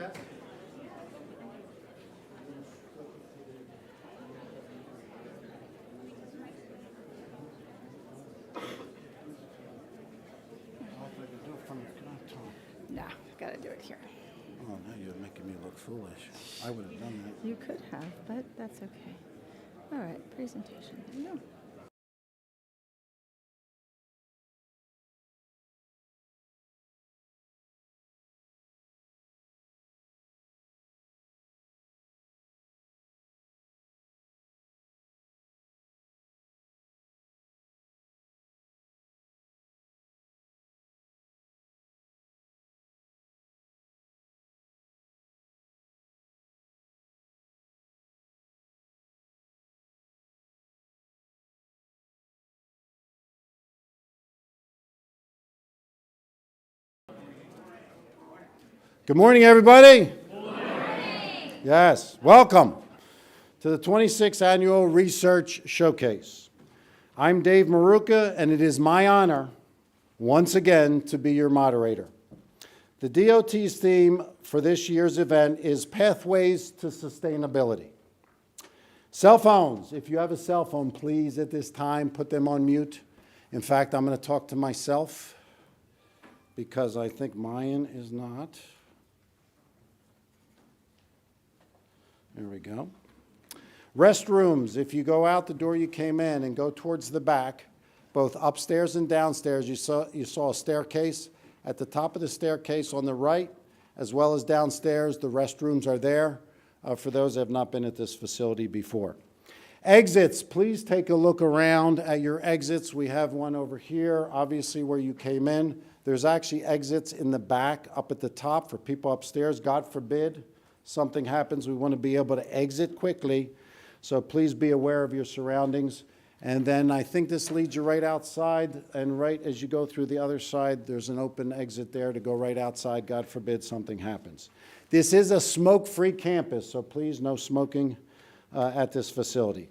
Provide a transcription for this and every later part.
Jess? No, gotta do it here. Oh, now you're making me look foolish. I would have done that. You could have, but that's okay. All right, presentation. There you go. Good morning, everybody. Good morning. Yes, welcome to the 26th Annual Research Showcase. I'm Dave Maruca, and it is my honor, once again, to be your moderator. The DOT's theme for this year's event is Pathways to Sustainability. Cell phones. If you have a cell phone, please, at this time, put them on mute. In fact, I'm going to talk to myself because I think mine is not. There we go. Restrooms, if you go out the door you came in and go towards the back, both upstairs and downstairs, you saw a staircase. At the top of the staircase on the right, as well as downstairs, the restrooms are there for those that have not been at this facility before. Exits, please take a look around at your exits. We have one over here, obviously where you came in. There's actually exits in the back up at the top for people upstairs. God forbid something happens, we want to be able to exit quickly, so please be aware of your surroundings. And then I think this leads you right outside, and right as you go through the other side, there's an open exit there to go right outside, God forbid something happens. This is a smoke-free campus, so please no smoking at this facility.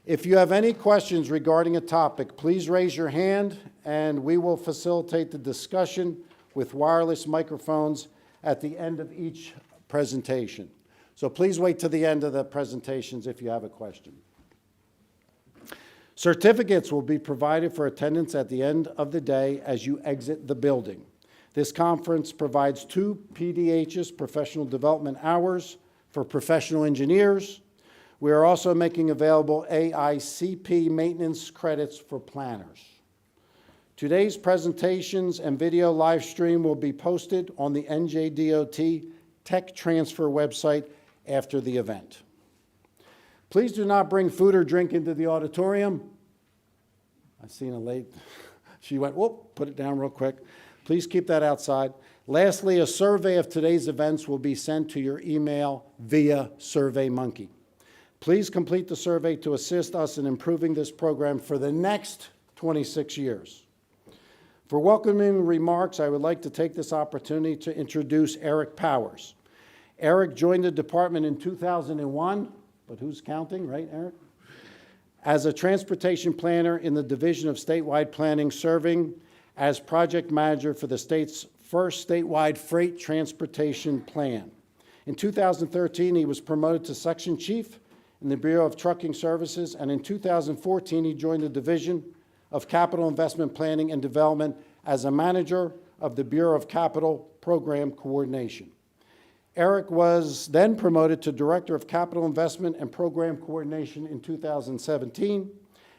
If you have any questions regarding a topic, please raise your hand, and we will facilitate the discussion with wireless microphones at the end of each presentation. So please wait to the end of the presentations if you have a question. Certificates will be provided for attendance at the end of the day as you exit the building. This conference provides 2 PDH's professional development hours for professional engineers. We are also making available AICP maintenance credits for planners. Today's presentations and video live stream will be posted on the NJDOT Tech Transfer website after the event. Please do not bring food or drink into the auditorium. I've seen a lady, she went, whoop, put it down real quick. Please keep that outside. Lastly, a survey of today's events will be sent to your email via SurveyMonkey. Please complete the survey to assist us in improving this program for the next 26 years. For welcoming remarks, I would like to take this opportunity to introduce Eric Powers. Eric joined the department in 2001, but who's counting, right, Eric? As a transportation planner in the Division of Statewide Planning, serving as project manager for the state's first statewide freight transportation plan. In 2013, he was promoted to section chief in the Bureau of Trucking Services, and in 2014, he joined the Division of Capital Investment Planning and Development as a manager of the Bureau of Capital Program Coordination. Eric was then promoted to Director of Capital Investment and Program Coordination in 2017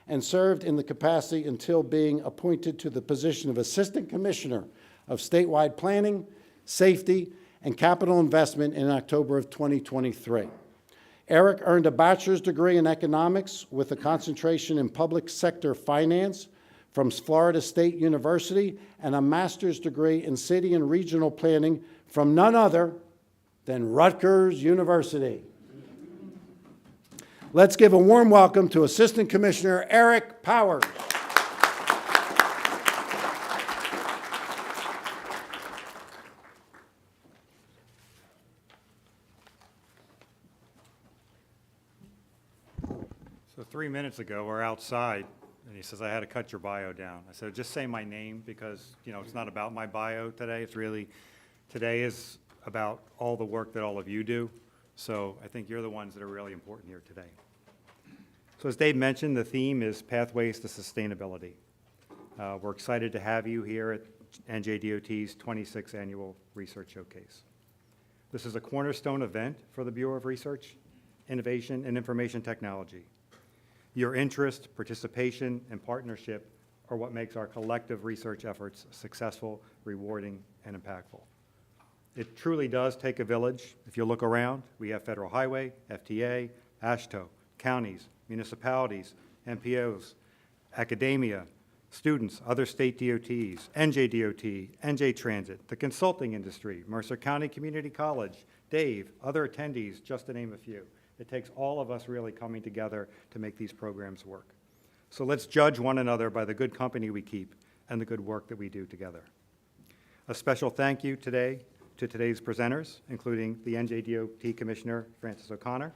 and served in the capacity until being appointed to the position of Assistant Commissioner of Statewide Planning, Safety, and Capital Investment in October of 2023. Eric earned a bachelor's degree in economics with a concentration in public sector finance from Florida State University and a master's degree in city and regional planning from none other than Rutgers University. Let's give a warm welcome to Assistant Commissioner Eric Powers. So 3 minutes ago, we're outside, and he says, I had to cut your bio down. I said, just say my name because, it's not about my bio today. It's really, today is about all the work that all of you do. So I think you're the ones that are really important here today. So as Dave mentioned, the theme is Pathways to Sustainability. We're excited to have you here at NJDOT's 26th Annual Research Showcase. This is a cornerstone event for the Bureau of Research, Innovation, and Information Technology. Your interest, participation, and partnership are what makes our collective research efforts successful, rewarding, and impactful. It truly does take a village. If you look around, we have Federal Highway, FTA, AASHTO, counties, municipalities, MPOs, academia, students, other state DOTs, NJDOT, NJ Transit, the consulting industry, Mercer County Community College, Dave, other attendees, just to name a few. It takes all of us really coming together to make these programs work. So let's judge one another by the good company we keep and the good work that we do together. A special thank you today to today's presenters, including the NJDOT Commissioner, Francis O'Connor,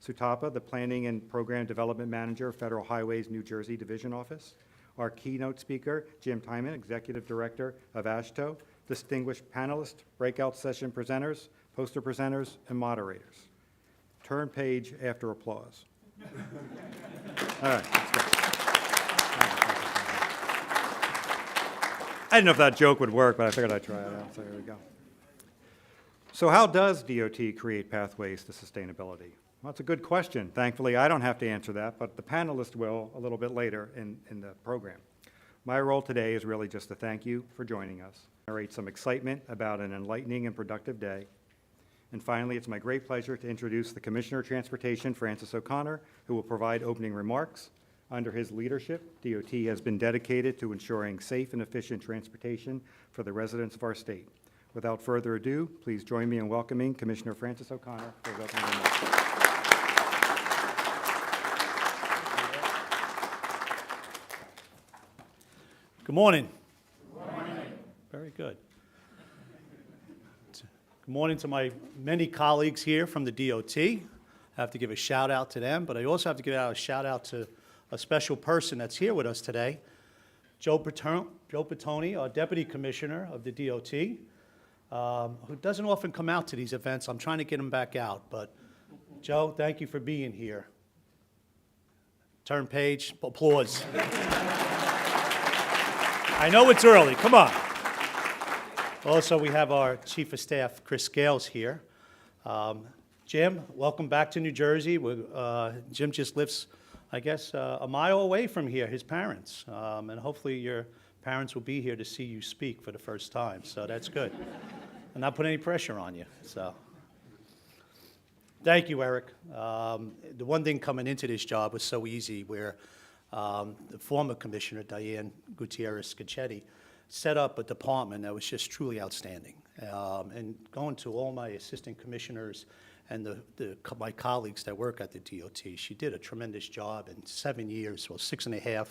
Sutapa, the Planning and Program Development Manager, Federal Highways New Jersey Division Office, our keynote speaker, Jim Tymon, Executive Director of AASHTO, distinguished panelists, breakout session presenters, poster presenters, and moderators. Turn page after applause. All right, let's go. I didn't know if that joke would work, but I figured I'd try it out, so here we go. So how does DOT create pathways to sustainability? Well, that's a good question. Thankfully, I don't have to answer that, but the panelists will a little bit later in the program. My role today is really just to thank you for joining us, generate some excitement about an enlightening and productive day. And finally, it's my great pleasure to introduce the Commissioner of Transportation, Francis O'Connor, who will provide opening remarks. Under his leadership, DOT has been dedicated to ensuring safe and efficient transportation for the residents of our state. Without further ado, please join me in welcoming Commissioner Francis O'Connor for his opening remarks. Good morning. Good morning. Very good. Good morning to my many colleagues here from the DOT. I have to give a shout out to them, but I also have to give a shout out to a special person that's here with us today, Joe Bertoni, our Deputy Commissioner of the DOT, who doesn't often come out to these events. I'm trying to get him back out, but Joe, thank you for being here. Turn page, applause. I know it's early, come on. Also, we have our Chief of Staff, Chris Scales, here. Jim, welcome back to New Jersey. Jim just lives, I guess, a mile away from here, his parents. And hopefully your parents will be here to see you speak for the first time, so that's good. And not put any pressure on you, so. Thank you, Eric. The one thing coming into this job was so easy, where the former Commissioner, Diane Gutierrez-Scacchetti, set up a department that was just truly outstanding. And going to all my assistant commissioners and my colleagues that work at the DOT, she did a tremendous job in 7 years, well, 6.5,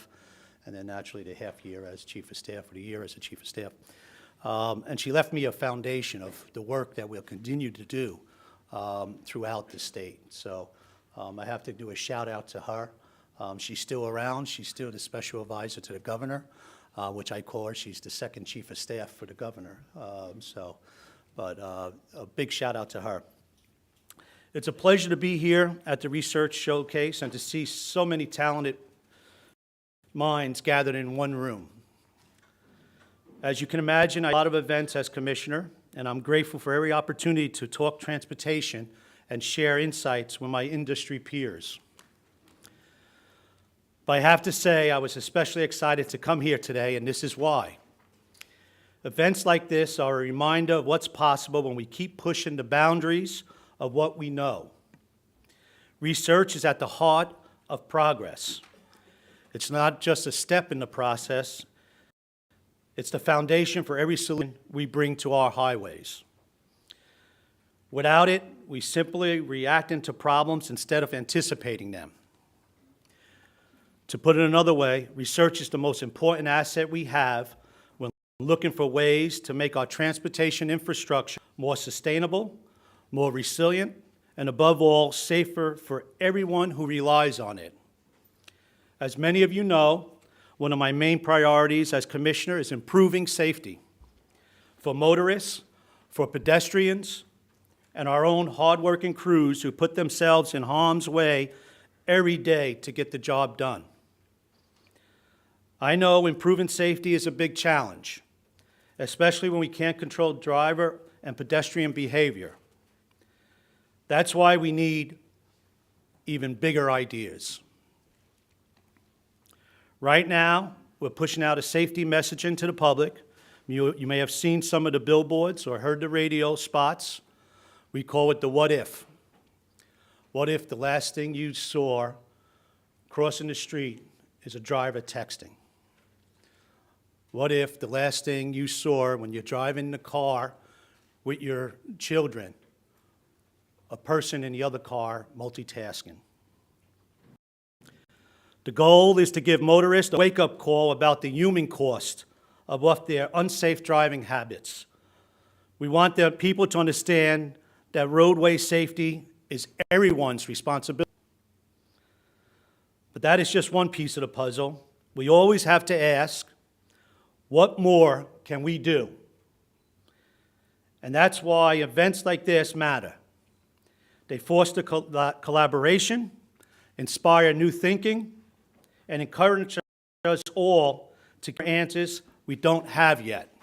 and then naturally the half year as Chief of Staff, or the year as a Chief of Staff. And she left me a foundation of the work that we'll continue to do throughout the state. So I have to do a shout out to her. She's still around. She's still the special advisor to the governor, which I call her. She's the second Chief of Staff for the governor. But a big shout out to her. It's a pleasure to be here at the Research Showcase and to see so many talented minds gathered in one room. As you can imagine, I have a lot of events as commissioner, and I'm grateful for every opportunity to talk transportation and share insights with my industry peers. But I have to say, I was especially excited to come here today, and this is why. Events like this are a reminder of what's possible when we keep pushing the boundaries of what we know. Research is at the heart of progress. It's not just a step in the process, it's the foundation for every solution we bring to our highways. Without it, we simply react into problems instead of anticipating them. To put it another way, research is the most important asset we have when looking for ways to make our transportation infrastructure more sustainable, more resilient, and above all, safer for everyone who relies on it. As many of you know, one of my main priorities as commissioner is improving safety for motorists, for pedestrians and our own hardworking crews who put themselves in harm's way every day to get the job done. I know improving safety is a big challenge, especially when we can't control driver and pedestrian behavior. That's why we need even bigger ideas. Right now, we're pushing out a safety message into the public. You may have seen some of the billboards or heard the radio spots. We call it the what if. What if the last thing you saw crossing the street is a driver texting? What if the last thing you saw when you're driving the car with your children, a person in the other car multitasking? The goal is to give motorists a wake-up call about the human cost of their unsafe driving habits. We want the people to understand that roadway safety is everyone's responsibility. But that is just one piece of the puzzle. We always have to ask, what more can we do? And that's why events like this matter. They foster collaboration, inspire new thinking, and encourage us all to get answers we don't have yet.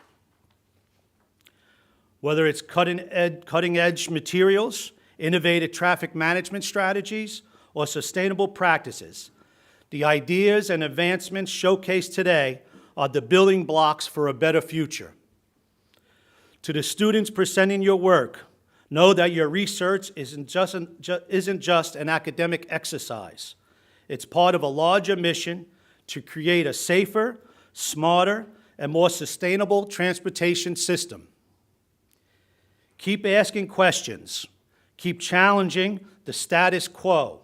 Whether it's cutting-edge materials, innovative traffic management strategies, or sustainable practices, the ideas and advancements showcased today are the building blocks for a better future. To the students presenting your work, know that your research isn't just an academic exercise. It's part of a larger mission to create a safer, smarter, and more sustainable transportation system. Keep asking questions, keep challenging the status quo,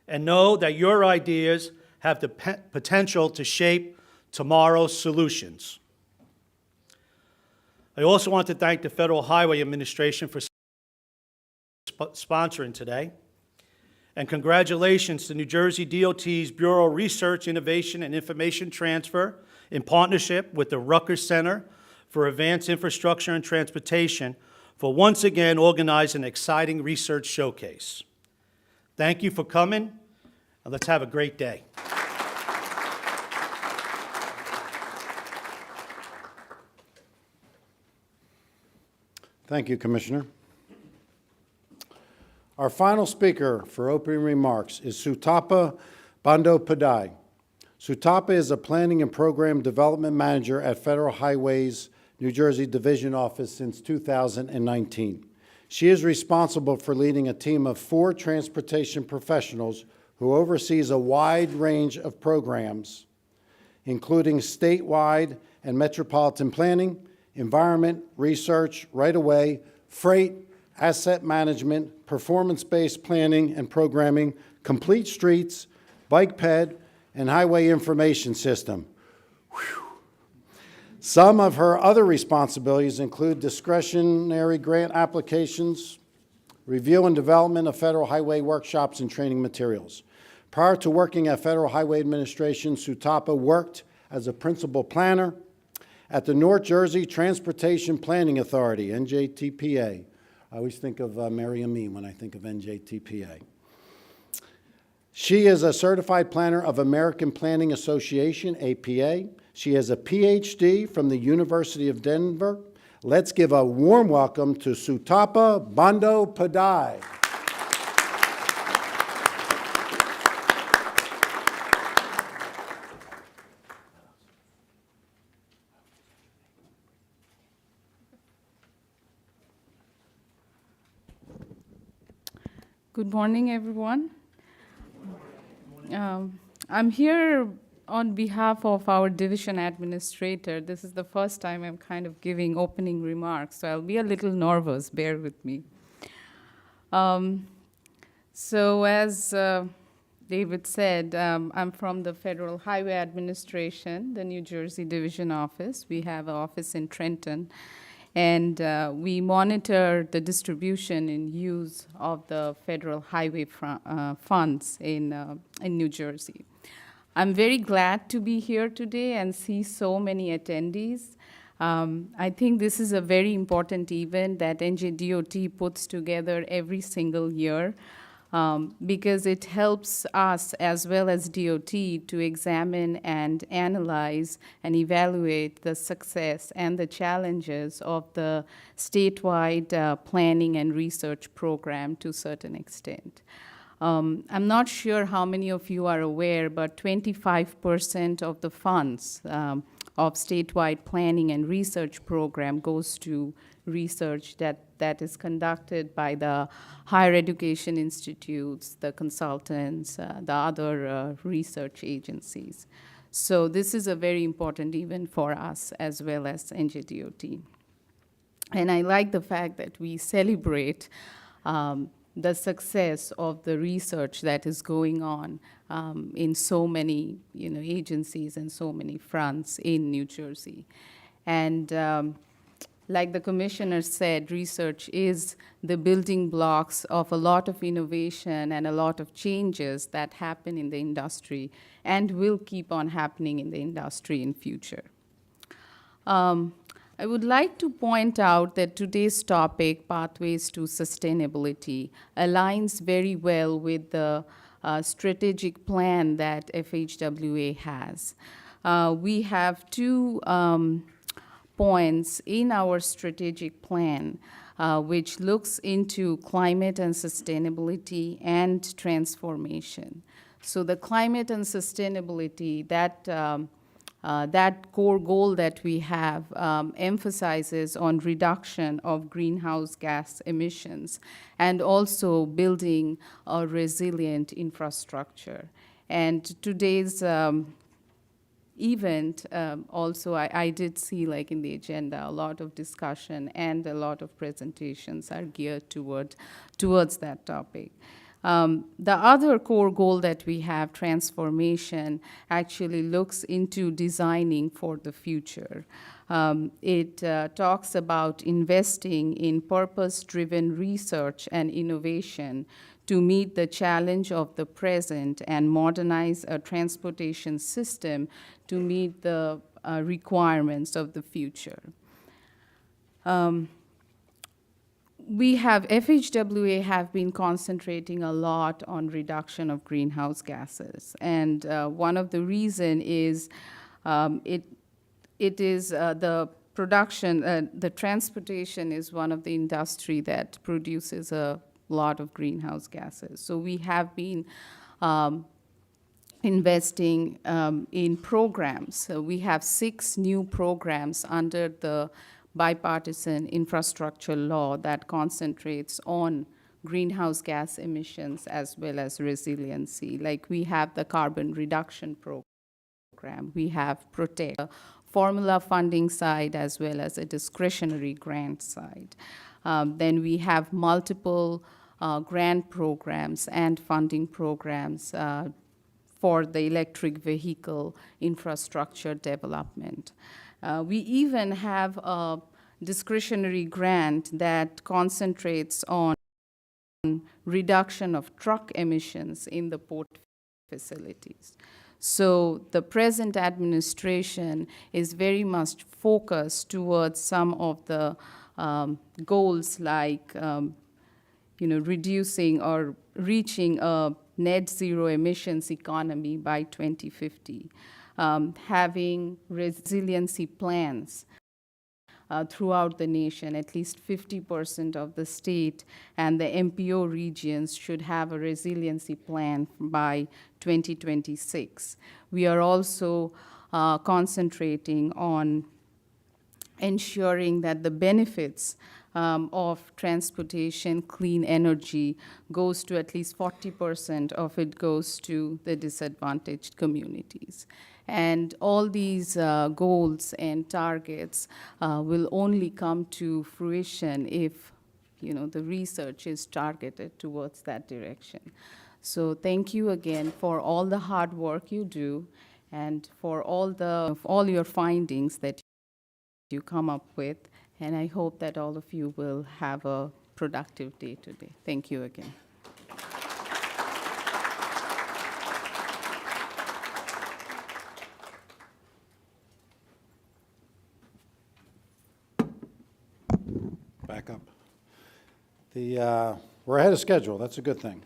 and know that your ideas have the potential to shape tomorrow's solutions. I also want to thank the Federal Highway Administration for sponsoring today. And congratulations to New Jersey DOT's Bureau of Research, Innovation, and Information Transfer in partnership with the Rutgers Center for Advanced Infrastructure and Transportation for once again organizing an exciting research showcase. Thank you for coming, and let's have a great day. Thank you, Commissioner. Our final speaker for opening remarks is Sutapa Bandyopadhyay. Sutapa is a Planning and Program Development Manager at Federal Highways New Jersey Division Office since 2019. She is responsible for leading a team of 4 transportation professionals who oversees a wide range of programs, including statewide and metropolitan planning, environment, research, right-of-way, freight, asset management, performance-based planning and programming, complete streets, bike ped, and highway information system. Whew. Some of her other responsibilities include discretionary grant applications, review and development of federal highway workshops and training materials. Prior to working at Federal Highway Administration, Sutapa worked as a principal planner at the North Jersey Transportation Planning Authority, NJTPA. I always think of Mary and me when I think of NJTPA. She is a certified planner of American Planning Association, APA. She has a PhD from the University of Denver. Let's give a warm welcome to Sutapa Bandyopadhyay. Good morning, everyone. I'm here on behalf of our division administrator. This is the first time I'm kind of giving opening remarks, so I'll be a little nervous. Bear with me. So as David said, I'm from the Federal Highway Administration, the New Jersey Division Office. We have an office in Trenton. And we monitor the distribution and use of the federal highway funds in New Jersey. I'm very glad to be here today and see so many attendees. I think this is a very important event that NJDOT puts together every single year because it helps us as well as DOT to examine and analyze and evaluate the success and the challenges of the statewide planning and research program to a certain extent. I'm not sure how many of you are aware, but 25% of the funds of statewide planning and research program goes to research that is conducted by the higher education institutes, the consultants, the other research agencies. So this is a very important event for us as well as NJDOT. And I like the fact that we celebrate the success of the research that is going on in so many agencies and so many fronts in New Jersey. And like the commissioner said, research is the building blocks of a lot of innovation and a lot of changes that happen in the industry and will keep on happening in the industry in future. I would like to point out that today's topic, Pathways to Sustainability, aligns very well with the strategic plan that FHWA has. We have two points in our strategic plan which looks into climate and sustainability and transformation. So the climate and sustainability, that core goal that we have emphasizes on reduction of greenhouse gas emissions and also building a resilient infrastructure. And today's event, also I did see like in the agenda a lot of discussion and a lot of presentations are geared towards that topic. The other core goal that we have, transformation, actually looks into designing for the future. It talks about investing in purpose-driven research and innovation to meet the challenge of the present and modernize a transportation system to meet the requirements of the future. FHWA have been concentrating a lot on reduction of greenhouse gases. And one of the reason is it is the production, the transportation is one of the industry that produces a lot of greenhouse gases. So we have been investing in programs. So we have 6 new programs under the bipartisan infrastructure law that concentrates on greenhouse gas emissions as well as resiliency. Like we have the carbon reduction program, we have Protect, a formula funding side as well as a discretionary grant side. Then we have multiple grant programs and funding programs for the electric vehicle infrastructure development. We even have a discretionary grant that concentrates on reduction of truck emissions in the port facilities. So the present administration is very much focused towards some of the goals like reducing or reaching a net zero emissions economy by 2050. Having resiliency plans throughout the nation. At least 50% of the state and the MPO regions should have a resiliency plan by 2026. We are also concentrating on ensuring that the benefits of transportation, clean energy goes to at least 40% of it goes to the disadvantaged communities. And all these goals and targets will only come to fruition if the research is targeted towards that direction. So thank you again for all the hard work you do and for all your findings that you come up with. And I hope that all of you will have a productive day today. Thank you again. back up. We're ahead of schedule. That's a good thing.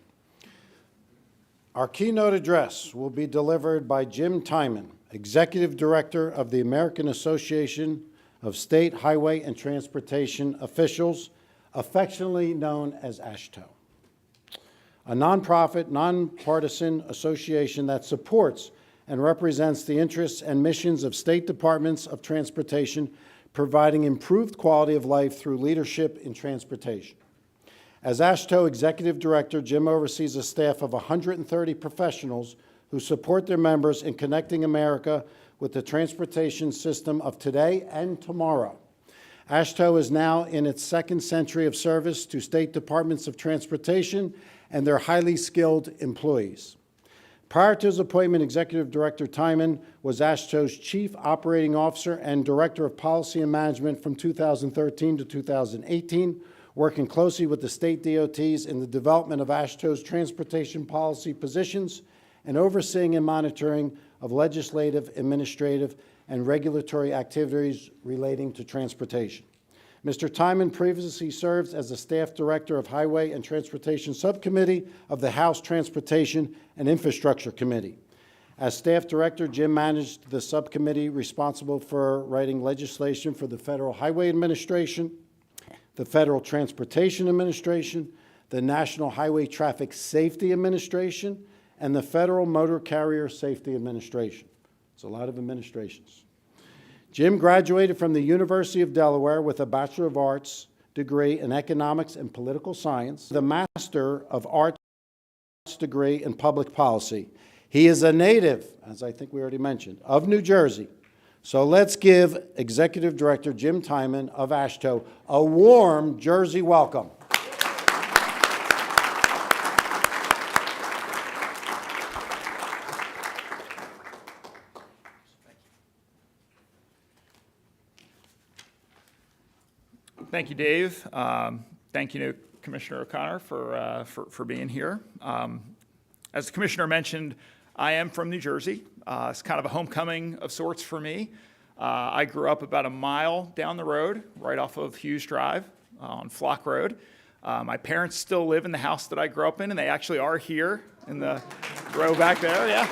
Our keynote address will be delivered by Jim Tymon, Executive Director of the American Association of State Highway and Transportation Officials, affectionately known as AASHTO, a nonprofit, nonpartisan association that supports and represents the interests and missions of state departments of transportation, providing improved quality of life through leadership in transportation. As AASHTO Executive Director, Jim oversees a staff of 130 professionals who support their members in connecting America with the transportation system of today and tomorrow. AASHTO is now in its second century of service to state departments of transportation and their highly skilled employees. Prior to his appointment, Executive Director Tymon was AASHTO's Chief Operating Officer and Director of Policy and Management from 2013 to 2018, working closely with the state DOTs in the development of AASHTO's transportation policy positions and overseeing and monitoring of legislative, administrative, and regulatory activities relating to transportation. Mr. Tymon previously served as the Staff Director of Highway and Transportation Subcommittee of the House Transportation and Infrastructure Committee. As Staff Director, Jim managed the subcommittee responsible for writing legislation for the Federal Highway Administration, the Federal Transportation Administration, the National Highway Traffic Safety Administration, and the Federal Motor Carrier Safety Administration. It's a lot of administrations. Jim graduated from the University of Delaware with a Bachelor of Arts degree in Economics and Political Science, the Master of Arts degree in Public Policy. He is a native, as I think we already mentioned, of New Jersey. So let's give Executive Director Jim Tymon of AASHTO a warm Jersey welcome. Thank you, Dave. Thank you to Commissioner O'Connor for being here. As the Commissioner mentioned, I am from New Jersey. It's kind of a homecoming of sorts for me. I grew up about a mile down the road, right off of Hughes Drive on Flock Road. My parents still live in the house that I grew up in, and they actually are here in the row back there, yeah.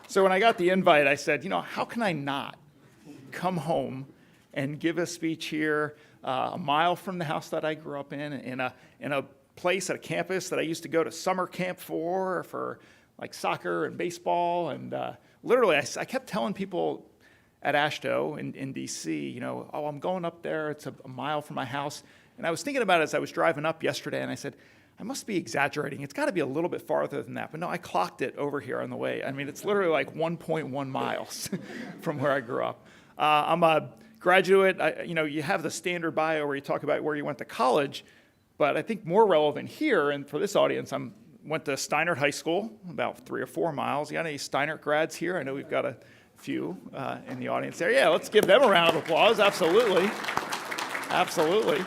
So when I got the invite, I said, how can I not come home and give a speech here a mile from the house that I grew up in a place at a campus that I used to go to summer camp for like soccer and baseball. And literally, I kept telling people at AASHTO in DC, oh, I'm going up there. It's a mile from my house. And I was thinking about it as I was driving up yesterday, and I said, I must be exaggerating. It's got to be a little bit farther than that. But no, I clocked it over here on the way. I mean, it's literally like 1.1 miles from where I grew up. I'm a graduate. You have the standard bio where you talk about where you went to college. But I think more relevant here, and for this audience, I went to Steinert High School, about 3 or 4 miles. You got any Steinert grads here? I know we've got a few in the audience there. Yeah, let's give them a round of applause. Absolutely. Absolutely.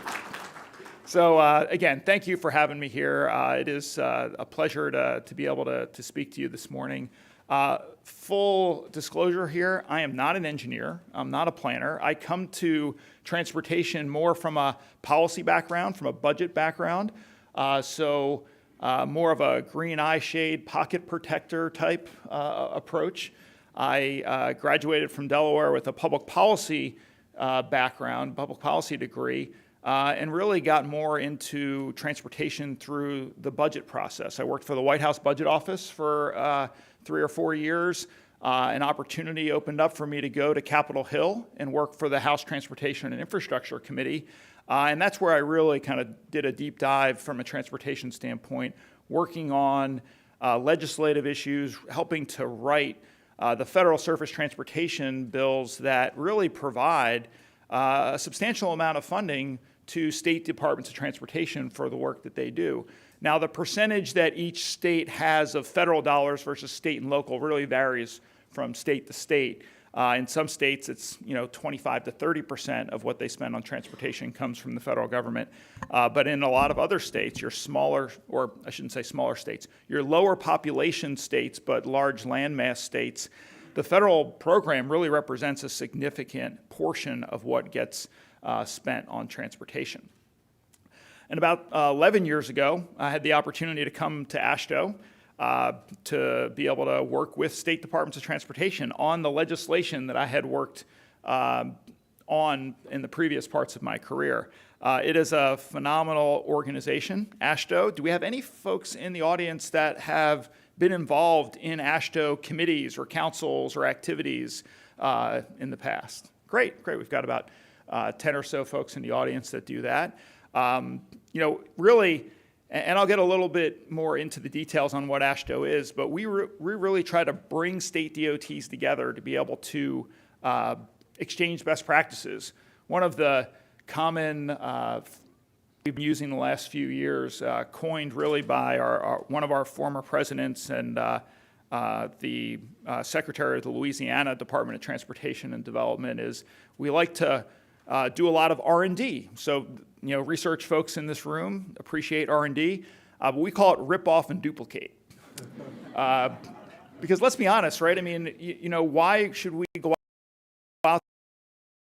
So again, thank you for having me here. It is a pleasure to be able to speak to you this morning. Full disclosure here, I am not an engineer. I'm not a planner. I come to transportation more from a policy background, from a budget background. So more of a green eye shade, pocket protector type approach. I graduated from Delaware with a public policy background, public policy degree, and really got more into transportation through the budget process. I worked for the White House Budget Office for 3 or 4 years. An opportunity opened up for me to go to Capitol Hill and work for the House Transportation and Infrastructure Committee. And that's where I really kind of did a deep dive from a transportation standpoint, working on legislative issues, helping to write the federal surface transportation bills that really provide a substantial amount of funding to state departments of transportation for the work that they do. Now, the percentage that each state has of federal dollars versus state and local really varies from state to state. In some states, it's 25 to 30% of what they spend on transportation comes from the federal government. But in a lot of other states, your smaller, or I shouldn't say smaller states, your lower population states, but large landmass states, the federal program really represents a significant portion of what gets spent on transportation. And about 11 years ago, I had the opportunity to come to AASHTO to be able to work with state departments of transportation on the legislation that I had worked on in the previous parts of my career. It is a phenomenal organization, AASHTO. Do we have any folks in the audience that have been involved in AASHTO committees or councils or activities in the past? Great. We've got about 10 or so folks in the audience that do that. Really, and I'll get a little bit more into the details on what AASHTO is, but we really try to bring state DOTs together to be able to exchange best practices. One of the common we've been using the last few years, coined really by one of our former presidents and the Secretary of the Louisiana Department of Transportation and Development, is we like to do a lot of R&D. So, research folks in this room appreciate R&D, but we call it rip off and duplicate. Because let's be honest, right? I mean, why should we go out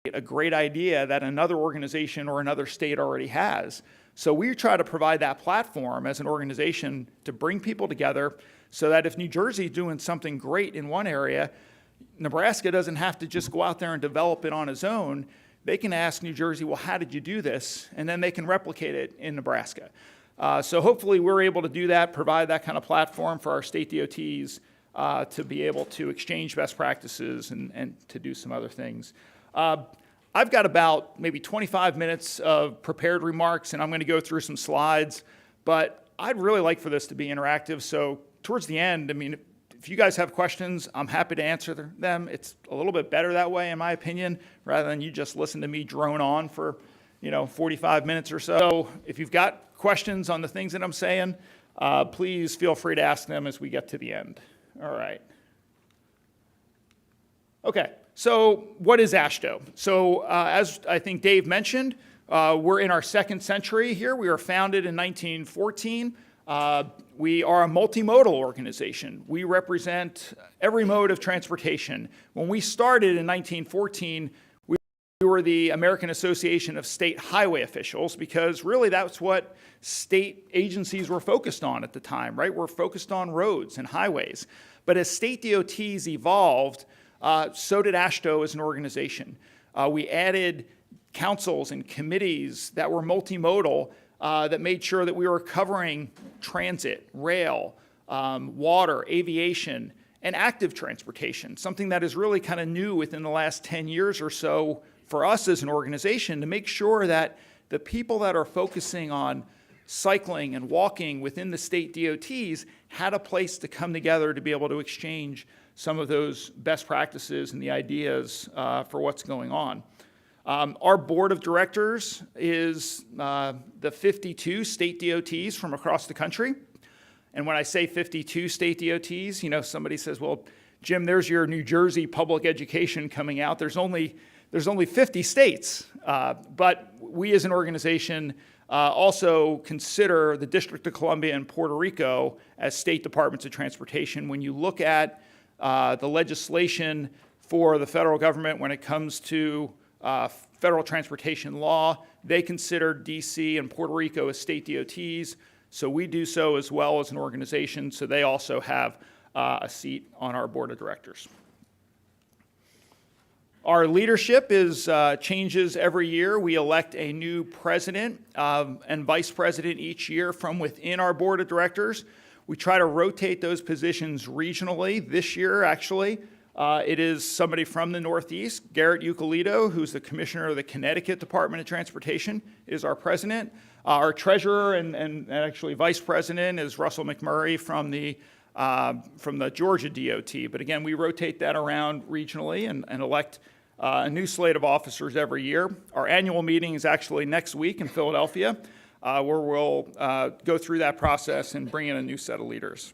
and a great idea that another organization or another state already has? So we try to provide that platform as an organization to bring people together so that if New Jersey is doing something great in one area, Nebraska doesn't have to just go out there and develop it on its own. They can ask New Jersey, well, how did you do this? And then they can replicate it in Nebraska. So hopefully we're able to do that, provide that kind of platform for our state DOTs to be able to exchange best practices and to do some other things. I've got about maybe 25 minutes of prepared remarks, and I'm going to go through some slides, but I'd really like for this to be interactive. So towards the end, I mean, if you guys have questions, I'm happy to answer them. It's a little bit better that way, in my opinion, rather than you just listen to me drone on for, 45 minutes or so. If you've got questions on the things that I'm saying, please feel free to ask them as we get to the end. All right. Okay, so what is AASHTO? So as I think Dave mentioned, we're in our second century here. We were founded in 1914. We are a multimodal organization. We represent every mode of transportation. When we started in 1914, we were the American Association of State Highway Officials, because really that's what state agencies were focused on at the time, right? We're focused on roads and highways. But as state DOTs evolved, so did AASHTO as an organization. We added councils and committees that were multimodal, that made sure that we were covering transit, rail, water, aviation, and active transportation, something that is really kind of new within the last 10 years or so for us as an organization, to make sure that the people that are focusing on cycling and walking within the state DOTs had a place to come together to be able to exchange some of those best practices and the ideas for what's going on. Our board of directors is the 52 state DOTs from across the country. And when I say 52 state DOTs, somebody says, well, Jim, there's your New Jersey public education coming out. There's only 50 states. But we as an organization also consider the District of Columbia and Puerto Rico as state departments of transportation. When you look at the legislation for the federal government when it comes to federal transportation law, they consider DC and Puerto Rico as state DOTs, so we do so as well as an organization, so they also have a seat on our board of directors. Our leadership changes every year. We elect a new president and vice president each year from within our board of directors. We try to rotate those positions regionally. This year, actually, it is somebody from the Northeast. Garrett Eucalito, who's the commissioner of the Connecticut Department of Transportation, is our president. Our treasurer and actually vice president is Russell McMurray from the Georgia DOT. But again, we rotate that around regionally and elect a new slate of officers every year. Our annual meeting is actually next week in Philadelphia, where we'll go through that process and bring in a new set of leaders.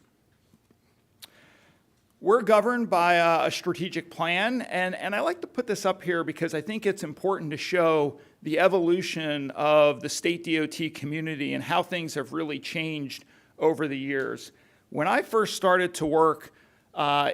We're governed by a strategic plan, and I like to put this up here because I think it's important to show the evolution of the state DOT community and how things have really changed over the years. When I first started to work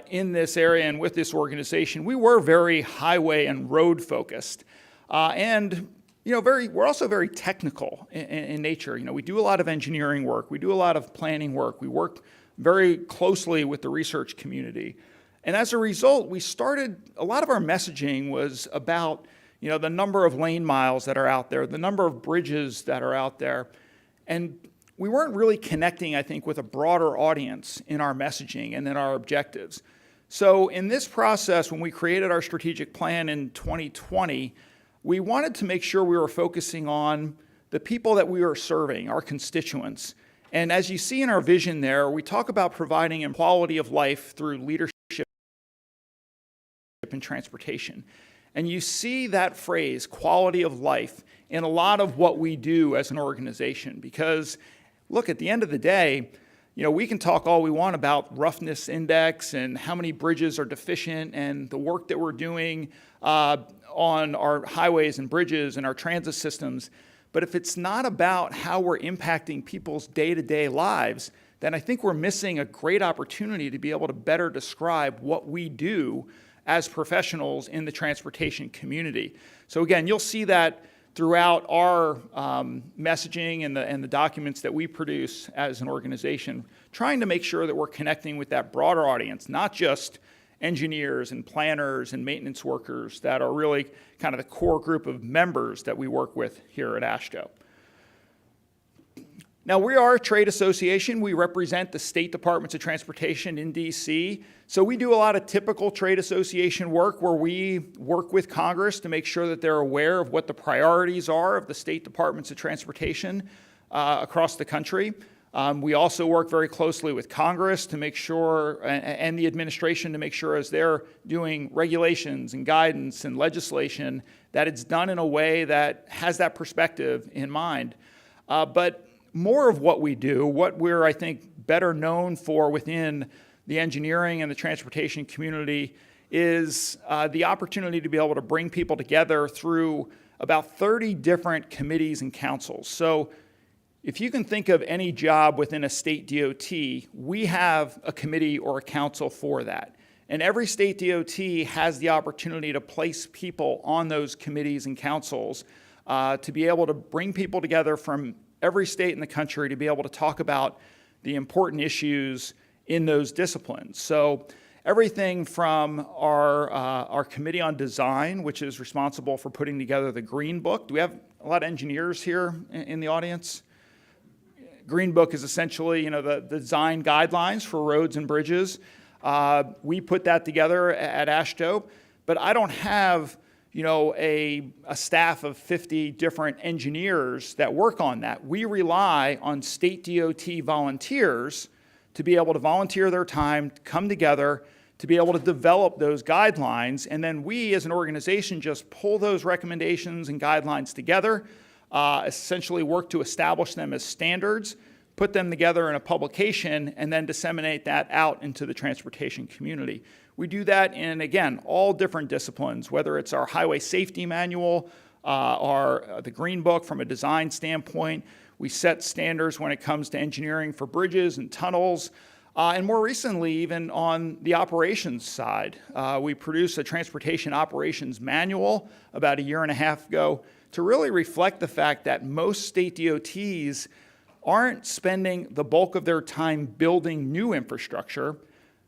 in this area and with this organization, we were very highway and road focused. And we're also very technical in nature. We do a lot of engineering work. We do a lot of planning work. We work very closely with the research community. And as a result, a lot of our messaging was about, the number of lane miles that are out there, the number of bridges that are out there. And we weren't really connecting, I think, with a broader audience in our messaging and in our objectives. So in this process, when we created our strategic plan in 2020, we wanted to make sure we were focusing on the people that we were serving, our constituents. And as you see in our vision there, we talk about providing quality of life through leadership and transportation. And you see that phrase, quality of life, in a lot of what we do as an organization. Because, look, at the end of the day, we can talk all we want about roughness index and how many bridges are deficient and the work that we're doing on our highways and bridges and our transit systems. But if it's not about how we're impacting people's day-to-day lives, then I think we're missing a great opportunity to be able to better describe what we do as professionals in the transportation community. So again, you'll see that throughout our messaging and the documents that we produce as an organization, trying to make sure that we're connecting with that broader audience, not just engineers and planners and maintenance workers that are really kind of the core group of members that we work with here at AASHTO. Now, we are a trade association. We represent the state departments of transportation in DC. So we do a lot of typical trade association work where we work with Congress to make sure that they're aware of what the priorities are of the state departments of transportation across the country. We also work very closely with Congress to make sure, and the administration to make sure as they're doing regulations and guidance and legislation, that it's done in a way that has that perspective in mind. But more of what we do, what we're, I think, better known for within the engineering and the transportation community is the opportunity to be able to bring people together through about 30 different committees and councils. So if you can think of any job within a state DOT, we have a committee or a council for that. And every state DOT has the opportunity to place people on those committees and councils to be able to bring people together from every state in the country to be able to talk about the important issues in those disciplines. So everything from our Committee on Design, which is responsible for putting together the Green Book. Do we have a lot of engineers here in the audience? Green Book is essentially, the design guidelines for roads and bridges. We put that together at AASHTO, but I don't have a staff of 50 different engineers that work on that. We rely on state DOT volunteers to be able to volunteer their time, come together, to be able to develop those guidelines, and then we as an organization just pull those recommendations and guidelines together, essentially work to establish them as standards, put them together in a publication, and then disseminate that out into the transportation community. We do that in, again, all different disciplines, whether it's our highway safety manual, the Green Book from a design standpoint. We set standards when it comes to engineering for bridges and tunnels. And more recently, even on the operations side, we produced a transportation operations manual about 1.5 years ago to really reflect the fact that most state DOTs aren't spending the bulk of their time building new infrastructure.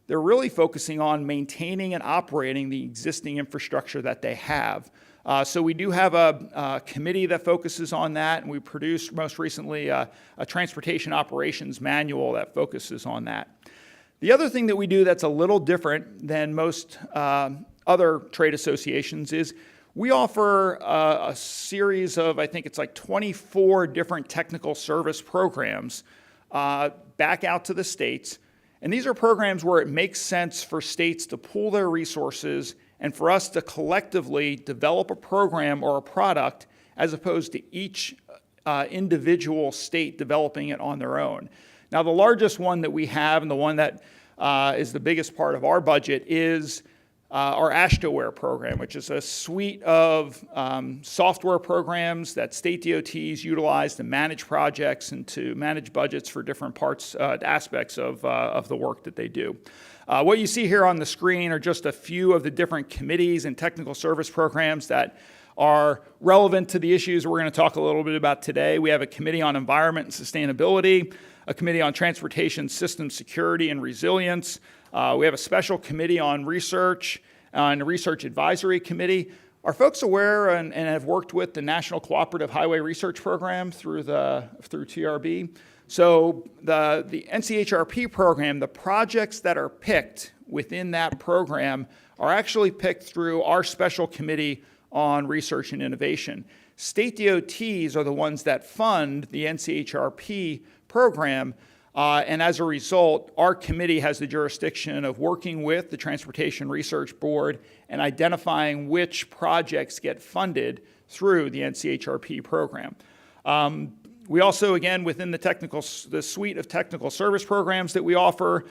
They're really focusing on maintaining and operating the existing infrastructure that they have. So we do have a committee that focuses on that, and we produced most recently a transportation operations manual that focuses on that. The other thing that we do that's a little different than most other trade associations is we offer a series of, I think it's like 24 different technical service programs back out to the states. And these are programs where it makes sense for states to pool their resources and for us to collectively develop a program or a product as opposed to each individual state developing it on their own. Now, the largest one that we have and the one that is the biggest part of our budget is our AASHTOWare program, which is a suite of software programs that state DOTs utilize to manage projects and to manage budgets for different parts, aspects of the work that they do. What you see here on the screen are just a few of the different committees and technical service programs that are relevant to the issues we're going to talk a little bit about today. We have a committee on environment and sustainability, a committee on transportation system security and resilience. We have a special committee on research and a research advisory committee. Are folks aware and have worked with the National Cooperative Highway Research Program through TRB? So the NCHRP program, the projects that are picked within that program are actually picked through our special committee on research and innovation. State DOTs are the ones that fund the NCHRP program, and as a result, our committee has the jurisdiction of working with the Transportation Research Board and identifying which projects get funded through the NCHRP program. We also, again, within the suite of technical service programs that we offer,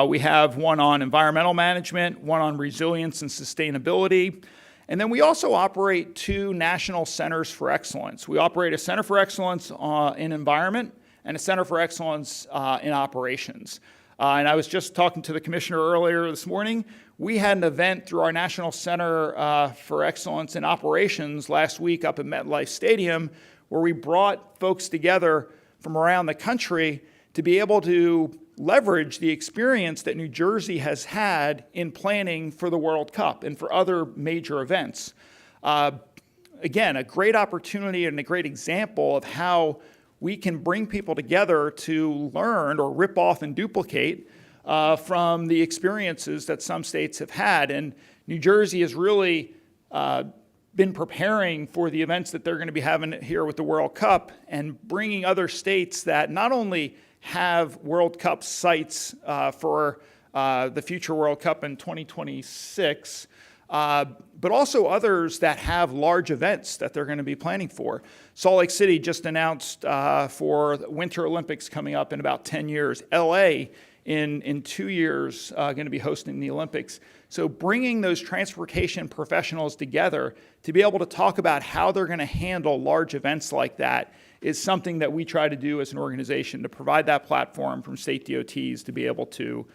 we have one on environmental management, one on resilience and sustainability. And then we also operate 2 national centers for excellence. We operate a Center for Excellence in Environment and a Center for Excellence in Operations. And I was just talking to the commissioner earlier this morning. We had an event through our National Center for Excellence in Operations last week up at MetLife Stadium, where we brought folks together from around the country to be able to leverage the experience that New Jersey has had in planning for the World Cup and for other major events. Again, a great opportunity and a great example of how we can bring people together to learn or rip off and duplicate from the experiences that some states have had. And New Jersey has really been preparing for the events that they're going to be having here with the World Cup and bringing other states that not only have World Cup sites for the future World Cup in 2026, but also others that have large events that they're going to be planning for. Salt Lake City just announced for the Winter Olympics coming up in about 10 years. LA in 2 years going to be hosting the Olympics. So bringing those transportation professionals together to be able to talk about how they're going to handle large events like that is something that we try to do as an organization, to provide that platform from state DOTs to be able to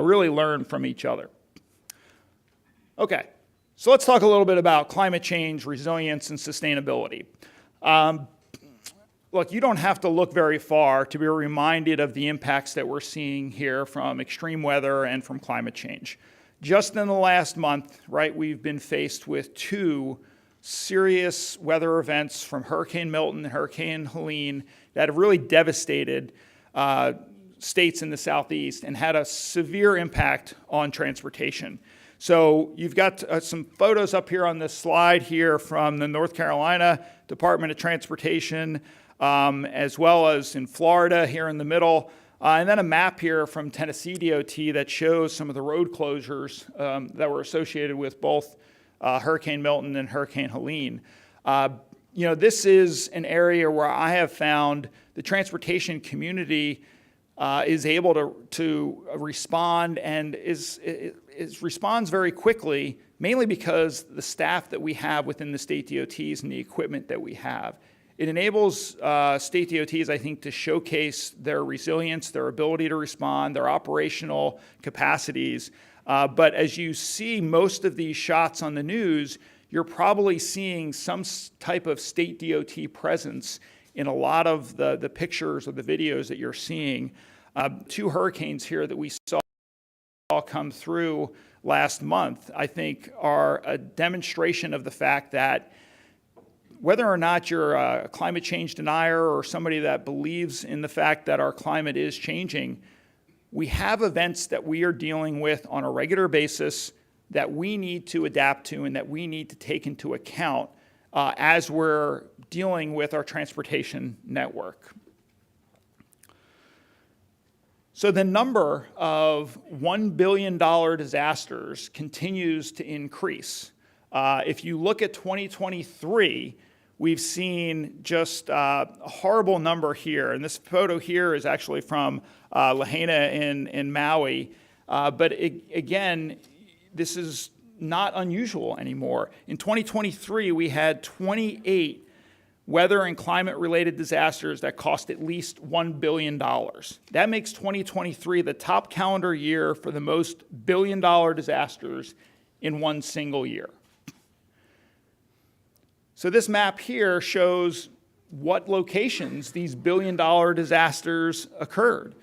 really learn from each other. Okay, so let's talk a little bit about climate change, resilience, and sustainability. Look, you don't have to look very far to be reminded of the impacts that we're seeing here from extreme weather and from climate change. Just in the last month, right, we've been faced with 2 serious weather events from Hurricane Milton and Hurricane Helene that have really devastated states in the Southeast and had a severe impact on transportation. So you've got some photos up here on this slide here from the North Carolina Department of Transportation, as well as in Florida here in the middle, and then a map here from Tennessee DOT that shows some of the road closures that were associated with both Hurricane Milton and Hurricane Helene. This is an area where I have found the transportation community is able to respond and responds very quickly, mainly because the staff that we have within the state DOTs and the equipment that we have. It enables state DOTs, I think, to showcase their resilience, their ability to respond, their operational capacities. But as you see most of these shots on the news, you're probably seeing some type of state DOT presence in a lot of the pictures or the videos that you're seeing. 2 hurricanes here that we saw come through last month, I think, are a demonstration of the fact that whether or not you're a climate change denier or somebody that believes in the fact that our climate is changing, we have events that we are dealing with on a regular basis that we need to adapt to and that we need to take into account as we're dealing with our transportation network. So the number of $1 billion disasters continues to increase. If you look at 2023, we've seen just a horrible number here. And this photo here is actually from Lahaina in Maui. But again, this is not unusual anymore. In 2023, we had 28 weather and climate-related disasters that cost at least $1 billion. That makes 2023 the top calendar year for the most billion-dollar disasters in one single year. So this map here shows what locations these billion-dollar disasters occurred.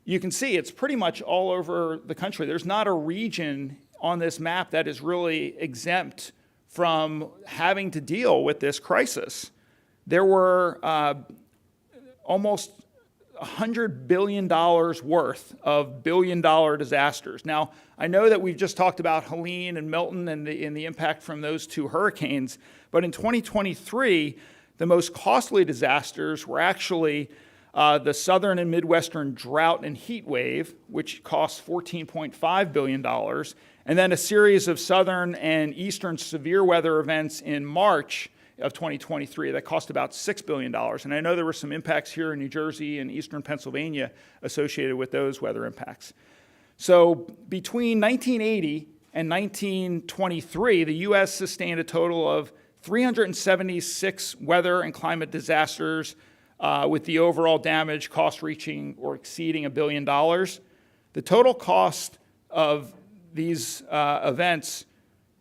You can see it's pretty much all over the country. There's not a region on this map that is really exempt from having to deal with this crisis. There were almost $100 billion worth of billion-dollar disasters. Now, I know that we've just talked about Helene and Milton and the impact from those two hurricanes, but in 2023, the most costly disasters were actually the southern and midwestern drought and heat wave, which cost $14.5 billion, and then a series of southern and eastern severe weather events in March of 2023 that cost about $6 billion. And I know there were some impacts here in New Jersey and eastern Pennsylvania associated with those weather impacts. So between 1980 and 1923, the U.S. sustained a total of 376 weather and climate disasters with the overall damage cost reaching or exceeding $1 billion. The total cost of these events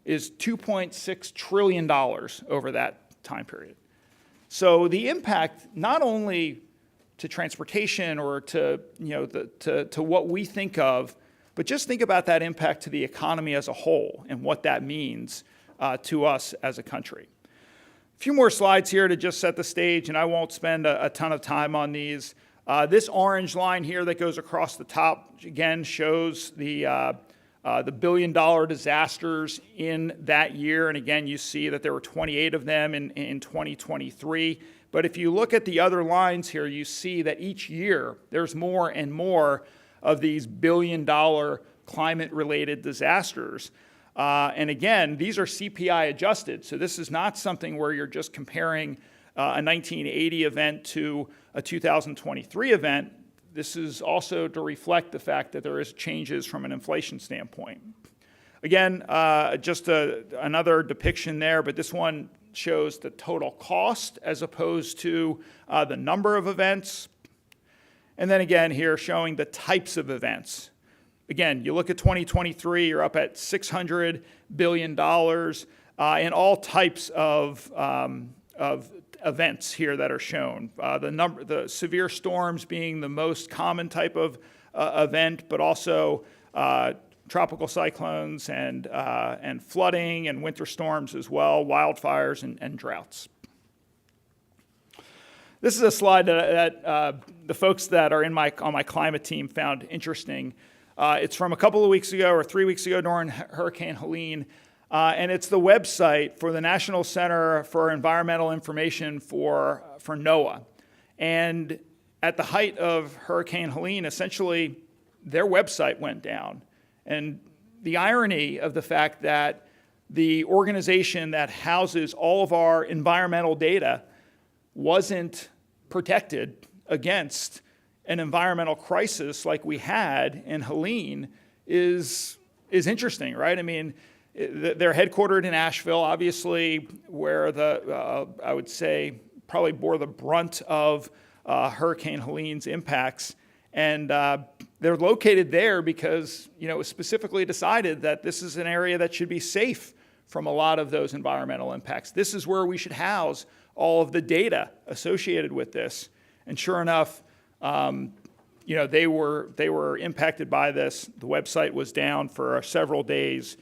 is $2.6 trillion over that time period. So the impact not only to transportation or to, to what we think of, but just think about that impact to the economy as a whole and what that means to us as a country. A few more slides here to just set the stage, and I won't spend a ton of time on these. This orange line here that goes across the top, again, shows the billion-dollar disasters in that year. And again, you see that there were 28 of them in 2023. But if you look at the other lines here, you see that each year there's more and more of these billion-dollar climate-related disasters. And again, these are CPI adjusted. So this is not something where you're just comparing a 1980 event to a 2023 event. This is also to reflect the fact that there is changes from an inflation standpoint. Again, just another depiction there, but this one shows the total cost as opposed to the number of events. And then again here showing the types of events. Again, you look at 2023, you're up at $600 billion in all types of events here that are shown. The severe storms being the most common type of event, but also tropical cyclones and flooding and winter storms as well, wildfires and droughts. This is a slide that the folks that are on my climate team found interesting. It's from a couple of weeks ago or 3 weeks ago during Hurricane Helene. And it's the website for the National Center for Environmental Information for NOAA. And at the height of Hurricane Helene, essentially, their website went down. And the irony of the fact that the organization that houses all of our environmental data wasn't protected against an environmental crisis like we had in Helene is interesting, right? I mean, they're headquartered in Asheville, obviously, where I would say, probably bore the brunt of Hurricane Helene's impacts. And they're located there because, it was specifically decided that this is an area that should be safe from a lot of those environmental impacts. This is where we should house all of the data associated with this. And sure enough, they were impacted by this. The website was down for several days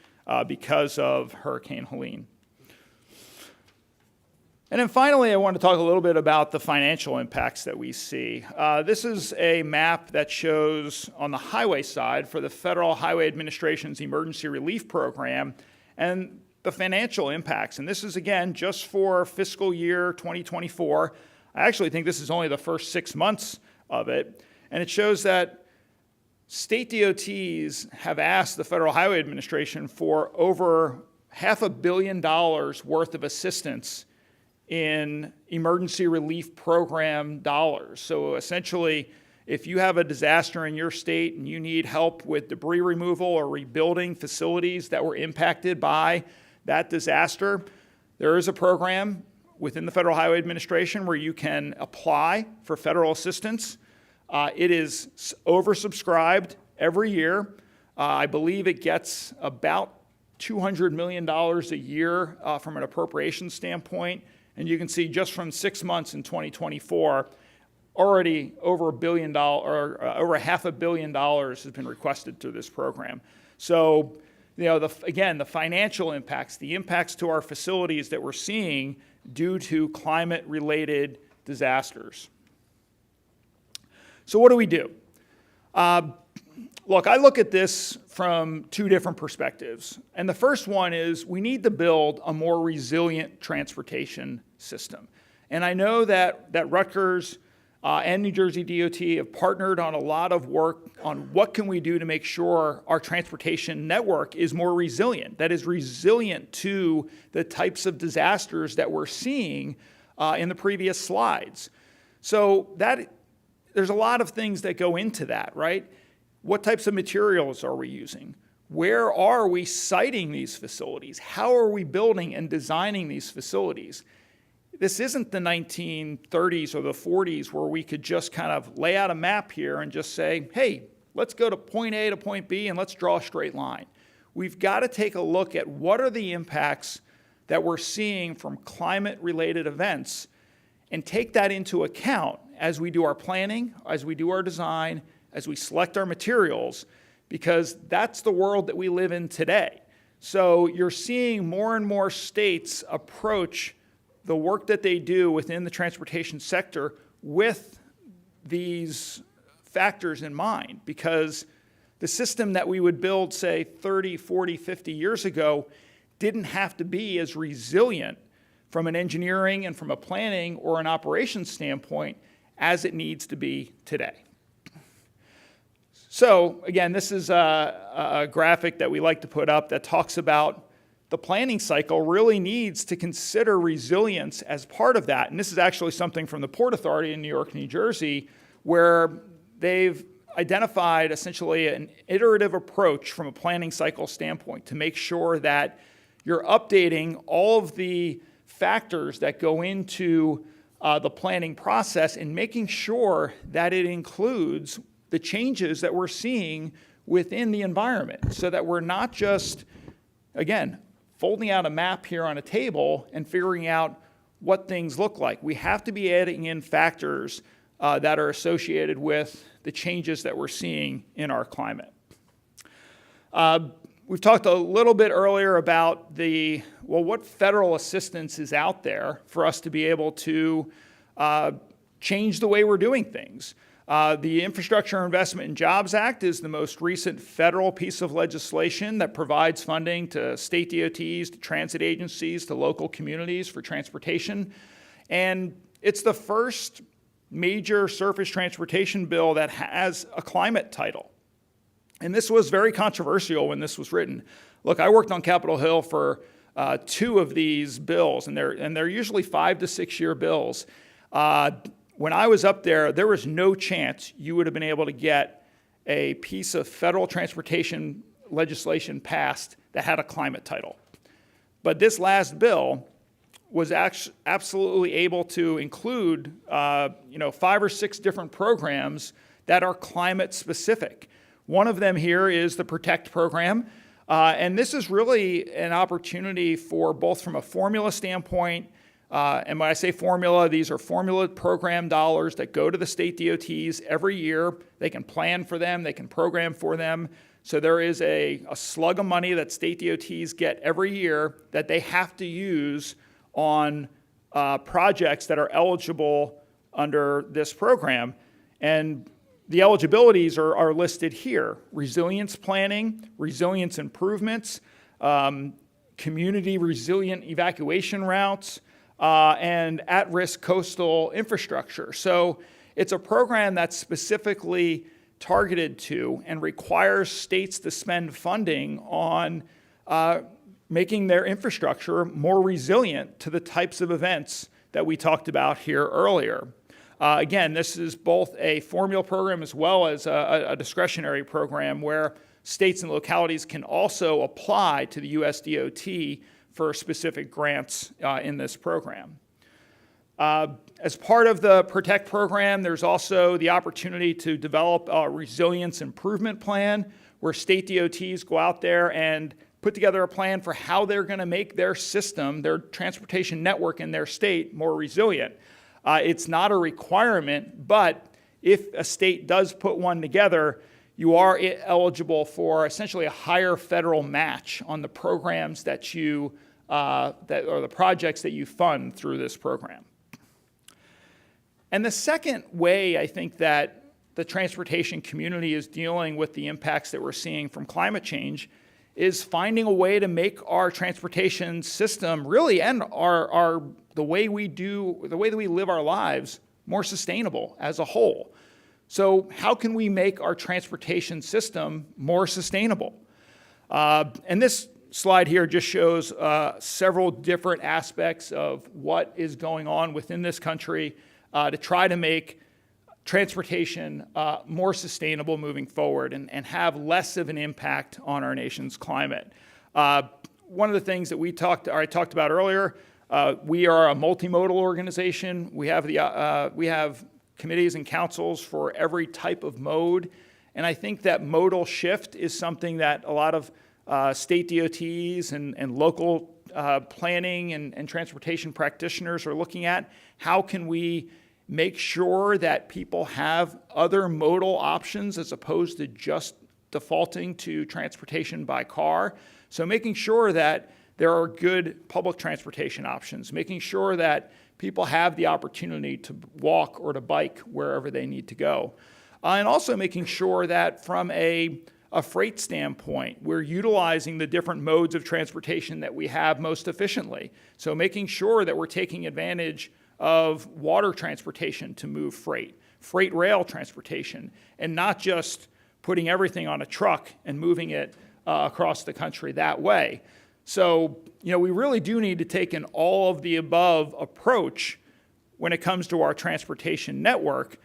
because of Hurricane Helene. And then finally, I want to talk a little bit about the financial impacts that we see. This is a map that shows on the highway side for the Federal Highway Administration's Emergency Relief Program and the financial impacts. And this is, again, just for fiscal year 2024. I actually think this is only the first 6 months of it. And it shows that state DOTs have asked the Federal Highway Administration for over $500 million worth of assistance in emergency relief program dollars. So essentially, if you have a disaster in your state and you need help with debris removal or rebuilding facilities that were impacted by that disaster, there is a program within the Federal Highway Administration where you can apply for federal assistance. It is oversubscribed every year. I believe it gets about $200 million a year from an appropriation standpoint. And you can see just from 6 months in 2024, already over $1 billion, or over $500 million has been requested through this program. So, again, the financial impacts, the impacts to our facilities that we're seeing due to climate-related disasters. So what do? Look, I look at this from two different perspectives. And the first one is we need to build a more resilient transportation system. And I know that Rutgers and New Jersey DOT have partnered on a lot of work on what can we do to make sure our transportation network is more resilient, that is resilient to the types of disasters that we're seeing in the previous slides. So there's a lot of things that go into that, right? What types of materials are we using? Where are we siting these facilities? How are we building and designing these facilities? This isn't the 1930s or the 40s where we could just kind of lay out a map here and just say, hey, let's go to point A to point B and let's draw a straight line. We've got to take a look at what are the impacts that we're seeing from climate-related events and take that into account as we do our planning, as we do our design, as we select our materials, because that's the world that we live in today. So you're seeing more and more states approach the work that they do within the transportation sector with these factors in mind, because the system that we would build, say, 30, 40, 50 years ago didn't have to be as resilient from an engineering and from a planning or an operations standpoint as it needs to be today. So again, this is a graphic that we like to put up that talks about the planning cycle really needs to consider resilience as part of that. And this is actually something from the Port Authority in New York, New Jersey, where they've identified essentially an iterative approach from a planning cycle standpoint to make sure that you're updating all of the factors that go into the planning process and making sure that it includes the changes that we're seeing within the environment, so that we're not just, again, folding out a map here on a table and figuring out what things look like. We have to be adding in factors that are associated with the changes that we're seeing in our climate. We've talked a little bit earlier about what federal assistance is out there for us to be able to change the way we're doing things. The Infrastructure Investment and Jobs Act is the most recent federal piece of legislation that provides funding to state DOTs, to transit agencies, to local communities for transportation. And it's the first major surface transportation bill that has a climate title. And this was very controversial when this was written. Look, I worked on Capitol Hill for 2 of these bills, and they're usually 5 to 6 year bills. When I was up there, there was no chance you would have been able to get a piece of federal transportation legislation passed that had a climate title. But this last bill was absolutely able to include 5 or 6 different programs that are climate specific. One of them here is the PROTECT program. And this is really an opportunity for both from a formula standpoint, and when I say formula, these are formula program dollars that go to the state DOTs every year. They can plan for them, they can program for them. So there is a slug of money that state DOTs get every year that they have to use on projects that are eligible under this program. And the eligibilities are listed here: resilience planning, resilience improvements, community resilient evacuation routes, and at-risk coastal infrastructure. So it's a program that's specifically targeted to and requires states to spend funding on making their infrastructure more resilient to the types of events that we talked about here earlier. Again, this is both a formula program as well as a discretionary program where states and localities can also apply to the USDOT for specific grants in this program. As part of the PROTECT program, there's also the opportunity to develop a resilience improvement plan where state DOTs go out there and put together a plan for how they're going to make their system, their transportation network in their state, more resilient. It's not a requirement, but if a state does put one together, you are eligible for essentially a higher federal match on the programs that you, or the projects that you fund through this program. And the second way I think that the transportation community is dealing with the impacts that we're seeing from climate change is finding a way to make our transportation system really and the way that we live our lives more sustainable as a whole. So how can we make our transportation system more sustainable? And this slide here just shows several different aspects of what is going on within this country to try to make transportation more sustainable moving forward and have less of an impact on our nation's climate. One of the things that I talked about earlier, we are a multimodal organization. We have committees and councils for every type of mode, and I think that modal shift is something that a lot of state DOTs and local planning and transportation practitioners are looking at. How can we make sure that people have other modal options as opposed to just defaulting to transportation by car? So making sure that there are good public transportation options, making sure that people have the opportunity to walk or to bike wherever they need to go. And also making sure that from a freight standpoint, we're utilizing the different modes of transportation that we have most efficiently. So making sure that we're taking advantage of water transportation to move freight rail transportation, and not just putting everything on a truck and moving it across the country that way. So, we really do need to take an all of the above approach when it comes to our transportation network,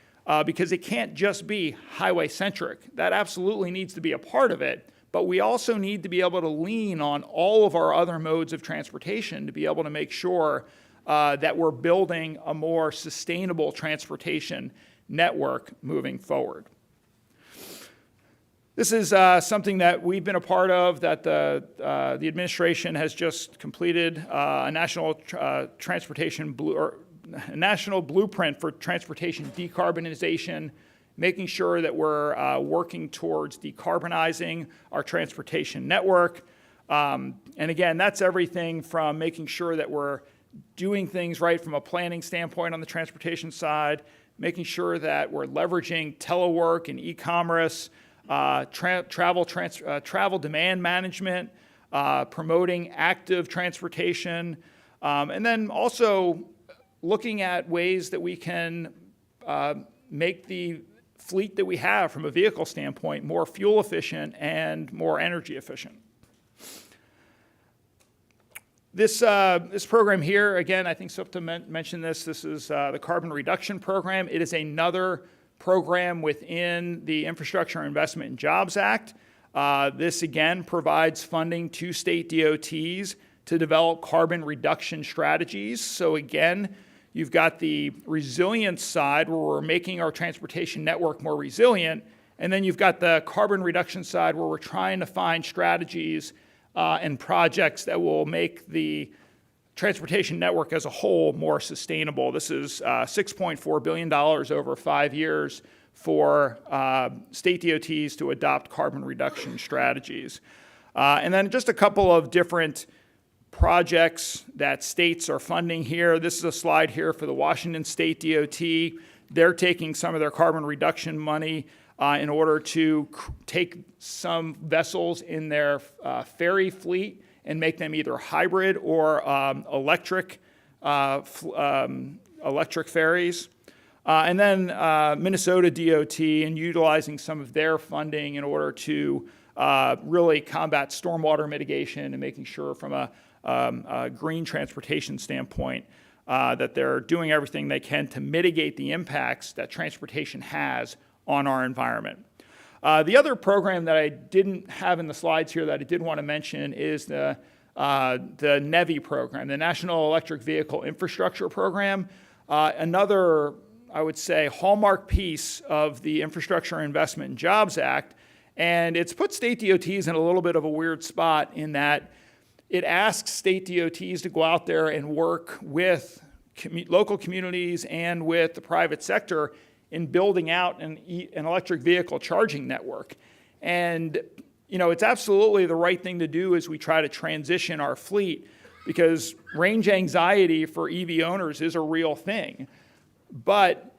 because it can't just be highway centric. That absolutely needs to be a part of it, but we also need to be able to lean on all of our other modes of transportation to be able to make sure that we're building a more sustainable transportation network moving forward. This is something that we've been a part of, that the administration has just completed a national national blueprint for transportation decarbonization, making sure that we're working towards decarbonizing our transportation network. And again, that's everything from making sure that we're doing things right from a planning standpoint on the transportation side, making sure that we're leveraging telework and e-commerce, travel demand management, promoting active transportation, and then also looking at ways that we can make the fleet that we have from a vehicle standpoint more fuel efficient and more energy efficient. This program here, again, I think Sutapa mentioned this. This is the Carbon Reduction Program. It is another program within the Infrastructure Investment and Jobs Act. This, again, provides funding to state DOTs to develop carbon reduction strategies. So, again, you've got the resilience side where we're making our transportation network more resilient, and then you've got the carbon reduction side where we're trying to find strategies and projects that will make the transportation network as a whole more sustainable. This is $6.4 billion over 5 years for state DOTs to adopt carbon reduction strategies. And then just a couple of different projects that states are funding here. This is a slide here for the Washington State DOT. They're taking some of their carbon reduction money in order to take some vessels in their ferry fleet and make them either hybrid or electric ferries. And then Minnesota DOT and utilizing some of their funding in order to really combat stormwater mitigation and making sure from a green transportation standpoint that they're doing everything they can to mitigate the impacts that transportation has on our environment. The other program that I didn't have in the slides here that I did want to mention is the NEVI program, the National Electric Vehicle Infrastructure Program. Another, I would say, hallmark piece of the Infrastructure Investment and Jobs Act. And it's put state DOTs in a little bit of a weird spot in that it asks state DOTs to go out there and work with local communities and with the private sector in building out an electric vehicle charging network. And, you know, it's absolutely the right thing to do as we try to transition our fleet, because range anxiety for EV owners is a real thing. But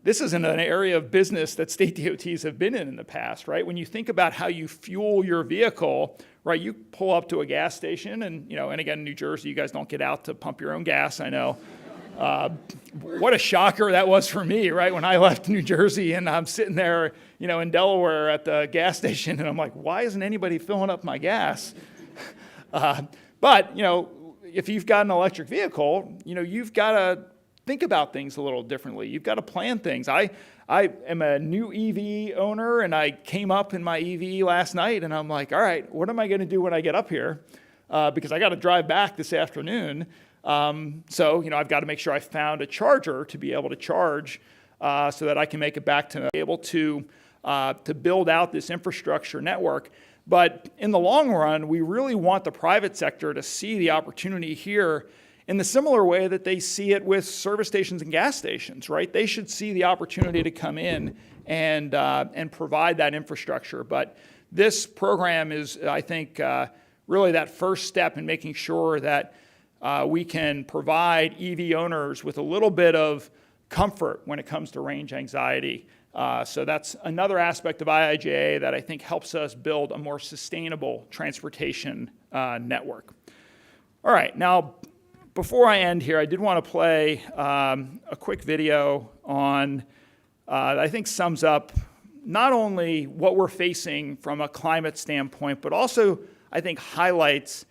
this isn't an area of business that state DOTs have been in the past, right? When you think about how you fuel your vehicle, right, you pull up to a gas station and, you know, and again, in New Jersey, you guys don't get out to pump your own gas, I know. What a shocker that was for me, right? When I left New Jersey and I'm sitting there, you know, in Delaware at the gas station and I'm like, why isn't anybody filling up my gas? But, you know, if you've got an electric vehicle, you know, you've got to think about things a little differently. You've got to plan things. I am a new EV owner and I came up in my EV last night and I'm like, all right, what am I going to do when I get up here? Because I got to drive back this afternoon. So, you know, I've got to make sure I found a charger to be able to charge so that I can make it back to able to build out this infrastructure network. But in the long run, we really want the private sector to see the opportunity here in the similar way that they see it with service stations and gas stations, right? They should see the opportunity to come in and provide that infrastructure. But this program is, I think, really that first step in making sure that we can provide EV owners with a little bit of comfort when it comes to range anxiety. So that's another aspect of IIJA that I think helps us build a more sustainable transportation network. All right, now before I end here, I did want to play a quick video on that I think sums up not only what we're facing from a climate standpoint, but also I think highlights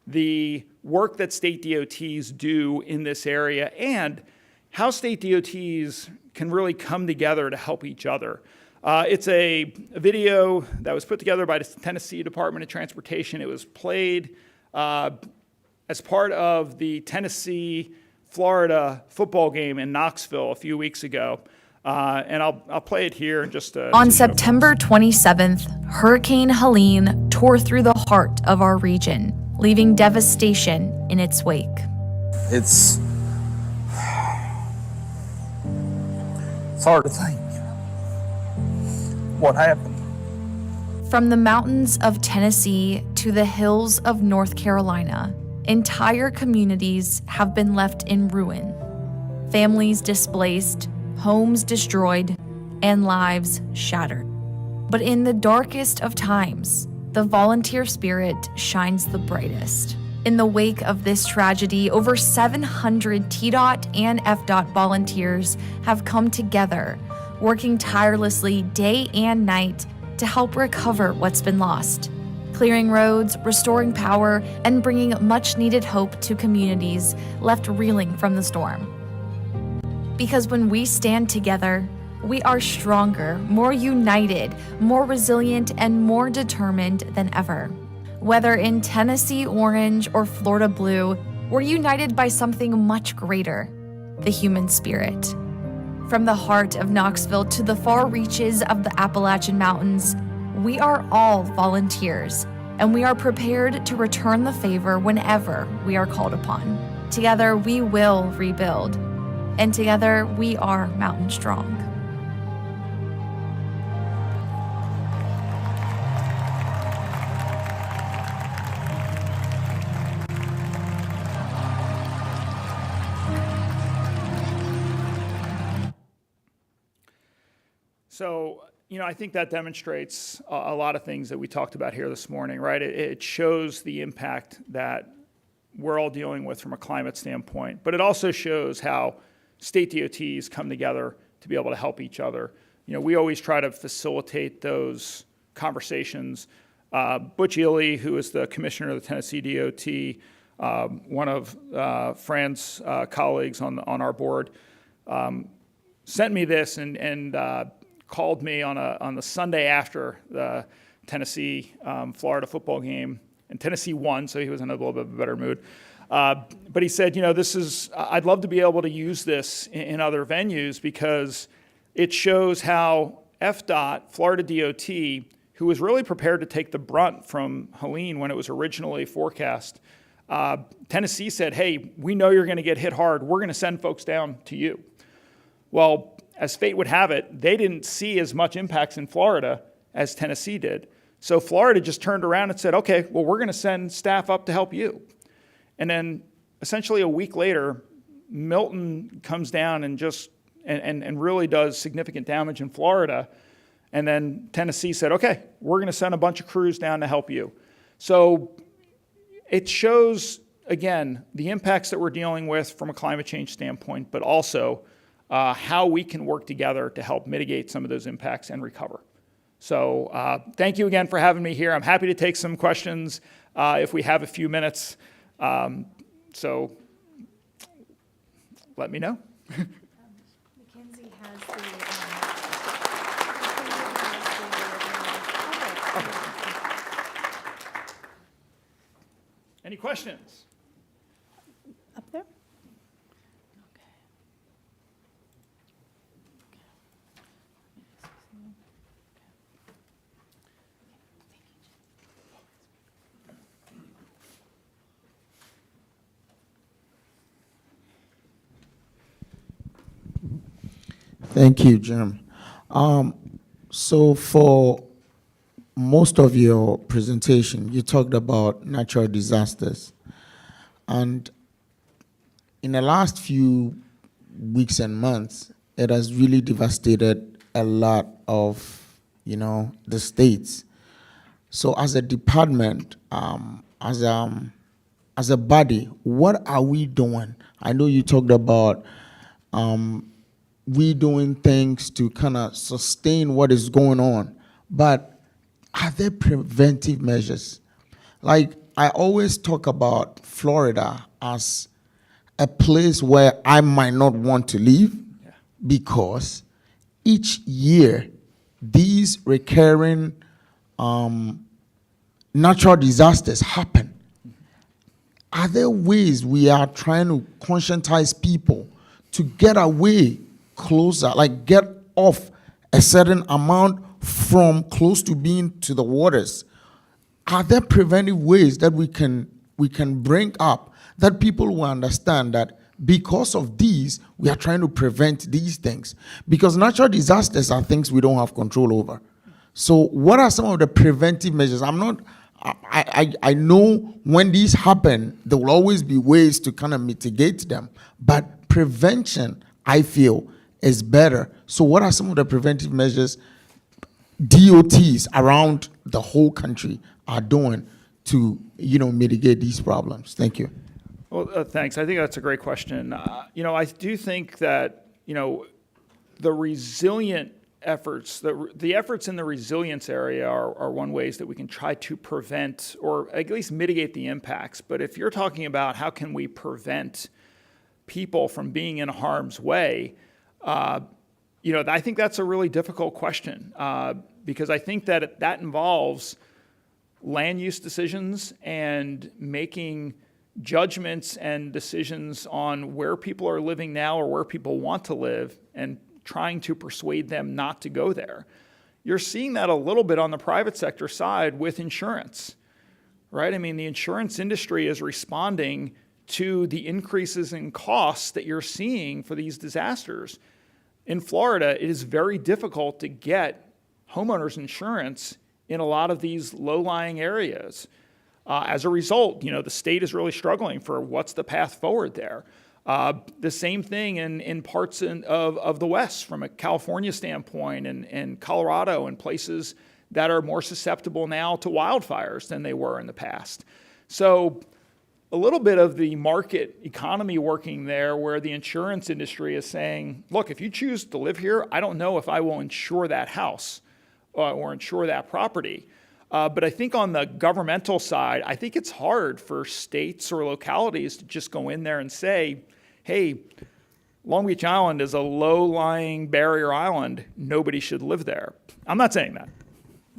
the work that state DOTs do in this area and how state DOTs can really come together to help each other. It's a video that was put together by the Tennessee Department of Transportation. It was played as part of the Tennessee-Florida football game in Knoxville a few weeks ago. And I'll play it here in just a... On September 27th, Hurricane Helene tore through the heart of our region, leaving devastation in its wake. It's hard to think what happened. From the mountains of Tennessee to the hills of North Carolina, entire communities have been left in ruin. Families displaced, homes destroyed, and lives shattered. But in the darkest of times, the volunteer spirit shines the brightest. In the wake of this tragedy, over 700 TDOT and FDOT volunteers have come together, working tirelessly day and night to help recover what's been lost, clearing roads, restoring power, and bringing much-needed hope to communities left reeling from the storm. Because when we stand together, we are stronger, more united, more resilient, and more determined than ever. Whether in Tennessee orange or Florida blue, we're united by something much greater, the human spirit. From the heart of Knoxville to the far reaches of the Appalachian Mountains, we are all volunteers, and we are prepared to return the favor whenever we are called upon. Together, we will rebuild, and together, we are mountain strong. So, you know, I think that demonstrates a lot of things that we talked about here this morning, right? It shows the impact that we're all dealing with from a climate standpoint, but it also shows how state DOTs come together to be able to help each other. You know, we always try to facilitate those conversations. Butch Ely, who is the commissioner of the Tennessee DOT, one of Fran's colleagues on our board, sent me this and called me on the Sunday after the Tennessee-Florida football game, and Tennessee won, so he was in a little bit of a better mood. But he said, I'd love to be able to use this in other venues because it shows how FDOT, Florida DOT, who was really prepared to take the brunt from Helene when it was originally forecast, Tennessee said, hey, we know you're going to get hit hard. We're going to send folks down to you. Well, as fate would have it, they didn't see as much impacts in Florida as Tennessee did. So Florida just turned around and said, okay, well, we're going to send staff up to help you. And then essentially a week later, Milton comes down and really does significant damage in Florida. And then Tennessee said, okay, we're going to send a bunch of crews down to help you. So it shows, again, the impacts that we're dealing with from a climate change standpoint, but also how we can work together to help mitigate some of those impacts and recover. So thank you again for having me here. I'm happy to take some questions if we have a few minutes. So let me know. Mackenzie has the. Any questions? Up there? Thank you, Jim. So for most of your presentation, you talked about natural disasters. And in the last few weeks and months, it has really devastated a lot of, the states. So as a department, as a body, what are we doing? I know you talked about we doing things to kind of sustain what is going on, but are there preventive measures? Like, I always talk about Florida as a place where I might not want to live because each year these recurring natural disasters happen. Are there ways we are trying to conscientize people to get away closer, like get off a certain amount from close to being to the waters? Are there preventive ways that we can bring up that people will understand that because of these, we are trying to prevent these things? Because natural disasters are things we don't have control over. So what are some of the preventive measures? I know when these happen, there will always be ways to kind of mitigate them, but prevention, I feel, is better. So what are some of the preventive measures DOTs around the whole country are doing to, mitigate these problems? Thank you. Well, thanks. I think that's a great question. I do think that, the resilient efforts, the efforts in the resilience area are one ways that we can try to prevent or at least mitigate the impacts. But if you're talking about how can we prevent people from being in harm's way, I think that's a really difficult question because I think that involves land use decisions and making judgments and decisions on where people are living now or where people want to live and trying to persuade them not to go there. You're seeing that a little bit on the private sector side with insurance, right? I mean, the insurance industry is responding to the increases in costs that you're seeing for these disasters. In Florida, it is very difficult to get homeowners insurance in a lot of these low-lying areas. As a result, the state is really struggling for what's the path forward there. The same thing in parts of the West from a California standpoint and Colorado and places that are more susceptible now to wildfires than they were in the past. So a little bit of the market economy working there where the insurance industry is saying, look, if you choose to live here, I don't know if I will insure that house or insure that property. But I think on the governmental side, I think it's hard for states or localities to just go in there and say, hey, Long Beach Island is a low-lying barrier island. Nobody should live there. I'm not saying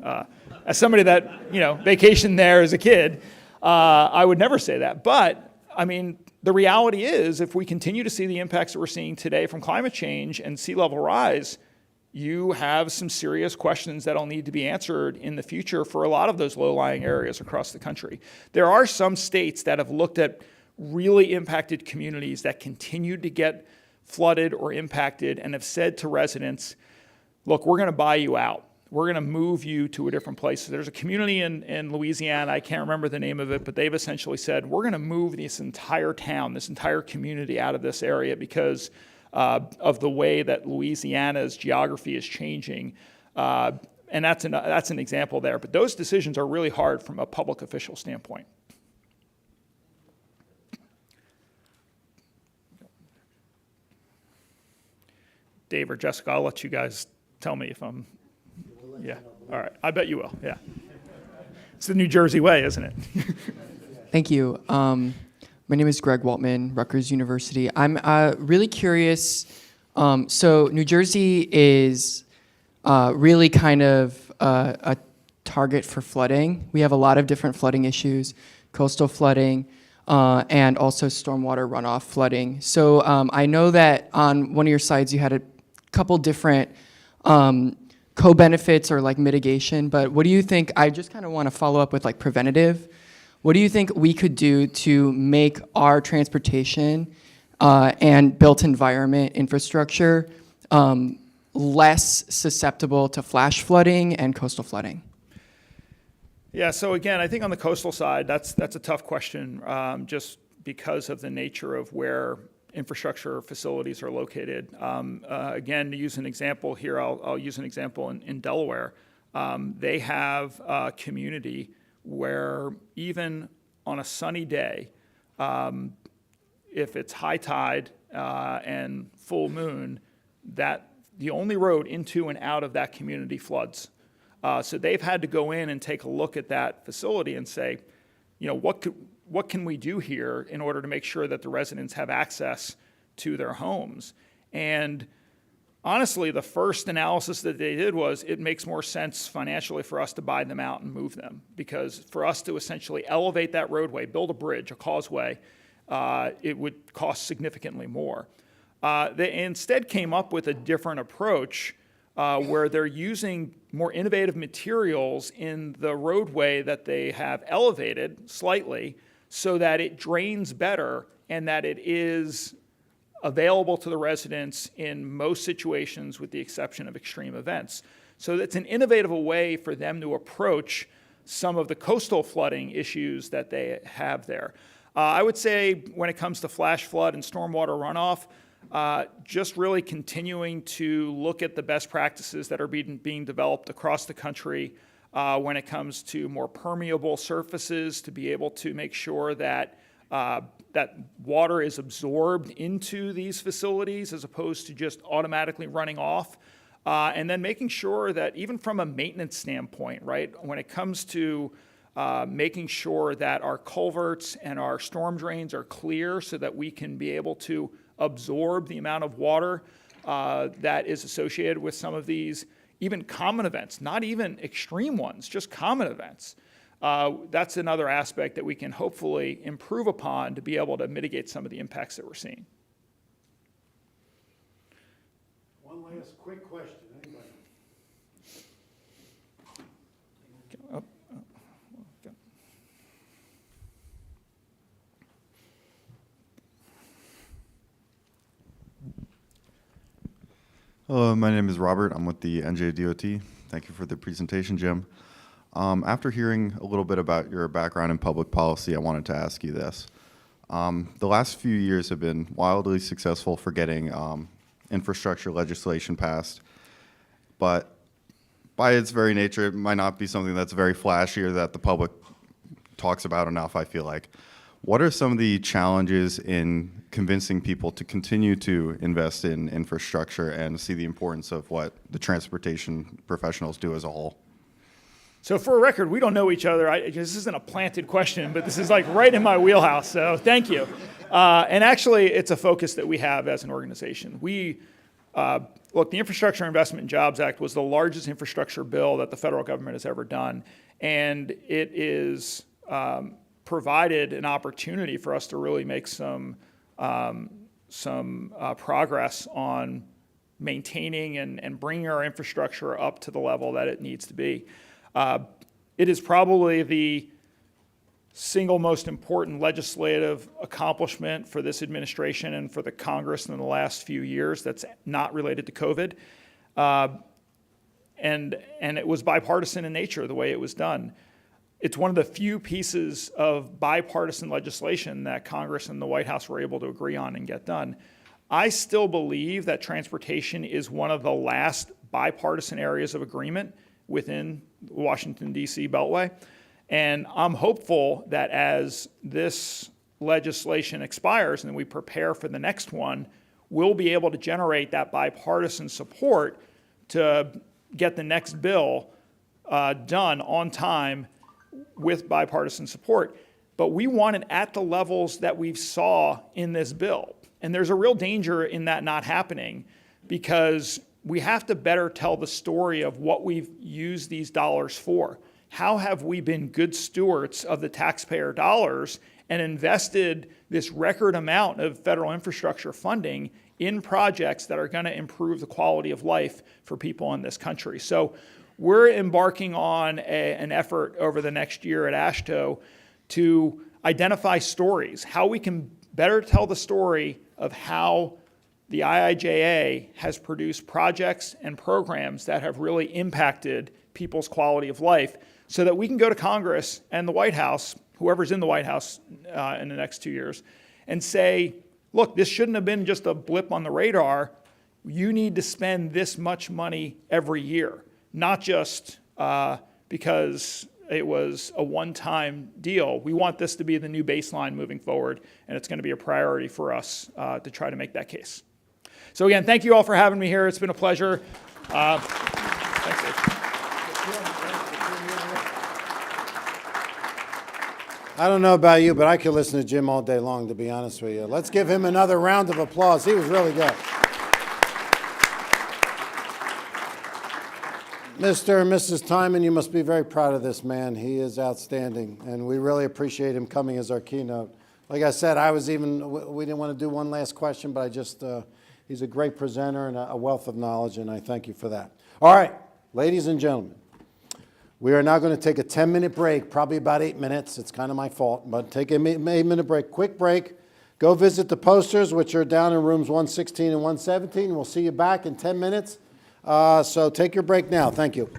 that. As somebody that, vacationed there as a kid, I would never say that. But, I mean, the reality is, if we continue to see the impacts that we're seeing today from climate change and sea level rise, you have some serious questions that'll need to be answered in the future for a lot of those low-lying areas across the country. There are some states that have looked at really impacted communities that continued to get flooded or impacted and have said to residents, look, we're going to buy you out. We're going to move you to a different place. So there's a community in Louisiana, I can't remember the name of it, but they've essentially said, we're going to move this entire town, this entire community out of this area because of the way that Louisiana's geography is changing. And that's an example there. But those decisions are really hard from a public official standpoint. Dave or Jessica, I'll let you guys tell me if I'm, yeah, all right, I bet you will, yeah. It's the New Jersey way, isn't it? Thank you. My name is Greg Waltman, Rutgers University. I'm really curious, so New Jersey is really kind of a target for flooding. We have a lot of different flooding issues, coastal flooding, and also stormwater runoff flooding. So I know that on one of your slides you had a couple different co-benefits or like mitigation, but what do you think, I just kind of want to follow up with like preventative. What do you think we could do to make our transportation and built environment infrastructure less susceptible to flash flooding and coastal flooding? Yeah, so again, I think on the coastal side, that's a tough question, just because of the nature of where infrastructure facilities are located. Again, to use an example here, I'll use an example in Delaware. They have a community where even on a sunny day, if it's high tide and full moon, that the only road into and out of that community floods. So they've had to go in and take a look at that facility and say, what can we do here in order to make sure that the residents have access to their homes? And honestly, the first analysis that they did was it makes more sense financially for us to buy them out and move them, because for us to essentially elevate that roadway, build a bridge, a causeway, it would cost significantly more. They instead came up with a different approach where they're using more innovative materials in the roadway that they have elevated slightly so that it drains better and that it is available to the residents in most situations with the exception of extreme events. So it's an innovative way for them to approach some of the coastal flooding issues that they have there. I would say when it comes to flash flood and stormwater runoff, just really continuing to look at the best practices that are being developed across the country when it comes to more permeable surfaces to be able to make sure that that water is absorbed into these facilities as opposed to just automatically running off. And then making sure that even from a maintenance standpoint, right, when it comes to making sure that our culverts and our storm drains are clear so that we can be able to absorb the amount of water that is associated with some of these even common events, not even extreme ones, just common events. That's another aspect that we can hopefully improve upon to be able to mitigate some of the impacts that we're seeing. One last quick question, anybody? Hello, my name is Robert. I'm with the NJDOT. Thank you for the presentation, Jim. After hearing a little bit about your background in public policy, I wanted to ask you this. The last few years have been wildly successful for getting infrastructure legislation passed, but by its very nature, it might not be something that's very flashy or that the public talks about enough, I feel like. What are some of the challenges in convincing people to continue to invest in infrastructure and see the importance of what the transportation professionals do as a whole? So for a record, we don't know each other. This isn't a planted question, but this is like right in my wheelhouse, so thank you. And actually, it's a focus that we have as an organization. Look, the Infrastructure Investment and Jobs Act was the largest infrastructure bill that the federal government has ever done, and it is provided an opportunity for us to really make some progress on maintaining and bringing our infrastructure up to the level that it needs to be. It is probably the single most important legislative accomplishment for this administration and for the Congress in the last few years that's not related to COVID. And it was bipartisan in nature, the way it was done. It's one of the few pieces of bipartisan legislation that Congress and the White House were able to agree on and get done. I still believe that transportation is one of the last bipartisan areas of agreement within the Washington, D.C. Beltway. And I'm hopeful that as this legislation expires and we prepare for the next one, we'll be able to generate that bipartisan support to get the next bill done on time with bipartisan support. But we want it at the levels that we saw in this bill. And there's a real danger in that not happening, because we have to better tell the story of what we've used these dollars for. How have we been good stewards of the taxpayer dollars and invested this record amount of federal infrastructure funding in projects that are going to improve the quality of life for people in this country? So we're embarking on an effort over the next year at AASHTO to identify stories, how we can better tell the story of how the IIJA has produced projects and programs that have really impacted people's quality of life, so that we can go to Congress and the White House, whoever's in the White House in the next 2 years, and say, look, this shouldn't have been just a blip on the radar. You need to spend this much money every year, not just because it was a one-time deal. We want this to be the new baseline moving forward, and it's going to be a priority for us to try to make that case. So again, thank you all for having me here. It's been a pleasure. Thanks, Dave. I don't know about you, but I could listen to Jim all day long, to be honest with you. Let's give him another round of applause. He was really good. Mr. and Mrs. Tymon, you must be very proud of this man. He is outstanding, and we really appreciate him coming as our keynote. Like I said, we didn't want to do one last question, but he's a great presenter and a wealth of knowledge, and I thank you for that. All right, ladies and gentlemen, we are now going to take a 10-minute break, probably about 8 minutes. It's kind of my fault, but take an 8-minute break, quick break. Go visit the posters, which are down in rooms 116 and 117. We'll see you back in 10 minutes. So take your break now. Thank you.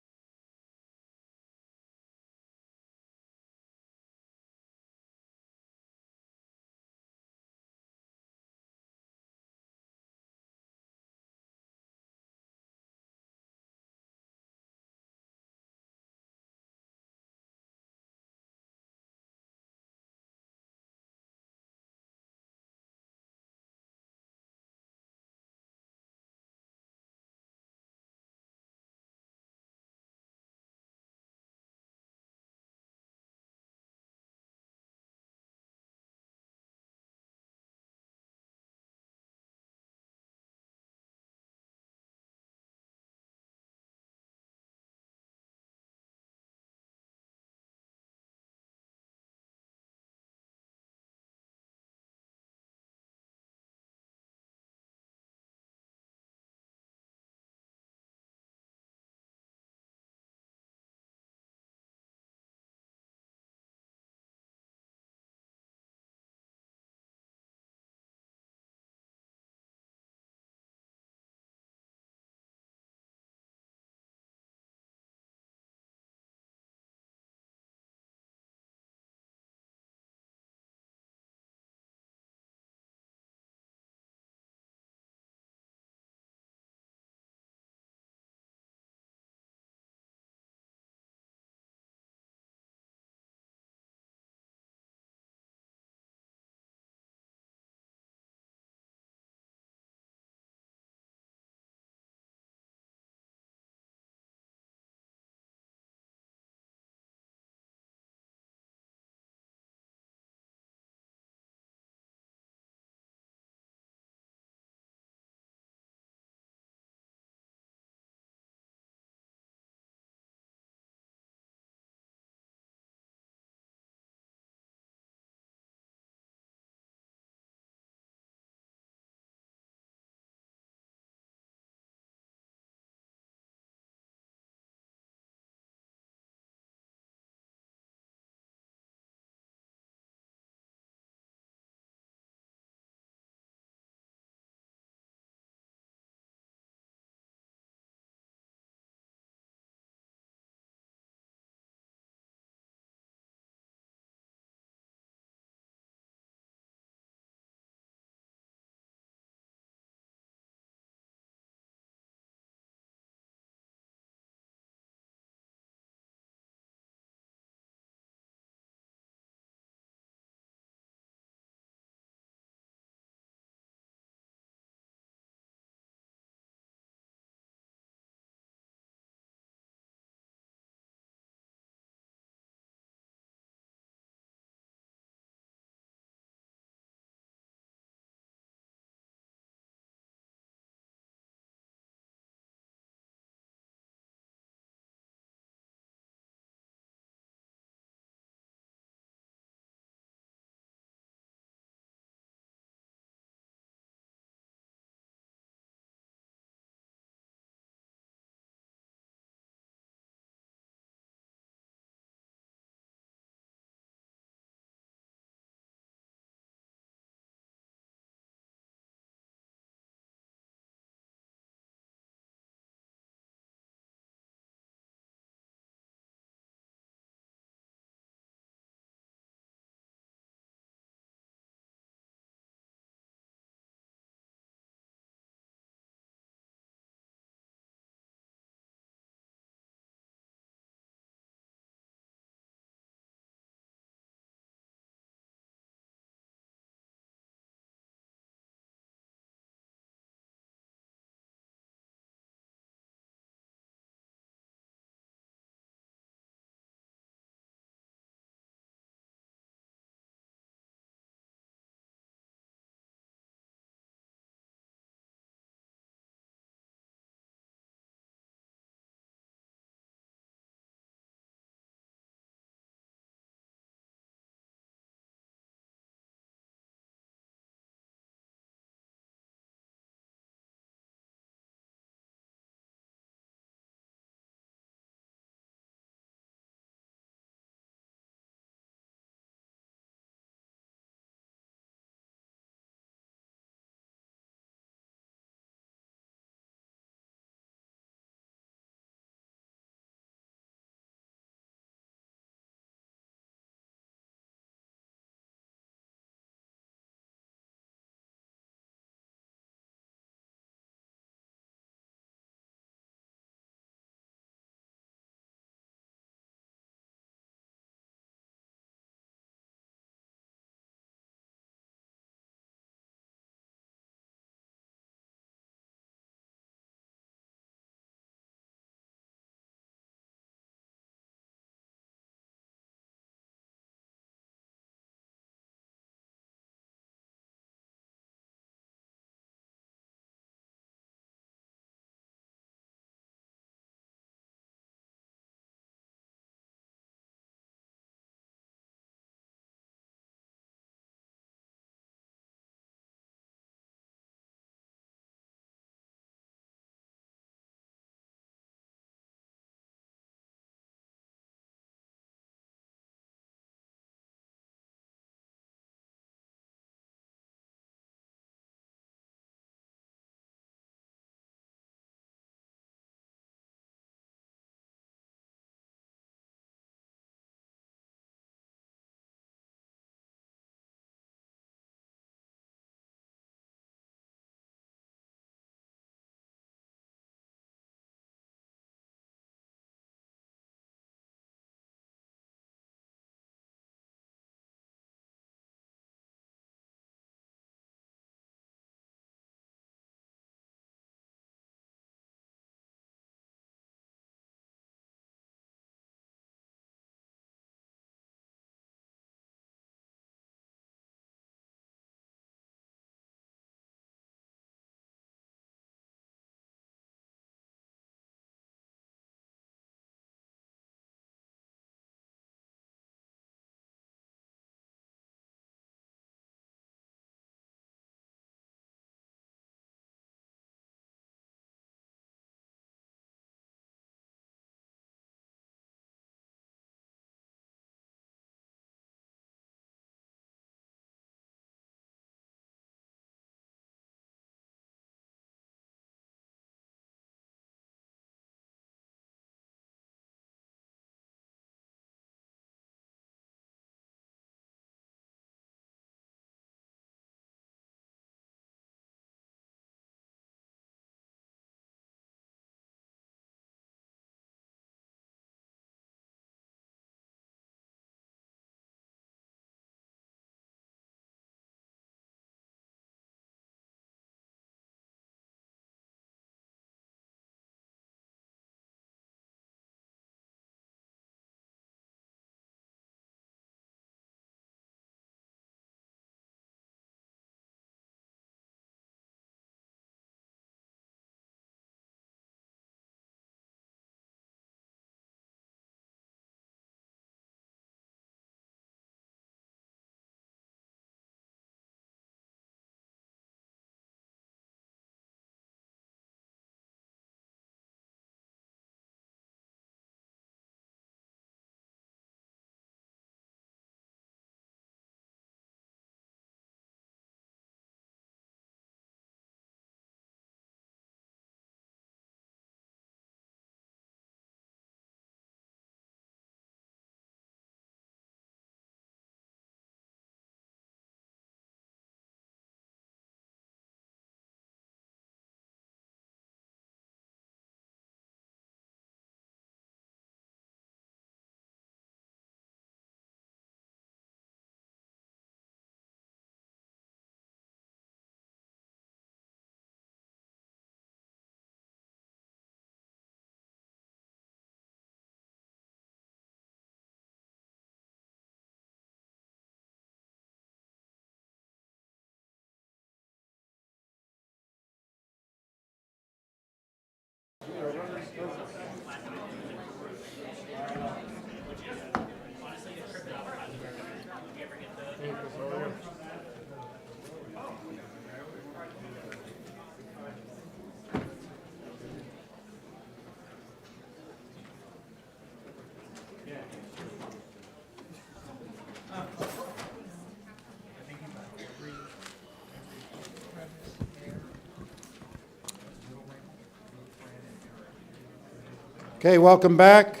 Okay, welcome back.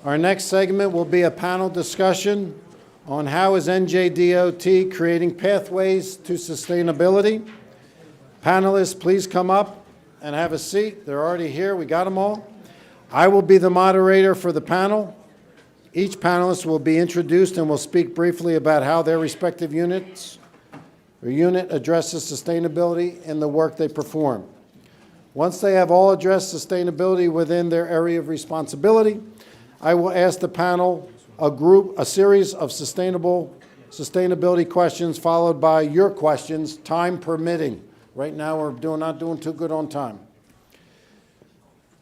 Our next segment will be a panel discussion on how is NJDOT creating pathways to sustainability. Panelists, please come up and have a seat. They're already here. We got them all. I will be the moderator for the panel. Each panelist will be introduced and will speak briefly about how their respective unit addresses sustainability in the work they perform. Once they have all addressed sustainability within their area of responsibility, I will ask the panel a series of sustainability questions followed by your questions, time permitting. Right now, we're not doing too good on time.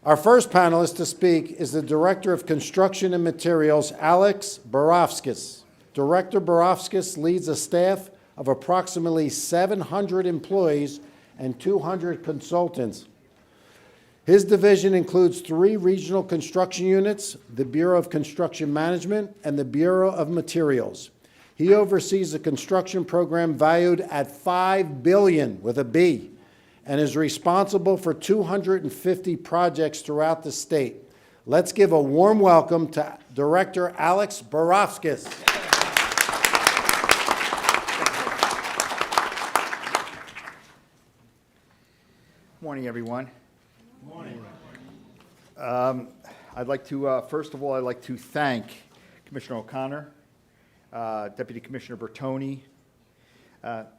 Our first panelist to speak is the Director of Construction and Materials, Alex Borofskis. Director Borofskis leads a staff of approximately 700 employees and 200 consultants. His division includes 3 regional construction units, the Bureau of Construction Management and the Bureau of Materials. He oversees a construction program valued at $5 billion with a B and is responsible for 250 projects throughout the state. Let's give a warm welcome to Director Alex Borofskis. Morning, everyone. Morning. I'd like to, first of all, I'd like to thank Commissioner O'Connor, Deputy Commissioner Bertoni.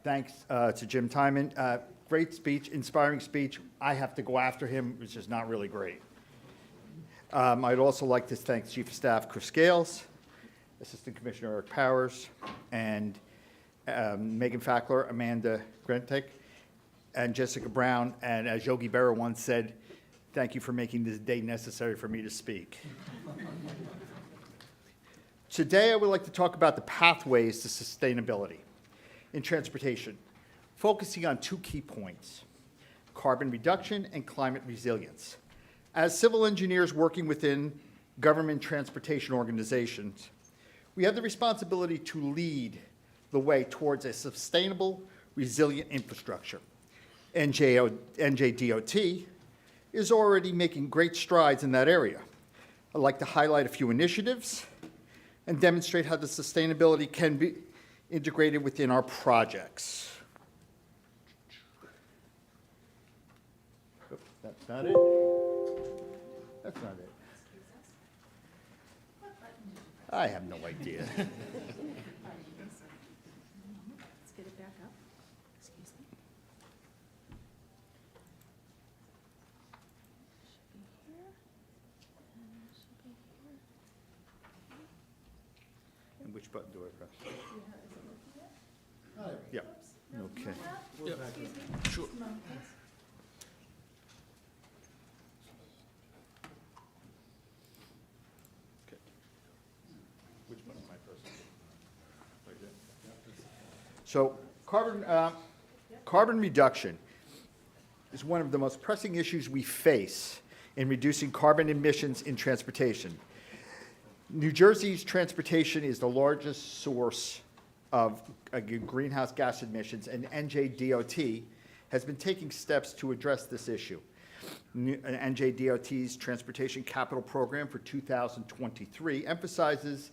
Thanks to Jim Tymon. Great speech, inspiring speech. I have to go after him, which is not really great. I'd also like to thank Chief of Staff Chris Scales, Assistant Commissioner Eric Powers, and Megan Fackler, Amanda Grentek, and Jessica Brown. And as Yogi Berra once said, thank you for making this day necessary for me to speak. Today, I would like to talk about the pathways to sustainability in transportation, focusing on 2 key points: carbon reduction and climate resilience. As civil engineers working within government transportation organizations, we have the responsibility to lead the way towards a sustainable, resilient infrastructure. NJDOT is already making great strides in that area. I'd like to highlight a few initiatives and demonstrate how the sustainability can be integrated within our projects. Oops, that's not it. That's not it. I have no idea. Let's get it back up. Excuse me. Should be here. And should be here. And which button do I press? Yeah, okay. Sure. Which button am I pressing? Right there? So carbon reduction is one of the most pressing issues we face in reducing carbon emissions in transportation. New Jersey's transportation is the largest source of greenhouse gas emissions, and NJDOT has been taking steps to address this issue. NJDOT's Transportation Capital Program for 2023 emphasizes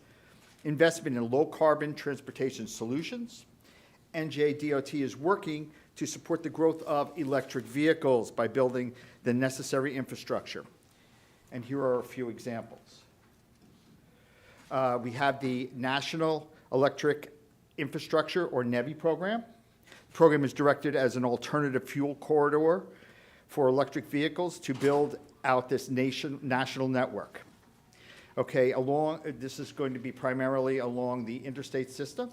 investment in low-carbon transportation solutions. NJDOT is working to support the growth of electric vehicles by building the necessary infrastructure. And here are a few examples. We have the National Electric Infrastructure, or NEVI program. The program is directed as an alternative fuel corridor for electric vehicles to build out this national network. Okay, this is going to be primarily along the interstate system.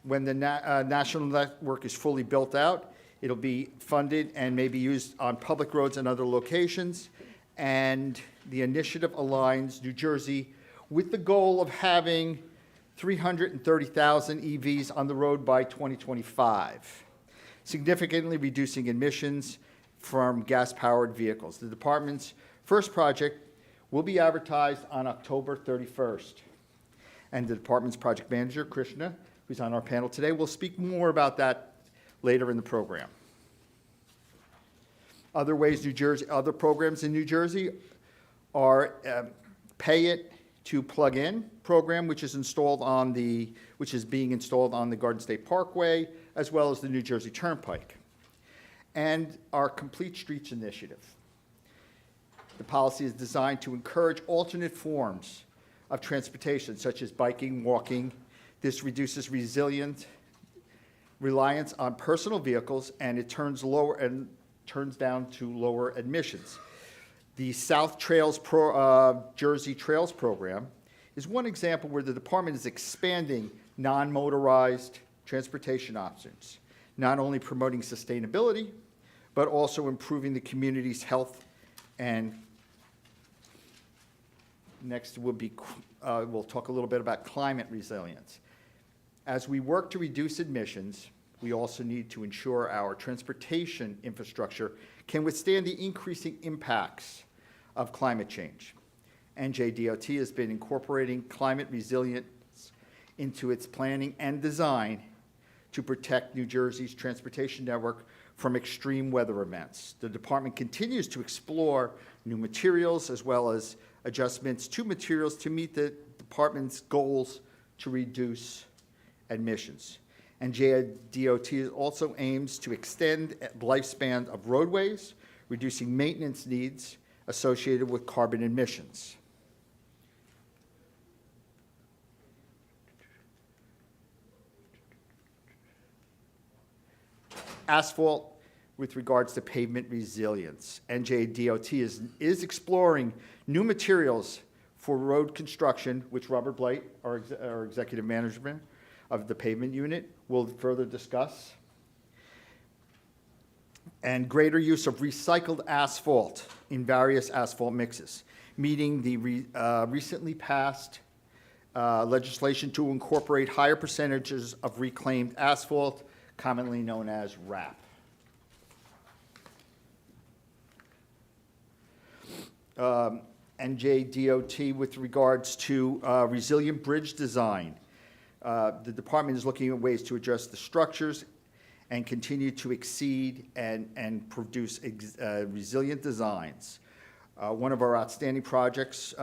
When the national network is fully built out, It'll be funded and may be used on public roads and other locations. And the initiative aligns New Jersey with the goal of having 330,000 EVs on the road by 2025, significantly reducing emissions from gas-powered vehicles. The department's first project will be advertised on October 31st. And the department's project manager, Krishna, who's on our panel today, will speak more about that later in the program. Other programs in New Jersey are Pay It to Plug In program, which is being installed on the Garden State Parkway, as well as the New Jersey Turnpike, and our Complete Streets initiative. The policy is designed to encourage alternate forms of transportation, such as biking, walking. This reduces reliance on personal vehicles, and it turns down to lower emissions. The South Trails Jersey Trails program is one example where the department is expanding non-motorized transportation options, not only promoting sustainability, but also improving the community's health. And next will be, we'll talk a little bit about climate resilience. As we work to reduce emissions, we also need to ensure our transportation infrastructure can withstand the increasing impacts of climate change. NJDOT has been incorporating climate resilience into its planning and design to protect New Jersey's transportation network from extreme weather events. The department continues to explore new materials as well as adjustments to materials to meet the department's goals to reduce emissions. NJDOT also aims to extend the lifespan of roadways, reducing maintenance needs associated with carbon emissions. Asphalt with regards to pavement resilience. NJDOT is exploring new materials for road construction, which Robert Blight, our executive manager of the pavement unit, will further discuss. And greater use of recycled asphalt in various asphalt mixes, meeting the recently passed legislation to incorporate higher percentages of reclaimed asphalt, commonly known as RAP. NJDOT with regards to resilient bridge design. The department is looking at ways to address the structures and continue to exceed and produce resilient designs. One of our outstanding projects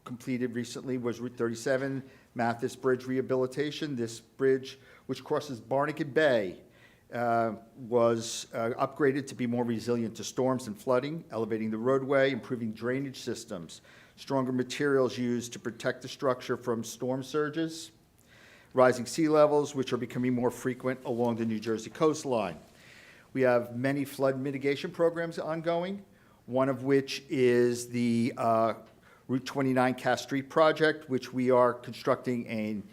completed recently was Route 37, Mathis Bridge rehabilitation. This bridge, which crosses Barnegat Bay, was upgraded to be more resilient to storms and flooding, elevating the roadway, improving drainage systems, stronger materials used to protect the structure from storm surges, rising sea levels, which are becoming more frequent along the New Jersey coastline. We have many flood mitigation programs ongoing, one of which is the Route 29 Cass Street project, which we are constructing an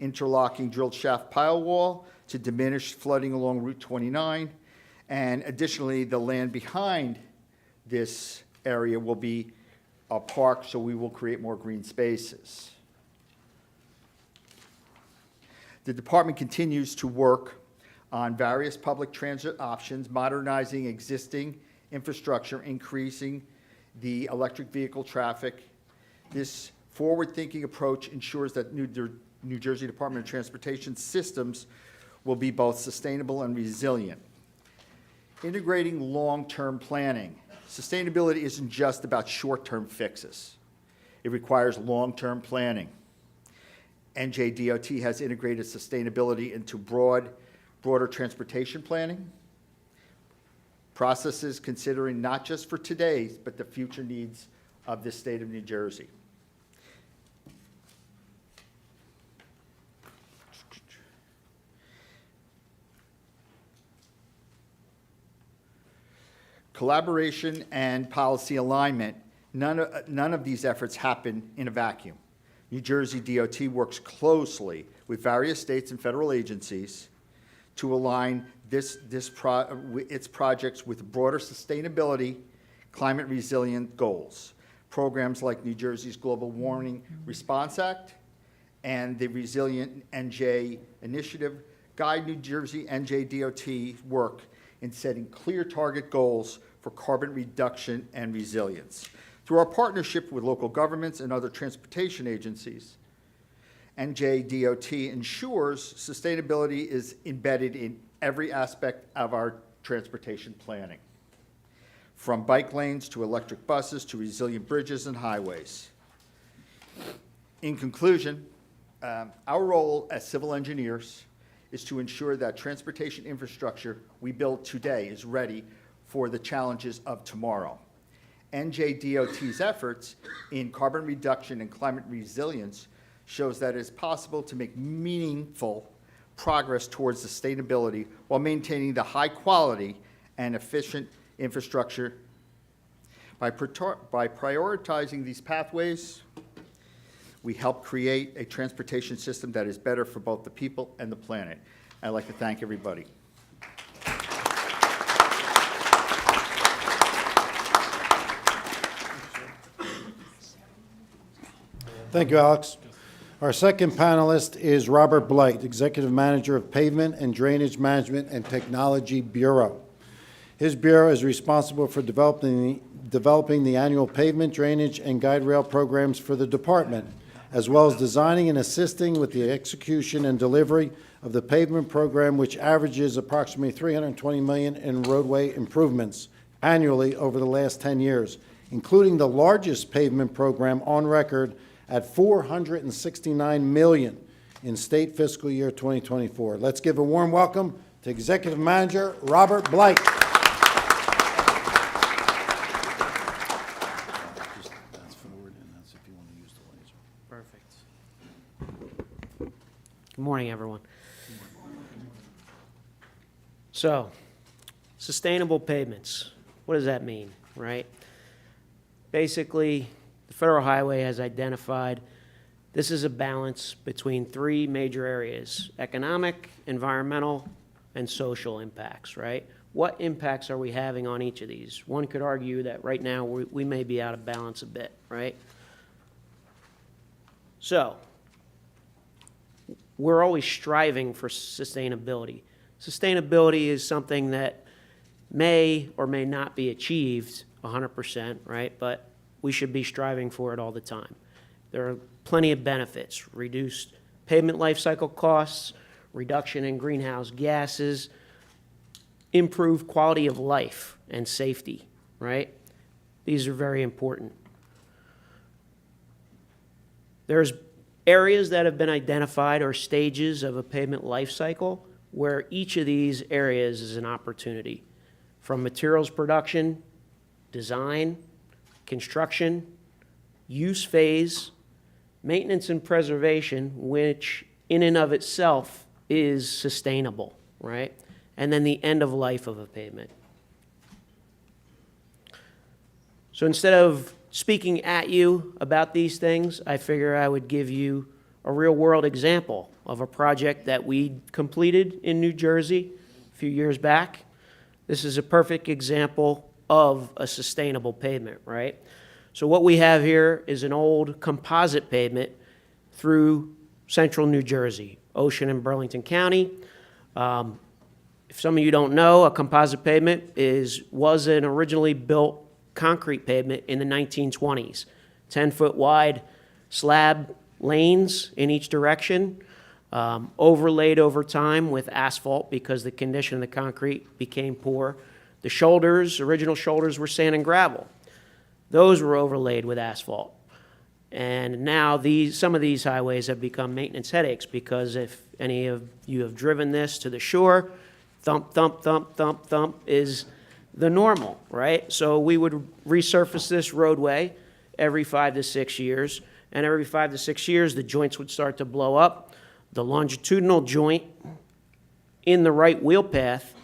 interlocking drilled shaft pile wall to diminish flooding along Route 29. And additionally, the land behind this area will be a park, so we will create more green spaces. The department continues to work on various public transit options, modernizing existing infrastructure, increasing the electric vehicle traffic. This forward-thinking approach ensures that New Jersey Department of Transportation systems will be both sustainable and resilient. Integrating long-term planning. Sustainability isn't just about short-term fixes. It requires long-term planning. NJDOT has integrated sustainability into broader transportation planning processes, considering not just for today's, but the future needs of the state of New Jersey. Collaboration and policy alignment, none of these efforts happen in a vacuum. New Jersey DOT works closely with various states and federal agencies to align its projects with broader sustainability, climate resilient goals. Programs like New Jersey's Global Warming Response Act and the Resilient NJ Initiative guide New Jersey NJDOT work in setting clear target goals for carbon reduction and resilience. Through our partnership with local governments and other transportation agencies, NJDOT ensures sustainability is embedded in every aspect of our transportation planning, from bike lanes to electric buses to resilient bridges and highways. In conclusion, our role as civil engineers is to ensure that transportation infrastructure we build today is ready for the challenges of tomorrow. NJDOT's efforts in carbon reduction and climate resilience shows that it is possible to make meaningful progress towards sustainability while maintaining the high quality and efficient infrastructure. By prioritizing these pathways, we help create a transportation system that is better for both the people and the planet. I'd like to thank everybody. Thank you, Alex. Our second panelist is Robert Blight, Executive Manager of Pavement and Drainage Management and Technology Bureau. His bureau is responsible for developing the annual pavement, drainage, and guide rail programs for the department, as well as designing and assisting with the execution and delivery of the pavement program, which averages approximately $320 million in roadway improvements annually over the last 10 years, including the largest pavement program on record at $469 million in state fiscal year 2024. Let's give a warm welcome to Executive Manager Robert Blight. Perfect. Good morning, everyone. So, sustainable pavements. What does that mean, right? Basically, the Federal Highway has identified this is a balance between three major areas: economic, environmental, and social impacts, right? What impacts are we having on each of these? One could argue that right now we may be out of balance a bit, right? So, we're always striving for sustainability. Sustainability is something that may or may not be achieved 100%, right? But we should be striving for it all the time. There are plenty of benefits: reduced pavement life cycle costs, reduction in greenhouse gases, improved quality of life and safety, right? These are very important. There's areas that have been identified, or stages of a pavement life cycle, where each of these areas is an opportunity, from materials production, design, construction, use phase, maintenance and preservation, which in and of itself is sustainable, right? And then the end of life of a pavement. So instead of speaking at you about these things, I figure I would give you a real-world example of a project that we completed in New Jersey a few years back. This is a perfect example of a sustainable pavement, right? So what we have here is an old composite pavement through central New Jersey, Ocean and Burlington County. If some of you don't know, a composite pavement was an originally built concrete pavement in the 1920s, 10-foot wide slab lanes in each direction, overlaid over time with asphalt because the condition of the concrete became poor. The shoulders, original shoulders, were sand and gravel. Those were overlaid with asphalt. And now some of these highways have become maintenance headaches, because if any of you have driven this to the shore, thump, thump, thump, thump, thump is the normal, right? So we would resurface this roadway every 5 to 6 years, and every 5 to 6 years the joints would start to blow up. The longitudinal joint in the right wheel path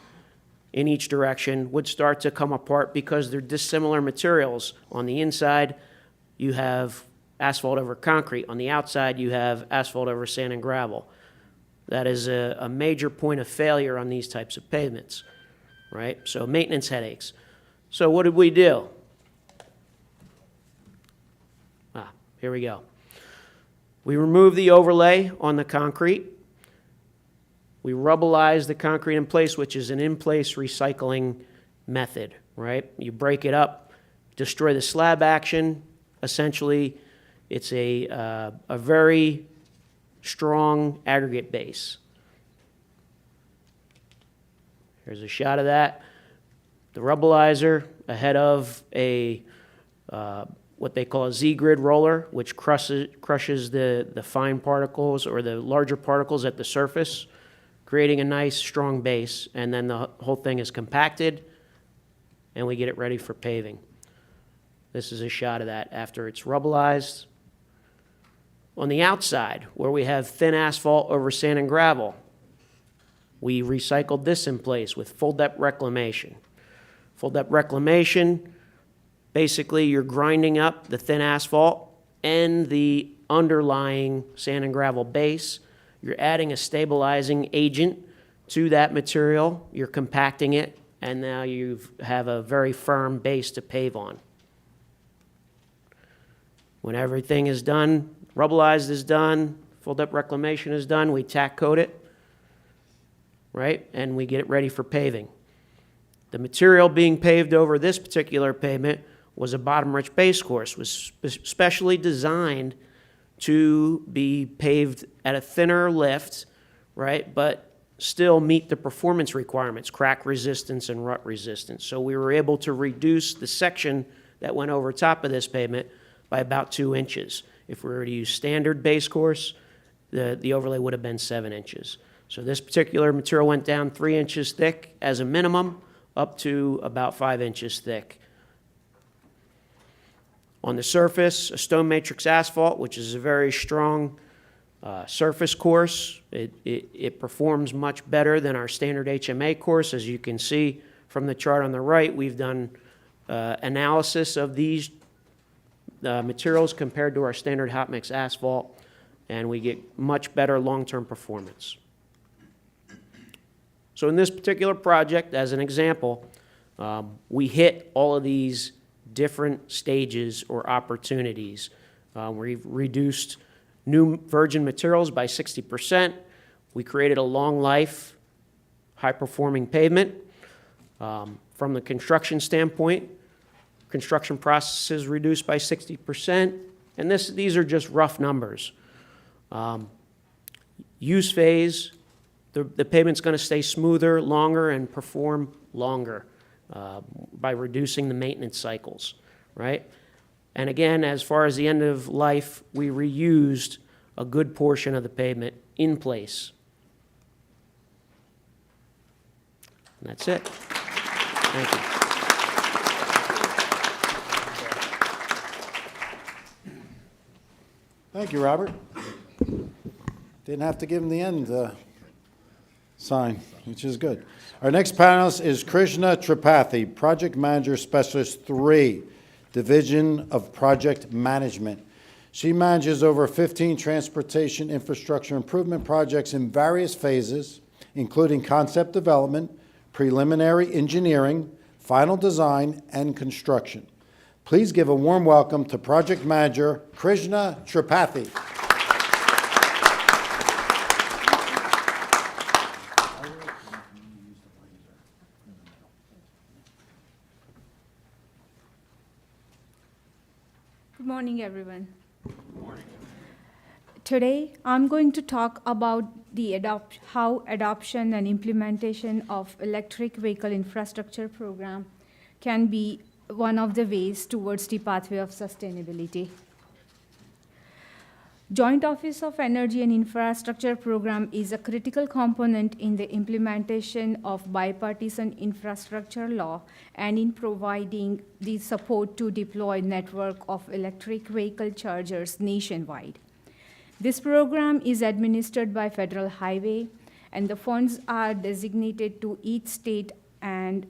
in each direction would start to come apart because they're dissimilar materials. On the inside, you have asphalt over concrete. On the outside, you have asphalt over sand and gravel. That is a major point of failure on these types of pavements, right? So maintenance headaches. So what did we do? Here we go. We removed the overlay on the concrete. We rubbleized the concrete in place, which is an in-place recycling method, right? You break it up, destroy the slab action. Essentially, it's a very strong aggregate base. Here's a shot of that. The rubbleizer ahead of a what they call a Z-grid roller, which crushes the fine particles or the larger particles at the surface, creating a nice strong base, and then the whole thing is compacted, and we get it ready for paving. This is a shot of that after it's rubbleized. On the outside, where we have thin asphalt over sand and gravel, we recycled this in place with full depth reclamation. Full depth reclamation, basically you're grinding up the thin asphalt and the underlying sand and gravel base. You're adding a stabilizing agent to that material, you're compacting it, and now you have a very firm base to pave on. When everything is done, rubbleized is done, full depth reclamation is done, we tack coat it, right? And we get it ready for paving. The material being paved over this particular pavement was a bottom-rich base course, was specially designed to be paved at a thinner lift, right? But still meet the performance requirements, crack resistance and rut resistance. So we were able to reduce the section that went over top of this pavement by about 2 inches. If we were to use standard base course, the overlay would have been 7 inches. So this particular material went down 3 inches thick as a minimum, up to about 5 inches thick. On the surface, a stone matrix asphalt, which is a very strong surface course. It performs much better than our standard HMA course. As you can see from the chart on the right, we've done analysis of these materials compared to our standard hot mix asphalt, and we get much better long-term performance. So in this particular project, as an example, we hit all of these different stages or opportunities. We've reduced new virgin materials by 60%. We created a long life, high-performing pavement. From the construction standpoint, construction processes reduced by 60%, and these are just rough numbers. Use phase, the pavement's going to stay smoother, longer, and perform longer by reducing the maintenance cycles, right? And again, as far as the end of life, we reused a good portion of the pavement in place. And that's it. Thank you. Thank you, Robert. Didn't have to give him the end sign, which is good. Our next panelist is Krishna Tripathi, Project Manager Specialist 3, Division of Project Management. She manages over 15 transportation infrastructure improvement projects in various phases, including concept development, preliminary engineering, final design, and construction. Please give a warm welcome to Project Manager Krishna Tripathi. Good morning, everyone. Good morning. Today, I'm going to talk about how adoption and implementation of electric vehicle infrastructure program can be one of the ways towards the pathway of sustainability. Joint Office of Energy and Infrastructure Program is a critical component in the implementation of bipartisan infrastructure law and in providing the support to deploy network of electric vehicle chargers nationwide. This program is administered by Federal Highway, and the funds are designated to each state, and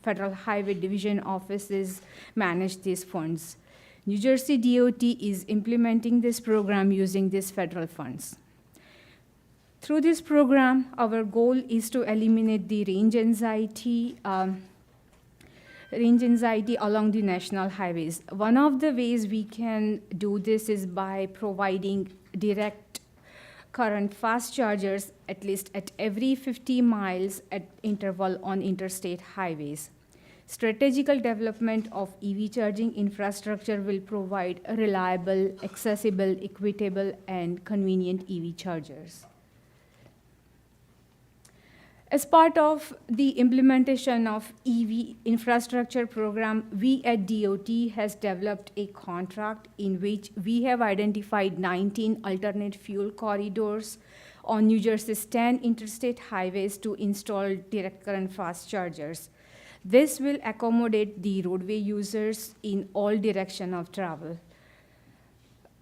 Federal Highway Division offices manage these funds. New Jersey DOT is implementing this program using these federal funds. Through this program, our goal is to eliminate the range anxiety along the national highways. One of the ways we can do this is by providing direct current fast chargers at least at every 50 miles at interval on interstate highways. Strategical development of EV charging infrastructure will provide reliable, accessible, equitable, and convenient EV chargers. As part of the implementation of EV infrastructure program, we at DOT has developed a contract in which we have identified 19 alternate fuel corridors on New Jersey's 10 interstate highways to install direct current fast chargers. This will accommodate the roadway users in all directions of travel.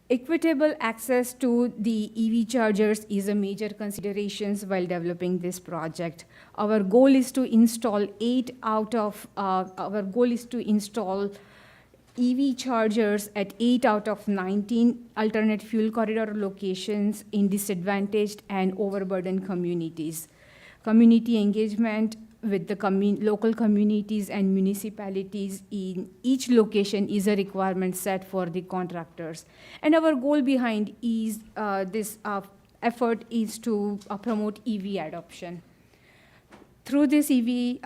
Equitable access to the EV chargers is a major consideration while developing this project. Our goal is to install EV chargers at 8 out of 19 alternate fuel corridor locations in disadvantaged and overburdened communities. Community engagement with the local communities and municipalities in each location is a requirement set for the contractors. And our goal behind this effort is to promote EV adoption. Through this EV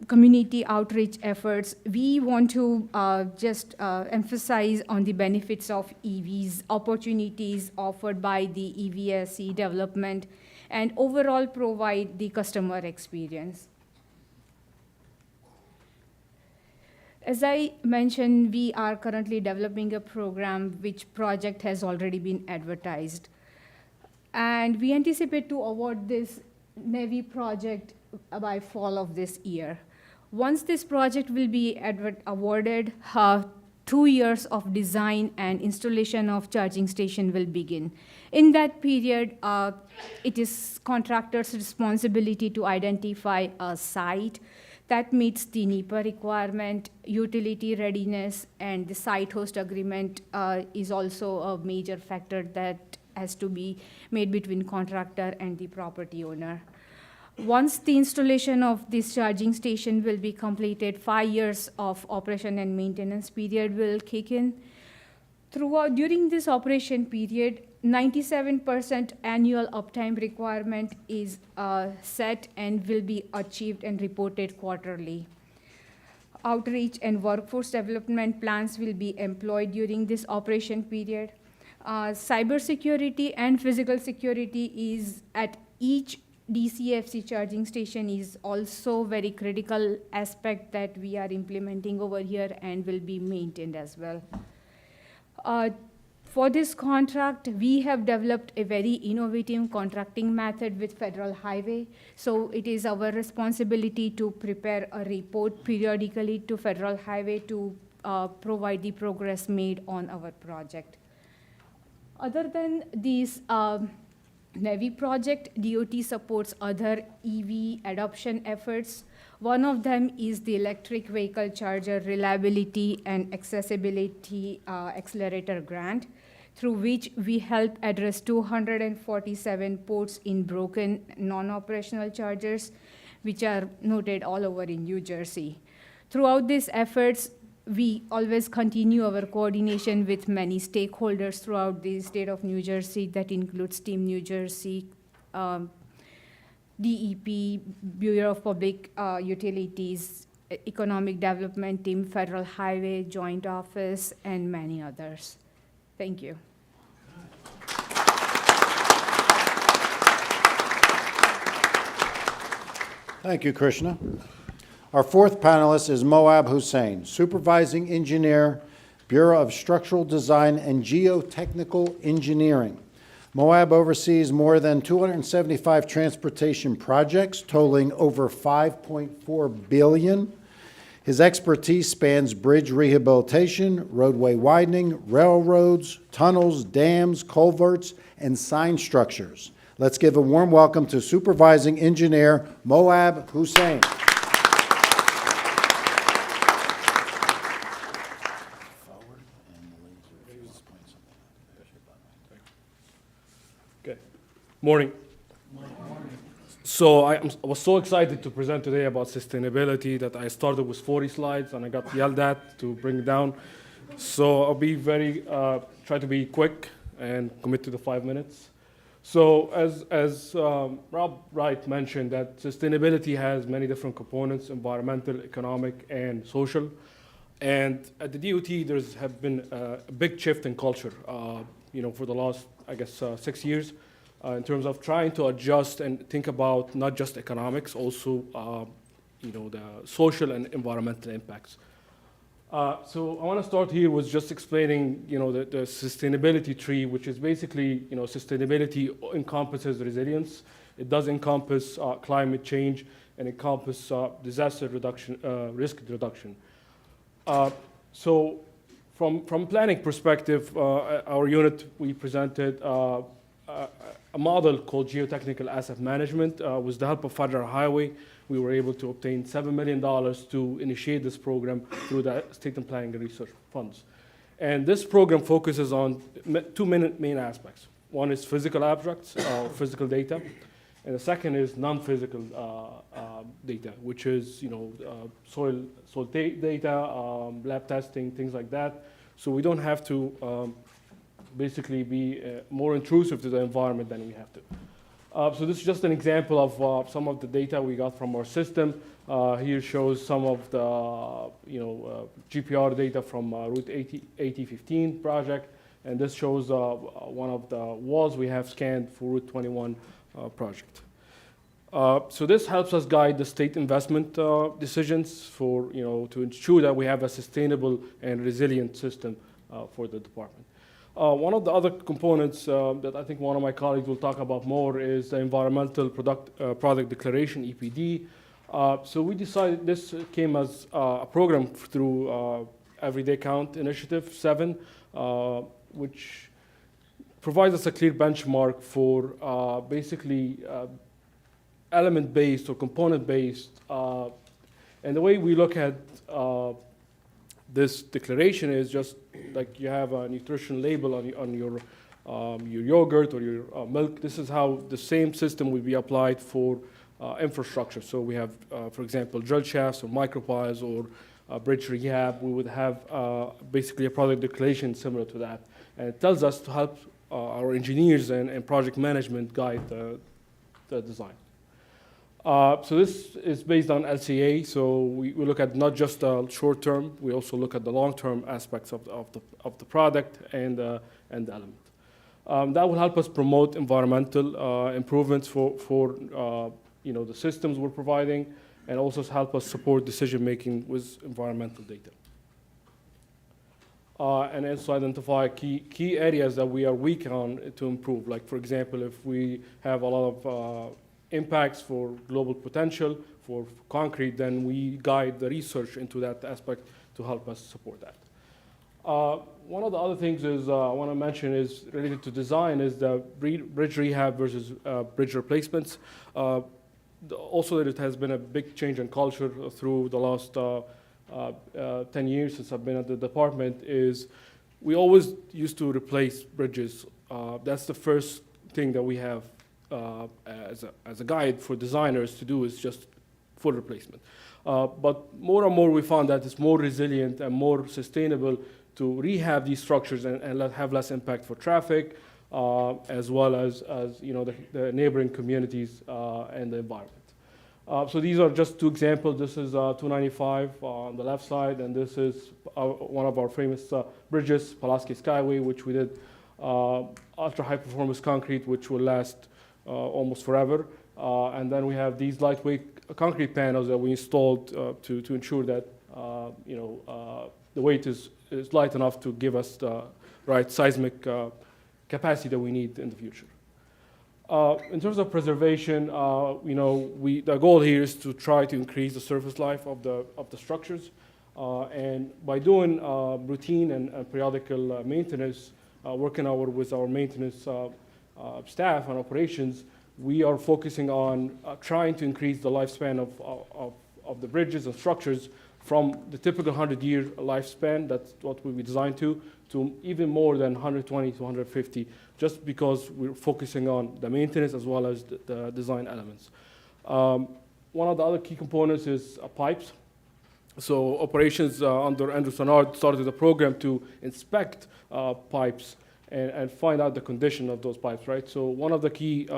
community outreach efforts, we want to just emphasize on the benefits of EVs, opportunities offered by the EVSE development, and overall provide the customer experience. As I mentioned, we are currently developing a program which project has already been advertised. And we anticipate to award this Navy project by fall of this year. Once this project will be awarded, 2 years of design and installation of charging station will begin. In that period, it is contractor's responsibility to identify a site that meets the NEPA requirement, utility readiness, and the site host agreement is also a major factor that has to be made between contractor and the property owner. Once the installation of this charging station will be completed, 5 years of operation and maintenance period will kick in. During this operation period, 97% annual uptime requirement is set and will be achieved and reported quarterly. Outreach and workforce development plans will be employed during this operation period. Cybersecurity and physical security is at each DCFC charging station is also very critical aspect that we are implementing over here and will be maintained as well. For this contract, we have developed a very innovative contracting method with Federal Highway. So it is our responsibility to prepare a report periodically to Federal Highway to provide the progress made on our project. Other than these Navy project, DOT supports other EV adoption efforts. One of them is the Electric Vehicle Charger Reliability and Accessibility Accelerator Grant, through which we help address 247 ports in broken non-operational chargers, which are noted all over in New Jersey. Throughout these efforts, we always continue our coordination with many stakeholders throughout the state of New Jersey. That includes Team New Jersey, DEP, Bureau of Public Utilities, Economic Development Team, Federal Highway, Joint Office, and many others. Thank you. Thank you, Krishna. Our fourth panelist is Moab Hussain, Supervising Engineer, Bureau of Structural Design and Geotechnical Engineering. Moab oversees more than 275 transportation projects totaling over $5.4 billion. His expertise spans bridge rehabilitation, roadway widening, railroads, tunnels, dams, culverts, and sign structures. Let's give a warm welcome to Supervising Engineer Moab Hussain. Good. Morning. So I was so excited to present today about sustainability that I started with 40 slides and I got yelled at to bring it down. So I'll be try to be quick and commit to the 5 minutes. So as Rob Wright mentioned, that sustainability has many different components: environmental, economic, and social. And at the DOT, there's have been a big shift in culture, for the last, 6 years, in terms of trying to adjust and think about not just economics, also, the social and environmental impacts. So I want to start here with just explaining, the sustainability tree, which is basically, sustainability encompasses resilience. It does encompass climate change and encompass disaster reduction, risk reduction. So from planning perspective, our unit, we presented a model called geotechnical asset management. With the help of Federal Highway, we were able to obtain $7 million to initiate this program through the State and Planning and Research Funds. And this program focuses on two main aspects. One is physical abstracts, physical data, and the second is non-physical data, which is soil data, lab testing, things like that. So we don't have to basically be more intrusive to the environment than we have to. So this is just an example of some of the data we got from our system. Here shows some of the GPR data from Route 8015 project, and this shows one of the walls we have scanned for Route 21 project. So this helps us guide the state investment decisions for to ensure that we have a sustainable and resilient system for the department. One of the other components that I think one of my colleagues will talk about more is the Environmental Product Declaration, EPD. So we decided this came as a program through Everyday Count Initiative 7, which provides us a clear benchmark for basically element-based or component-based. And the way we look at this declaration is just like you have a nutrition label on your yogurt or your milk. This is how the same system would be applied for infrastructure. So we have, for example, drill shafts or micropiles or bridge rehab. We would have basically a product declaration similar to that. And it tells us to help our engineers and project management guide the design. So this is based on LCA, so we look at not just the short term, we also look at the long-term aspects of the product and the element. That will help us promote environmental improvements for the systems we're providing, and also help us support decision-making with environmental data. And also identify key areas that we are weak on to improve. Like, for example, if we have a lot of impacts for global potential for concrete, then we guide the research into that aspect to help us support that. One of the other things is I want to mention is related to design is the bridge rehab versus bridge replacements. Also, it has been a big change in culture through the last 10 years since I've been at the department. Is we always used to replace bridges. That's the first thing that we have as a guide for designers to do, is just full replacement. But more and more we found that it's more resilient and more sustainable to rehab these structures and have less impact for traffic, as well as the neighboring communities and the environment. So these are just two examples. This is 295 on the left side, and this is one of our famous bridges, Pulaski Skyway, which we did ultra high performance concrete, which will last almost forever. And then we have these lightweight concrete panels that we installed to ensure that the weight is light enough to give us the right seismic capacity that we need in the future. In terms of preservation, the goal here is to try to increase the surface life of the structures, and by doing routine and periodical maintenance, working with our maintenance staff and operations, we are focusing on trying to increase the lifespan of the bridges and structures from the typical 100-year lifespan, that's what we designed to even more than 120 to 150, just because we're focusing on the maintenance as well as the design elements. One of the other key components is pipes. So operations under Andrew Sennard started a program to inspect pipes and find out the condition of those pipes, right? So one of the key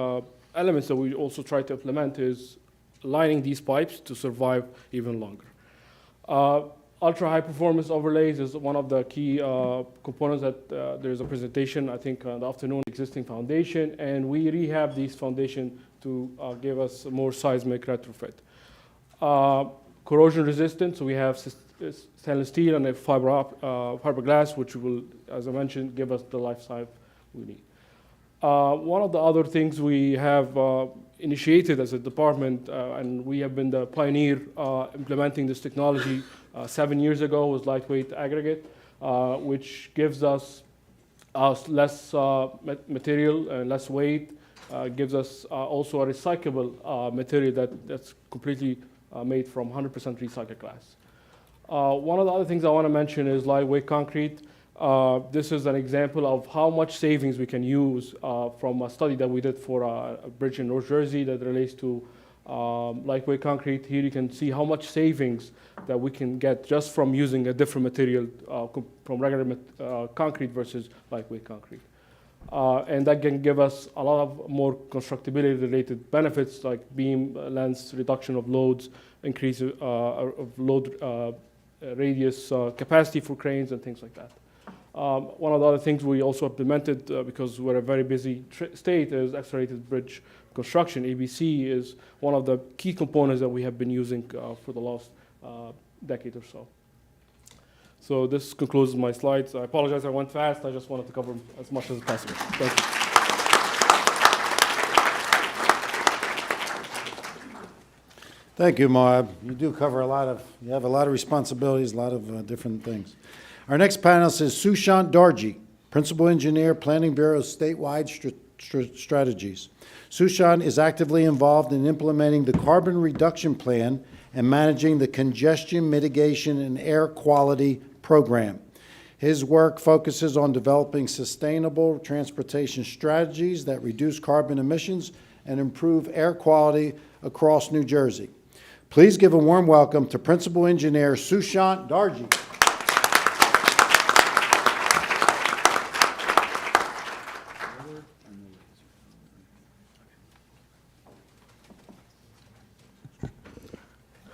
elements that we also try to implement is lining these pipes to survive even longer. Ultra high performance overlays is one of the key components that there's a presentation, I think, in the afternoon, existing foundation, and we rehab these foundation to give us more seismic retrofit. Corrosion resistant, so we have stainless steel and a fiberglass, which will, as I mentioned, give us the lifetime we need. One of the other things we have initiated as a department, and we have been the pioneer implementing this technology 7 years ago, was lightweight aggregate, which gives us less material and less weight, gives us also a recyclable material that's completely made from 100% recycled glass. One of the other things I want to mention is lightweight concrete. This is an example of how much savings we can use from a study that we did for a bridge in North Jersey that relates to lightweight concrete. Here you can see how much savings that we can get just from using a different material from regular concrete versus lightweight concrete. And that can give us a lot of more constructability related benefits like beam length, reduction of loads, increase of load radius, capacity for cranes and things like that. One of the other things we also implemented because we're a very busy state is accelerated bridge construction. ABC is one of the key components that we have been using for the last decade or so. So this concludes my slides. I apologize I went fast. I just wanted to cover as much as possible. Thank you. Thank you, Moab. You do cover you have a lot of responsibilities, a lot of different things. Our next panelist is Sushant Darji, Principal Engineer, Planning Bureau, Statewide Strategies. Sushant is actively involved in implementing the carbon reduction plan and managing the congestion mitigation and air quality program. His work focuses on developing sustainable transportation strategies that reduce carbon emissions and improve air quality across New Jersey. Please give a warm welcome to Principal Engineer Sushant Darji.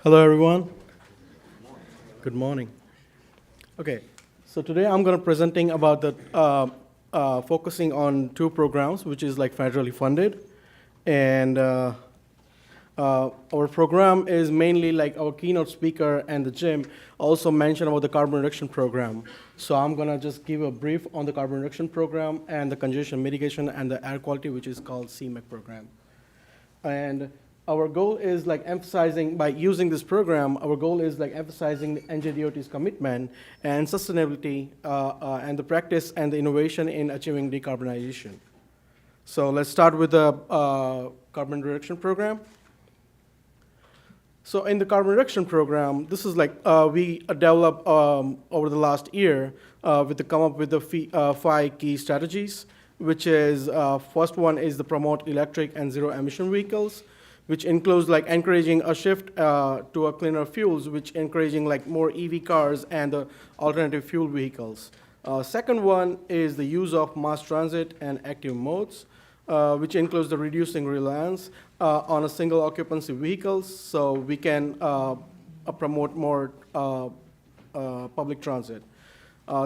Hello, everyone. Good morning. Okay, so today I'm going to presenting about the focusing on two programs, which is like federally funded, and our program is mainly like our keynote speaker and the Jim also mentioned about the carbon reduction program. So I'm going to just give a brief on the carbon reduction program and the congestion mitigation and the air quality, which is called CMEC program. And our goal is like emphasizing, by using this program, our goal is like emphasizing the NJDOT's commitment and sustainability and the practice and the innovation in achieving decarbonization. So let's start with the carbon reduction program. So in the carbon reduction program, this is like we developed over the last year to come up with the 5 key strategies, which is first one is to promote electric and zero emission vehicles, which includes like encouraging a shift to a cleaner fuels, which encouraging like more EV cars and alternative fuel vehicles. Second one is the use of mass transit and active modes, which includes the reducing reliance on a single occupancy vehicles, so we can promote more public transit.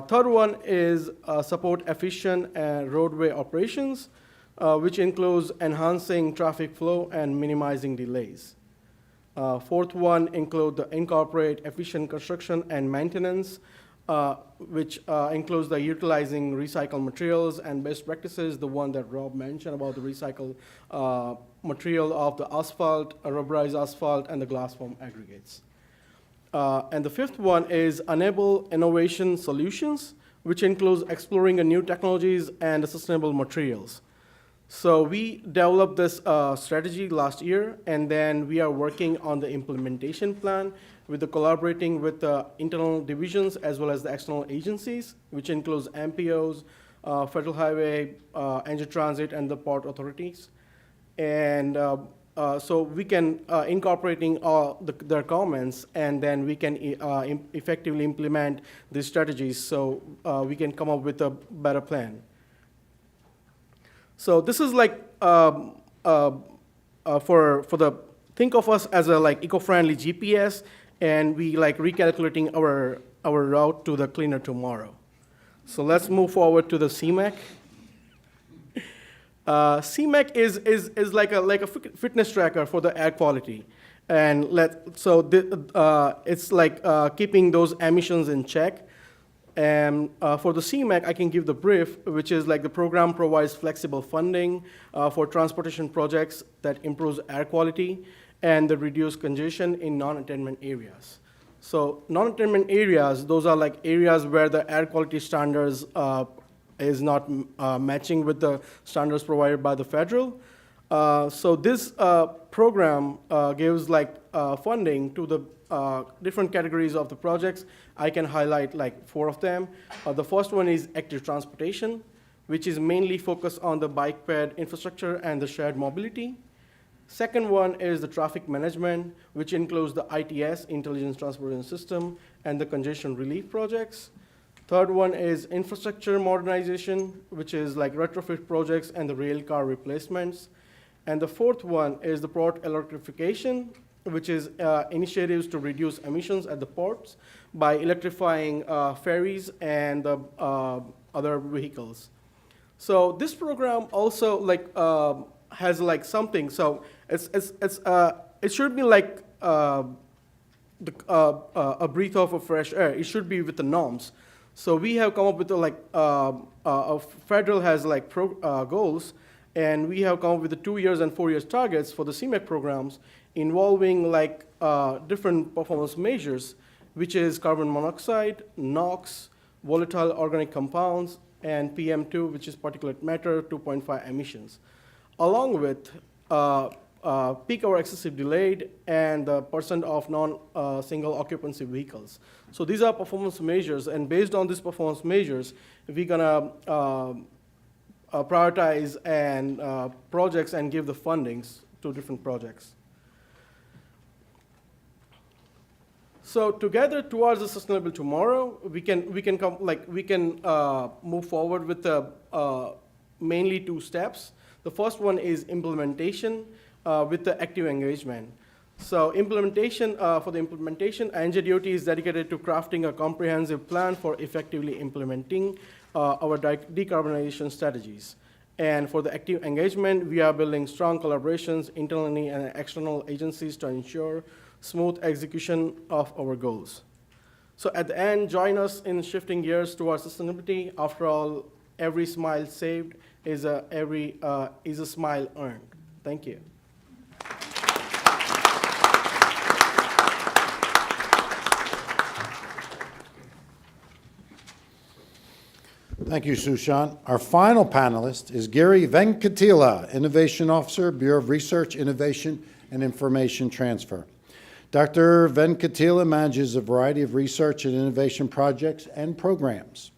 Third one is support efficient roadway operations, which includes enhancing traffic flow and minimizing delays. Fourth one include the incorporate efficient construction and maintenance, which includes the utilizing recycled materials and best practices, the one that Rob mentioned about the recycled material of the asphalt, rubberized asphalt, and the glass foam aggregates. And the fifth one is enable innovation solutions, which includes exploring new technologies and sustainable materials. So we developed this strategy last year, and then we are working on the implementation plan with the collaborating with the internal divisions as well as the external agencies, which includes MPOs, Federal Highway, NJ Transit, and the port authorities. And so we can incorporating all their comments, and then we can effectively implement these strategies, so we can come up with a better plan. So this is like for the think of us as a like eco-friendly GPS, and we like recalculating our route to the cleaner tomorrow. So let's move forward to the CMAQ. CMAQ is like a fitness tracker for the air quality, and it's like keeping those emissions in check. And for the CMAQ, I can give the brief, which is like the program provides flexible funding for transportation projects that improves air quality and the reduce congestion in non-attainment areas. So non-attainment areas, those are like areas where the air quality standards is not matching with the standards provided by the federal. So this program gives like funding to the different categories of the projects. I can highlight like 4 of them. The first one is active transportation, which is mainly focused on the bike ped infrastructure and the shared mobility. Second one is the traffic management, which includes the ITS, Intelligence Transportation System, and the congestion relief projects. Third one is infrastructure modernization, which is like retrofit projects and the rail car replacements. And the fourth one is the port electrification, which is initiatives to reduce emissions at the ports by electrifying ferries and other vehicles. So this program also like has like something. So it should be like a breath of a fresh air. It should be with the norms. So we have come up with federal has like goals, and we have come up with the 2 years and 4 years targets for the CMAQ programs involving like different performance measures, which is carbon monoxide, NOx, volatile organic compounds, and PM2, which is particulate matter 2.5 emissions, along with peak hour excessive delayed and the % of non-single occupancy vehicles. So these are performance measures, and based on these performance measures, we're gonna prioritize and projects and give the fundings to different projects. So together towards a sustainable tomorrow, we can move forward with mainly 2 steps. The first one is implementation with the active engagement. So implementation, for the implementation, NJDOT is dedicated to crafting a comprehensive plan for effectively implementing our decarbonization strategies. And for the active engagement, we are building strong collaborations internally and external agencies to ensure smooth execution of our goals. So at the end, join us in shifting gears towards sustainability. After all, every smile saved is a smile earned. Thank you. Thank you, Sushant. Our final panelist is Giri Venkatila, Innovation Officer, Bureau of Research, Innovation, and Information Transfer. Dr. Venkatila manages a variety of research and innovation projects and programs.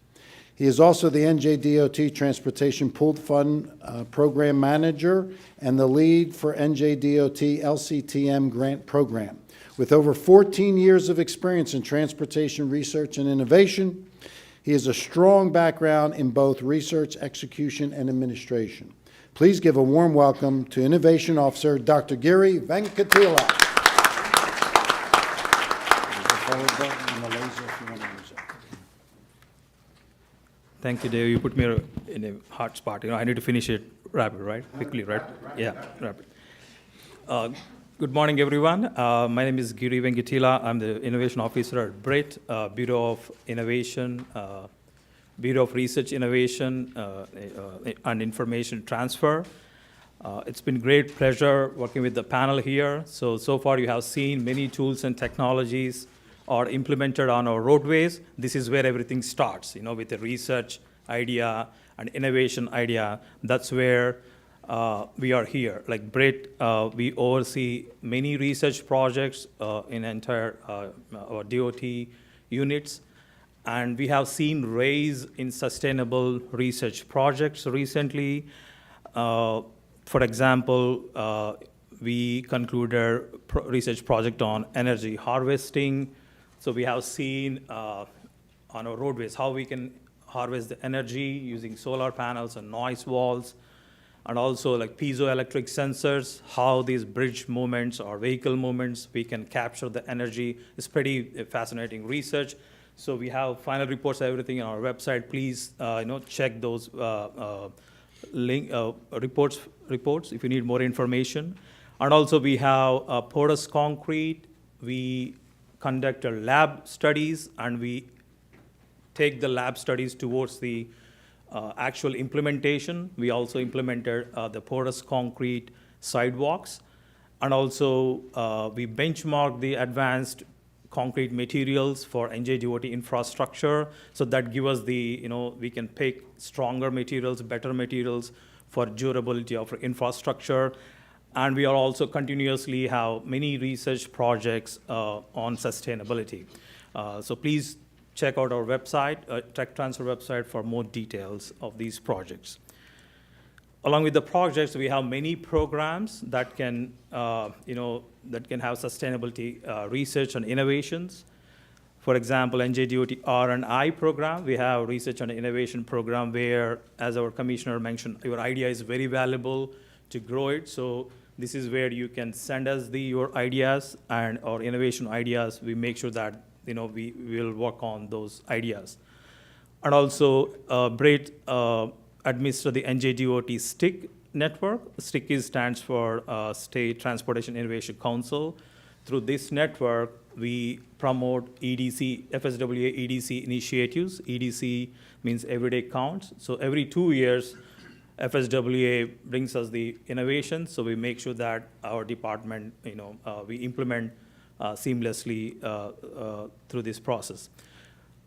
He is also the NJDOT Transportation Pooled Fund Program Manager and the lead for NJDOT LCTM Grant Program. With over 14 years of experience in transportation research and innovation, he has a strong background in both research, execution, and administration. Please give a warm welcome to Innovation Officer, Dr. Giri Venkatila. Thank you, Dave. You put me in a hard spot. I need to finish it rapid, right? Quickly, right? Yeah, rapid. Good morning, everyone. My name is Giri Venkatila. I'm the Innovation Officer at BRIT, Bureau of Innovation, Bureau of Research Innovation and Information Transfer. It's been great pleasure working with the panel here. So far you have seen many tools and technologies are implemented on our roadways. This is where everything starts, with the research idea and innovation idea. That's where we are here. Like BRIT, we oversee many research projects in entire our DOT units. And we have seen rise in sustainable research projects recently. For example, we concluded a research project on energy harvesting. So we have seen on our roadways how we can harvest the energy using solar panels and noise walls, and also like piezoelectric sensors, how these bridge movements or vehicle movements, we can capture the energy. It's pretty fascinating research. So we have final reports, everything on our website. Please, check those reports if you need more information. And also we have porous concrete. We conduct lab studies, and we take the lab studies towards the actual implementation. We also implemented the porous concrete sidewalks, and also we benchmark the advanced concrete materials for NJDOT infrastructure. So that give us we can pick stronger materials, better materials for durability of infrastructure. And we are also continuously have many research projects on sustainability. So please check out our website, Tech Transfer website, for more details of these projects. Along with the projects, we have many programs that can, that can have sustainability research and innovations. For example, NJDOT R&I program, we have research and innovation program where, as our commissioner mentioned, your idea is very valuable to grow it. So this is where you can send us your ideas and our innovation ideas. We make sure that we will work on those ideas. And also, Brett administer the NJDOT STIC network. STIC stands for State Transportation Innovation Council. Through this network, we promote EDC, FSWA EDC initiatives. EDC means everyday counts. So every 2 years, FSWA brings us the innovation. So we make sure that our department, we implement seamlessly through this process.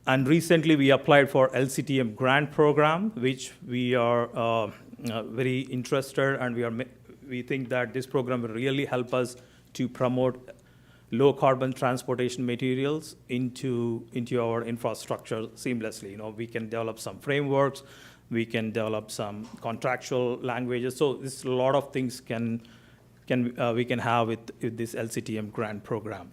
And recently, we applied for LCTM grant program, which we are very interested, and we think that this program will really help us to promote low carbon transportation materials into our infrastructure seamlessly. We can develop some frameworks, we can develop some contractual languages. So there's a lot of things we can have with this LCTM grant program.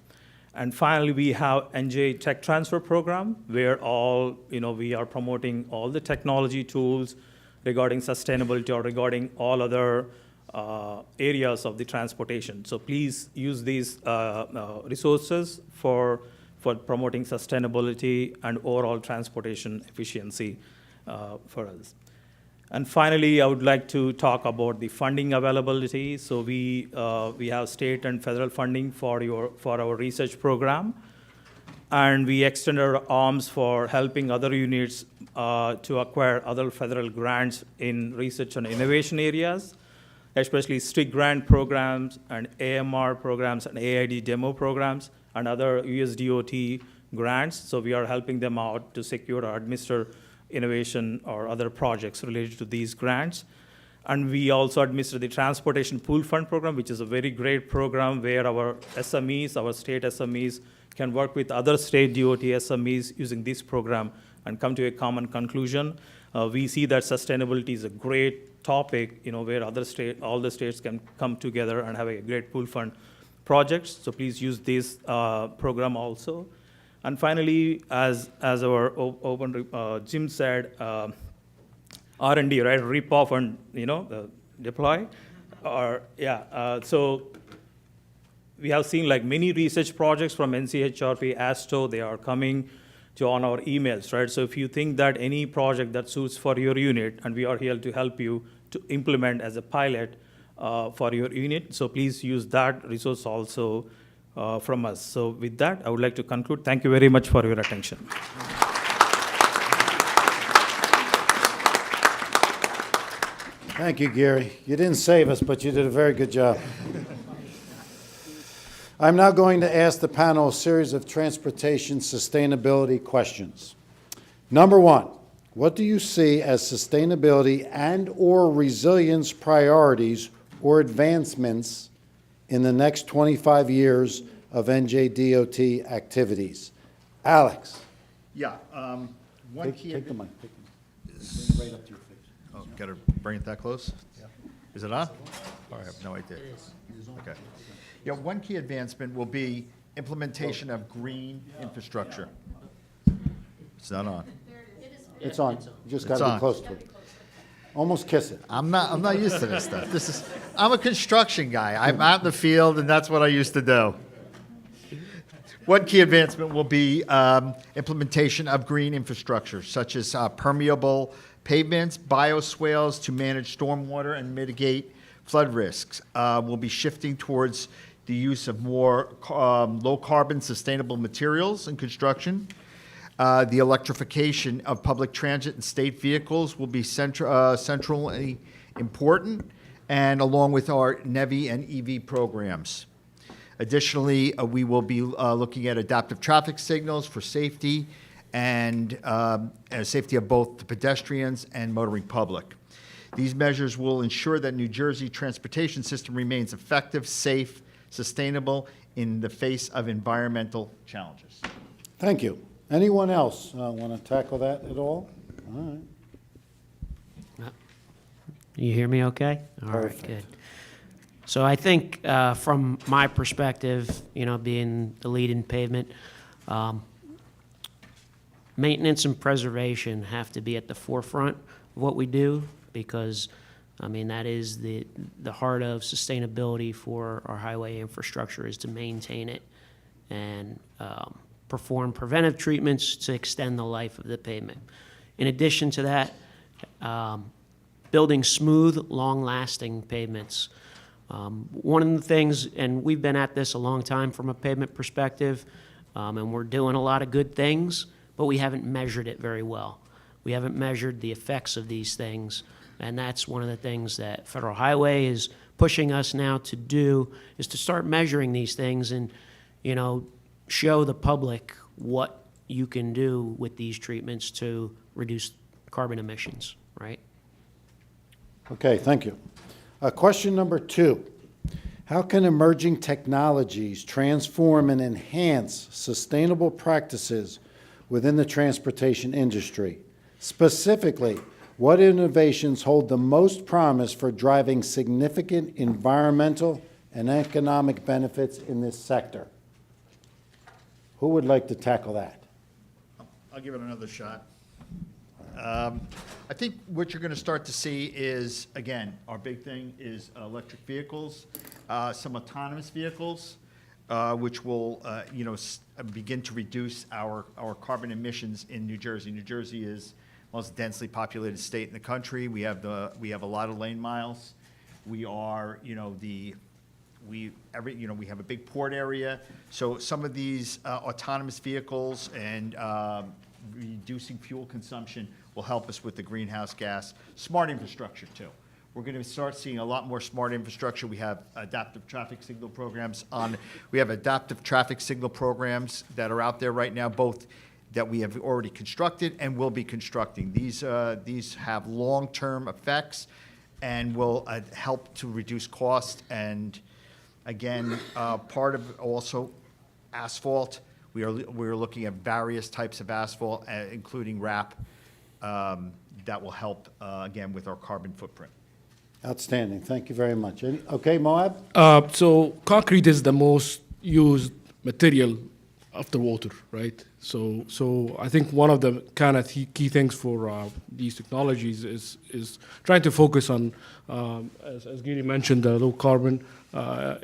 And finally, we have NJ Tech Transfer Program, where we are promoting all the technology tools regarding sustainability or regarding all other areas of the transportation. So please use these resources for promoting sustainability and overall transportation efficiency for us. And finally, I would like to talk about the funding availability. So we have state and federal funding for our research program, and we extend our arms for helping other units to acquire other federal grants in research and innovation areas, especially STIC grant programs and AMR programs and AID demo programs and other USDOT grants. So we are helping them out to secure or administer innovation or other projects related to these grants. And we also administer the Transportation Pool Fund Program, which is a very great program where our SMEs, our state SMEs, can work with other state DOT SMEs using this program and come to a common conclusion. We see that sustainability is a great topic, where all the states can come together and have a great pool fund projects. So please use this program also. And finally, as our Jim said, R&D, right? Rip off and deploy. So we have seen like many research projects from NCHRP, ASTO. They are coming on our emails, right? So if you think that any project that suits for your unit, and we are here to help you to implement as a pilot for your unit, so please use that resource also from us. So with that, I would like to conclude. Thank you very much for your attention. Thank you, Gary. You didn't save us, but you did a very good job. I'm now going to ask the panel a series of transportation sustainability questions. Number one, what do you see as sustainability and/or resilience priorities or advancements in the next 25 years of NJDOT activities? Alex. Yeah, one key. Take the mic. Right up to your face. Oh, got to bring it that close? Yeah. Is it on? I have no idea. Okay. Yeah, one key advancement will be implementation of green infrastructure. It's not on. It's on. You just got It's to be on. close to it. Almost kiss it. I'm not used to this stuff. I'm a construction guy. I'm out in the field, and that's what I used to do. One key advancement will be implementation of green infrastructure, such as permeable pavements, bioswales to manage stormwater and mitigate flood risks. We'll be shifting towards the use of more low-carbon sustainable materials in construction. The electrification of public transit and state vehicles will be centrally important, and along with our NEVI and EV programs. Additionally, we will be looking at adaptive traffic signals for safety and safety of both the pedestrians and motoring public. These measures will ensure that New Jersey transportation system remains effective, safe, sustainable in the face of environmental challenges. Thank you. Anyone else want to tackle that at all? All right. You hear me okay? All right, Perfect. good. So I think from my perspective, being the lead in pavement, maintenance and preservation have to be at the forefront of what we do because, that is the heart of sustainability for our highway infrastructure is to maintain it and perform preventive treatments to extend the life of the pavement. In addition to that, building smooth, long-lasting pavements. One of the things, and we've been at this a long time from a pavement perspective, and we're doing a lot of good things, but we haven't measured it very well. We haven't measured the effects of these things, and that's one of the things that Federal Highway is pushing us now to do, is to start measuring these things and, show the public what you can do with these treatments to reduce carbon emissions, right? Okay, thank you. Question number 2. How can emerging technologies transform and enhance sustainable practices within the transportation industry? Specifically, what innovations hold the most promise for driving significant environmental and economic benefits in this sector? Who would like to tackle that? I'll give it another shot. I think what you're going to start to see is, again, our big thing is electric vehicles, some autonomous vehicles, which will, begin to reduce our carbon emissions in New Jersey. New Jersey is the most densely populated state in the country. We have a lot of lane miles. We are, we have a big port area. So some of these autonomous vehicles and reducing fuel consumption will help us with the greenhouse gas. Smart infrastructure, too. We're going to start seeing a lot more smart infrastructure. We have adaptive traffic signal programs that are out there right now, both that we have already constructed and will be constructing. These have long-term effects and will help to reduce cost. And again, part of also asphalt. We're looking at various types of asphalt, including wrap, that will help, again, with our carbon footprint. Outstanding. Thank you very much. Okay, Moab? So concrete is the most used material after water, right? So I think one of the kind of key things for these technologies is trying to focus on, as Giri mentioned, the low carbon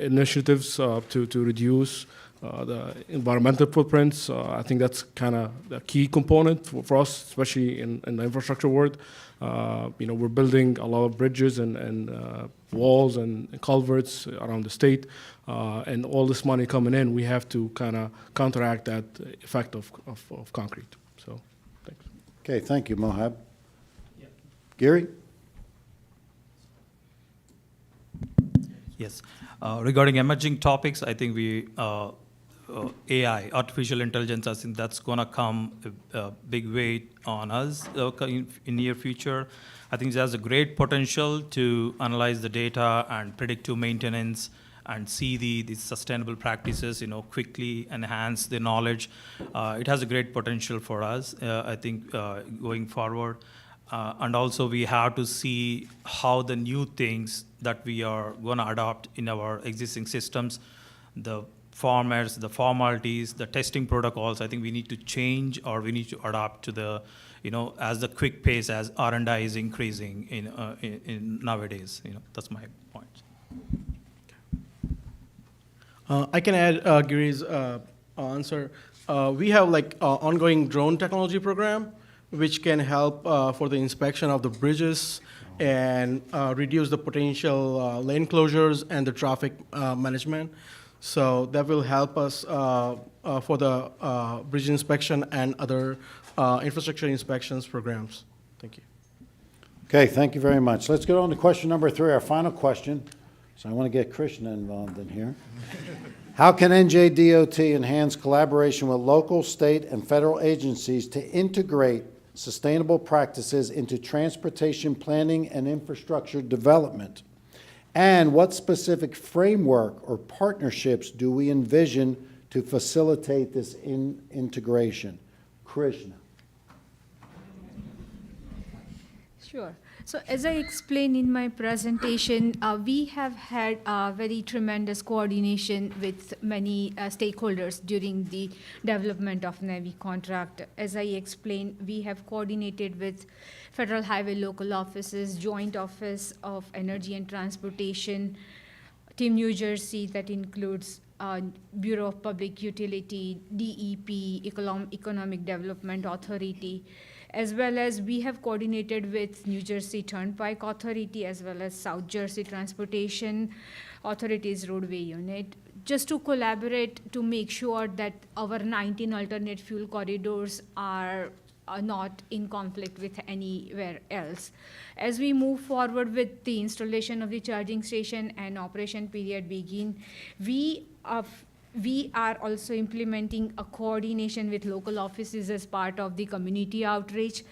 initiatives to reduce the environmental footprints. I think that's kind of the key component for us, especially in the infrastructure world. We're building a lot of bridges and walls and culverts around the state, and all this money coming in, we have to kind of counteract that effect of concrete. So, thanks. Okay, thank you, Mohab. Gary? Yes. Regarding emerging topics, I think AI, artificial intelligence, I think that's going to come a big weight on us in near future. I think it has a great potential to analyze the data and predictive maintenance and see the sustainable practices, quickly enhance the knowledge. It has a great potential for us, I think, going forward. and also we have to see how the new things that we are going to adopt in our existing systems, the formats, the formalities, the testing protocols, I think we need to change or we need to adapt to the, as the quick pace as R&I is increasing in nowadays. That's my point. I can add Giri's answer. We have like ongoing drone technology program, which can help for the inspection of the bridges and reduce the potential lane closures and the traffic management. So that will help us for the bridge inspection and other infrastructure inspections programs. Thank you. Okay, thank you very much. Let's go on to question number 3, our final question. So I want to get Krishna involved in here. How can NJDOT enhance collaboration with local, state, and federal agencies to integrate sustainable practices into transportation planning and infrastructure development? And what specific framework or partnerships do we envision to facilitate this integration? Krishna. Sure. So as I explained in my presentation, we have had very tremendous coordination with many stakeholders during the development of NEVI contract. As I explained, we have coordinated with Federal Highway Local Offices, Joint Office of Energy and Transportation, Team New Jersey, that includes Bureau of Public Utility, DEP, Economic Development Authority, as well as we have coordinated with New Jersey Turnpike Authority, as well as South Jersey Transportation Authority's roadway unit, just to collaborate to make sure that our 19 alternate fuel corridors are not in conflict with anywhere else. As we move forward with the installation of the charging station and operation period begin, we are also implementing a coordination with local offices as part of the community outreach,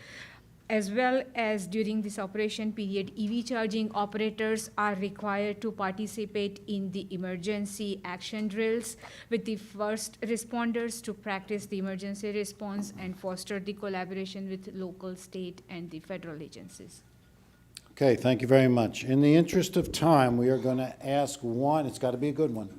as well as during this operation period, EV charging operators are required to participate in the emergency action drills with the first responders to practice the emergency response and foster the collaboration with local, state, and the federal agencies. Okay, thank you very much. In the interest of time, we are going to ask one, it's got to be a good one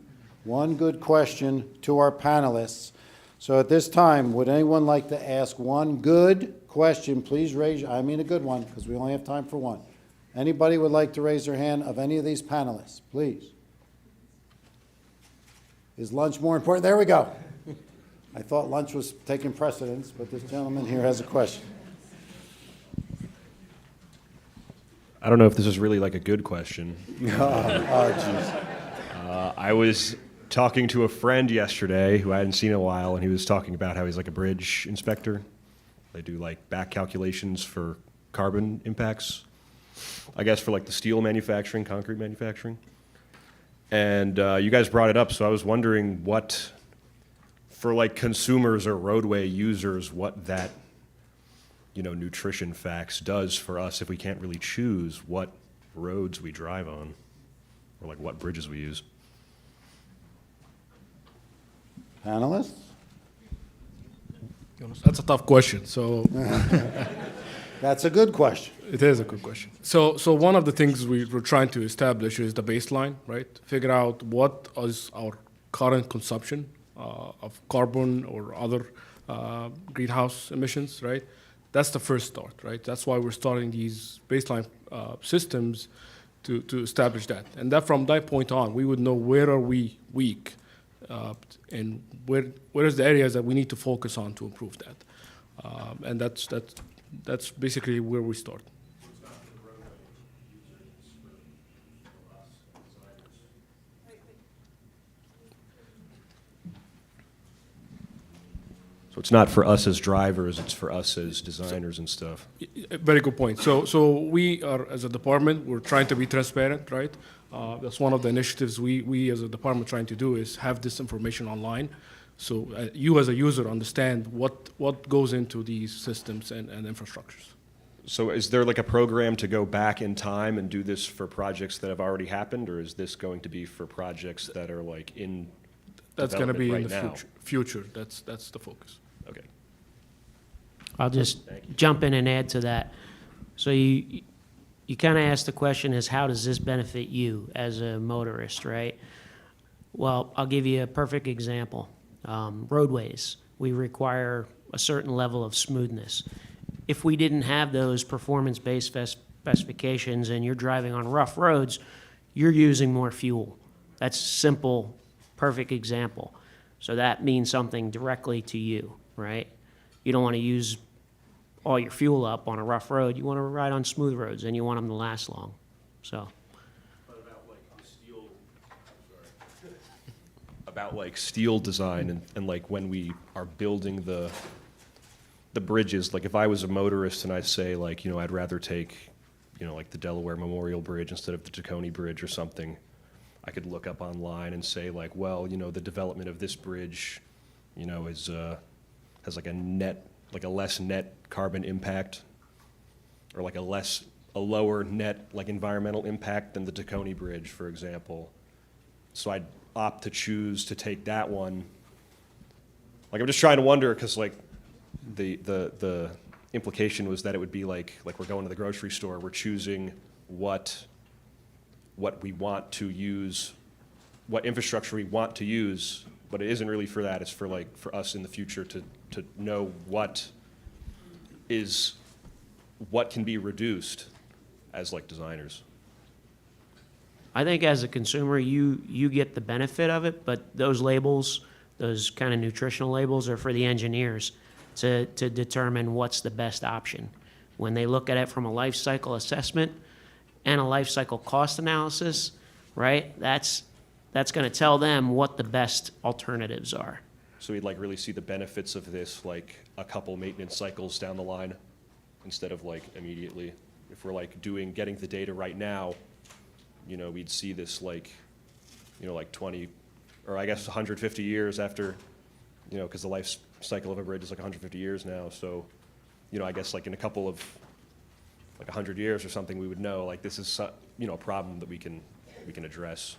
good question to our panelists. So at this time, would anyone like to ask one good question? Please raise, I mean a good one, because we only have time for one. Anybody would like to raise their hand of any of these panelists, please? Is lunch more important? There we go. I thought lunch was taking precedence, but this gentleman here has a question. I don't know if this is really like a good question. Jeez. I was talking to a friend yesterday who I hadn't seen in a while, and he was talking about how he's like a bridge inspector. They do like back calculations for carbon impacts, I guess for like the steel manufacturing, concrete manufacturing. And you guys brought it up, so I was wondering what, for like consumers or roadway users, what that, nutrition facts does for us if we can't really choose what roads we drive on, or like what bridges we use. Panelists? That's a tough question. So That's a good question. It is a good question. So one of the things we're trying to establish is the baseline, right? Figure out what is our current consumption of carbon or other greenhouse emissions, right? That's the first start, right? That's why we're starting these baseline systems to establish that. And that from that point on, we would know where are we weak and where is the areas that we need to focus on to improve that. And that's basically where we start. So it's not for us as drivers, it's for us as designers and stuff. Very good point. So we are, as a department, we're trying to be transparent, right? That's one of the initiatives we as a department trying to do is have this information online. So you as a user understand what goes into these systems and infrastructures. So is there like a program to go back in time and do this for projects that have already happened, or is this going to be for projects that are like in That's going to be right in the now? future. That's the focus. Okay. I'll just jump in and add to that. So you kind of asked the question is how does this benefit you as a motorist, right? Well, I'll give you a perfect example. Roadways, we require a certain level of smoothness. If we didn't have those performance-based specifications and you're driving on rough roads, you're using more fuel. That's simple, perfect example. So that means something directly to you, right? You don't want to use all your fuel up on a rough road. You want to ride on smooth roads, and you want them to last long. So. About like steel design and like when we are building the bridges, like if I was a motorist and I say like, you know, I'd rather take, you know, like the Delaware Memorial Bridge instead of the Tacony Bridge or something, I could look up online and say like, well, you know, the development of this bridge, you know, is has like a less net carbon impact, or like a lower net like environmental impact than the Tacony Bridge, for example. So I'd opt to choose to take that one. Like I'm just trying to wonder, because like the implication was that it would be like we're going to the grocery store, we're choosing what we want to use, what infrastructure we want to use, but it isn't really for that. It's for like for us in the future to know what can be reduced as like designers. I think as a consumer, you get the benefit of it, but those labels, those kind of nutritional labels, are for the engineers to determine what's the best option. When they look at it from a life cycle assessment and a life cycle cost analysis, right, that's going to tell them what the best alternatives are. So we'd like really see the benefits of this like a couple maintenance cycles down the line instead of like immediately. If we're like getting the data right now, you know, we'd see this like, you know, like 20, or I guess 150 years after, you know, because the life cycle of a bridge is like 150 years now. So, you know, I guess like in a couple of, like 100 years or something, we would know like this is, you know, a problem that we can address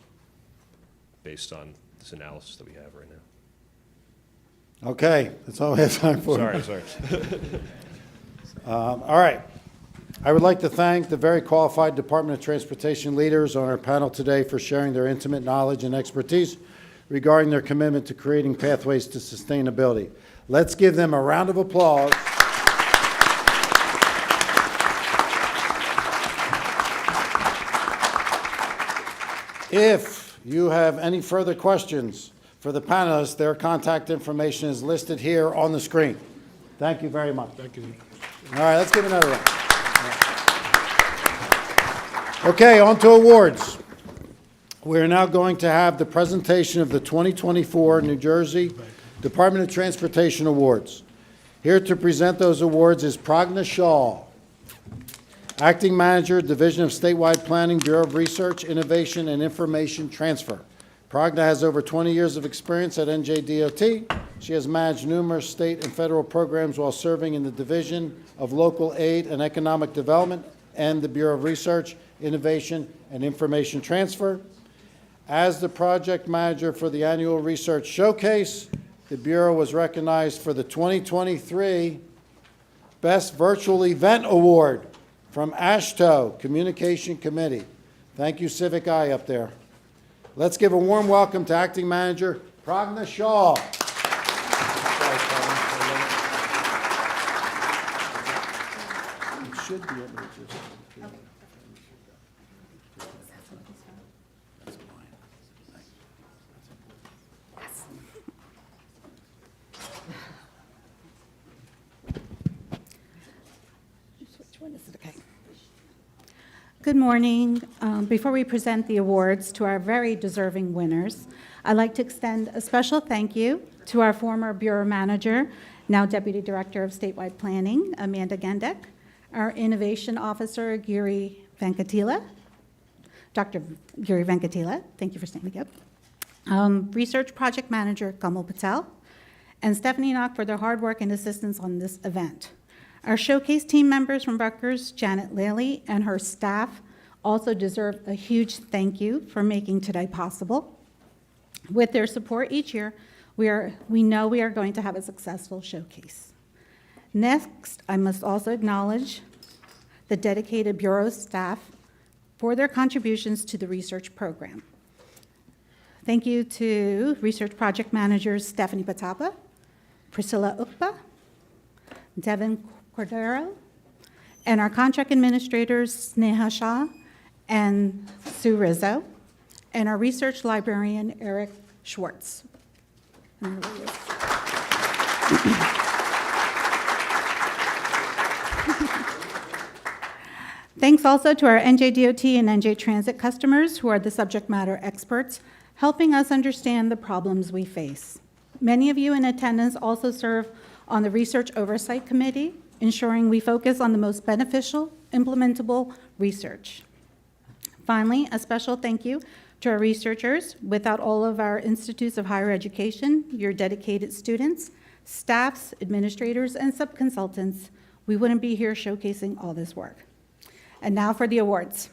based on this analysis that we have right now. Okay, that's all we have time for. Sorry. All right. I would like to thank the very qualified Department of Transportation leaders on our panel today for sharing their intimate knowledge and expertise regarding their commitment to creating pathways to sustainability. Let's give them a round of applause. If you have any further questions for the panelists, their contact information is listed here on the screen. Thank you very much. Thank you. All right, let's give another round. Okay, on to awards. We're now going to have the presentation of the 2024 New Jersey Department of Transportation Awards. Here to present those awards is Pragna Shaw, Acting Manager, Division of Statewide Planning, Bureau of Research, Innovation, and Information Transfer. Pragna has over 20 years of experience at NJDOT. She has managed numerous state and federal programs while serving in the Division of Local Aid and Economic Development and the Bureau of Research, Innovation, and Information Transfer. As the project manager for the annual research showcase, the Bureau was recognized for the 2023 Best Virtual Event Award from AASHTO Communication Committee. Thank you, Civic Eye up there. Let's give a warm welcome to Acting Manager Pragna Shaw. You should be able to just... Good morning. Before we present the awards to our very deserving winners, I'd like to extend a special thank you to our former Bureau Manager, now Deputy Director of Statewide Planning, Amanda Gendek, our Innovation Officer, Giri Venkatila, Dr. Giri Venkatila, thank you for standing up, Research Project Manager, Kamal Patel, and Stephanie Knock for their hard work and assistance on this event. Our showcase team members from Rutgers, Janet Laley, and her staff also deserve a huge thank you for making today possible. With their support each year, we know we are going to have a successful showcase. Next, I must also acknowledge the dedicated Bureau staff for their contributions to the research program. Thank you to Research Project Managers Stephanie Patapa, Priscilla Ukpa, Devin Cordero, and our contract administrators Sneha Shah and Sue Rizzo, and our research librarian Eric Schwartz. Thanks also to our NJDOT and NJ Transit customers who are the subject matter experts, helping us understand the problems we face. Many of you in attendance also serve on the Research Oversight Committee, ensuring we focus on the most beneficial, implementable research. Finally, a special thank you to our researchers. Without all of our institutes of higher education, your dedicated students, staffs, administrators, and sub-consultants, we wouldn't be here showcasing all this work. And now for the awards.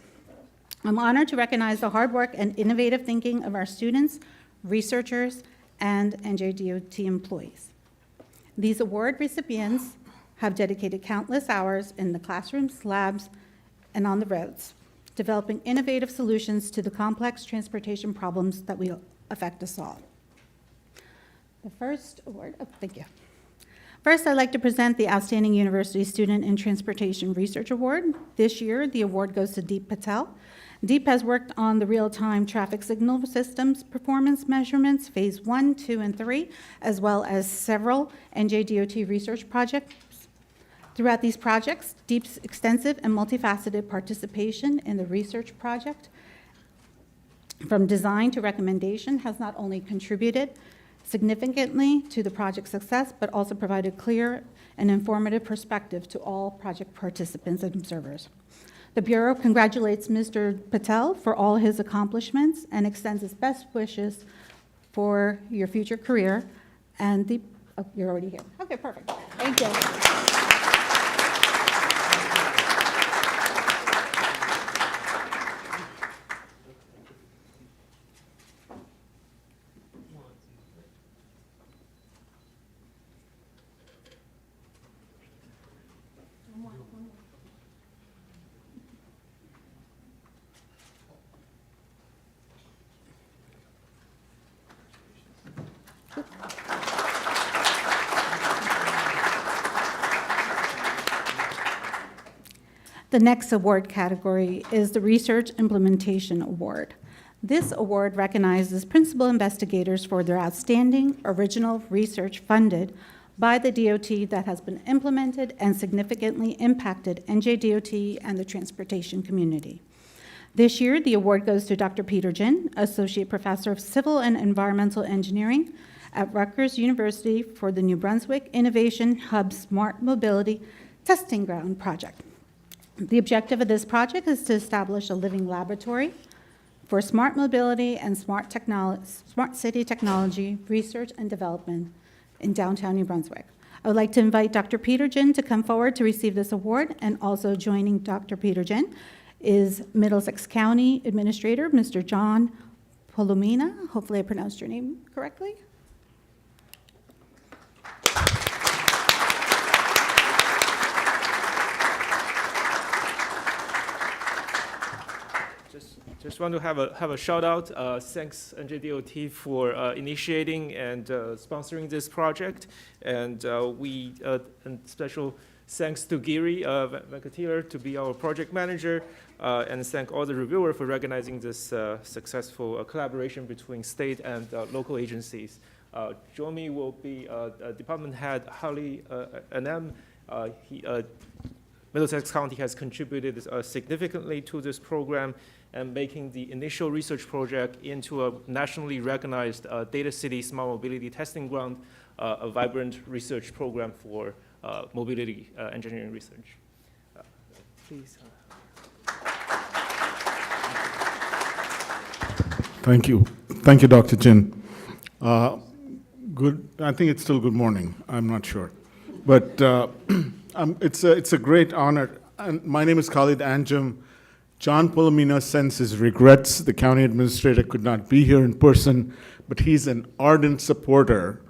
I'm honored to recognize the hard work and innovative thinking of our students, researchers, and NJDOT employees. These award recipients have dedicated countless hours in the classrooms, labs, and on the roads, developing innovative solutions to the complex transportation problems that will affect us all. The first award, thank you. First, I'd like to present the Outstanding University Student in Transportation Research Award. This year, the award goes to Deep Patel. Deep has worked on the real-time traffic signal systems performance measurements, phase 1, 2, and 3, as well as several NJDOT research projects. Throughout these projects, Deep's extensive and multifaceted participation in the research project, from design to recommendation, has not only contributed significantly to the project's success, but also provided clear and informative perspective to all project participants and observers. The Bureau congratulates Mr. Patel for all his accomplishments and extends its best wishes for your future career. And the, oh, you're already here. Okay, perfect. Thank you. The next award category is the Research Implementation Award. This award recognizes principal investigators for their outstanding original research funded by the DOT that has been implemented and significantly impacted NJDOT and the transportation community. This year, the award goes to Dr. Peter Jin, Associate Professor of Civil and Environmental Engineering at Rutgers University for the New Brunswick Innovation Hub Smart Mobility Testing Ground Project. The objective of this project is to establish a living laboratory for smart mobility and smart city technology research and development in downtown New Brunswick. I would like to invite Dr. Peter Jin to come forward to receive this award, and also joining Dr. Peter Jin is Middlesex County Administrator, Mr. John Polomina. Hopefully I pronounced your name correctly. Just want to have a shout out. Thanks NJDOT for initiating and sponsoring this project, and and special thanks to Giri Venkatila to be our project manager, and thank all the reviewers for recognizing this successful collaboration between state and local agencies. Join me will be Department Head Holly NM. Middlesex County has contributed significantly to this program and making the initial research project into a nationally recognized Data City Smart Mobility Testing Ground, a vibrant research program for mobility engineering research. Please. Thank you. Thank you, Dr. Jin. Good. I think it's still good morning. I'm not sure. But it's a great honor. And my name is Khalid Anjum. John Polomina sends his regrets. The county administrator could not be here in person, but he's an ardent supporter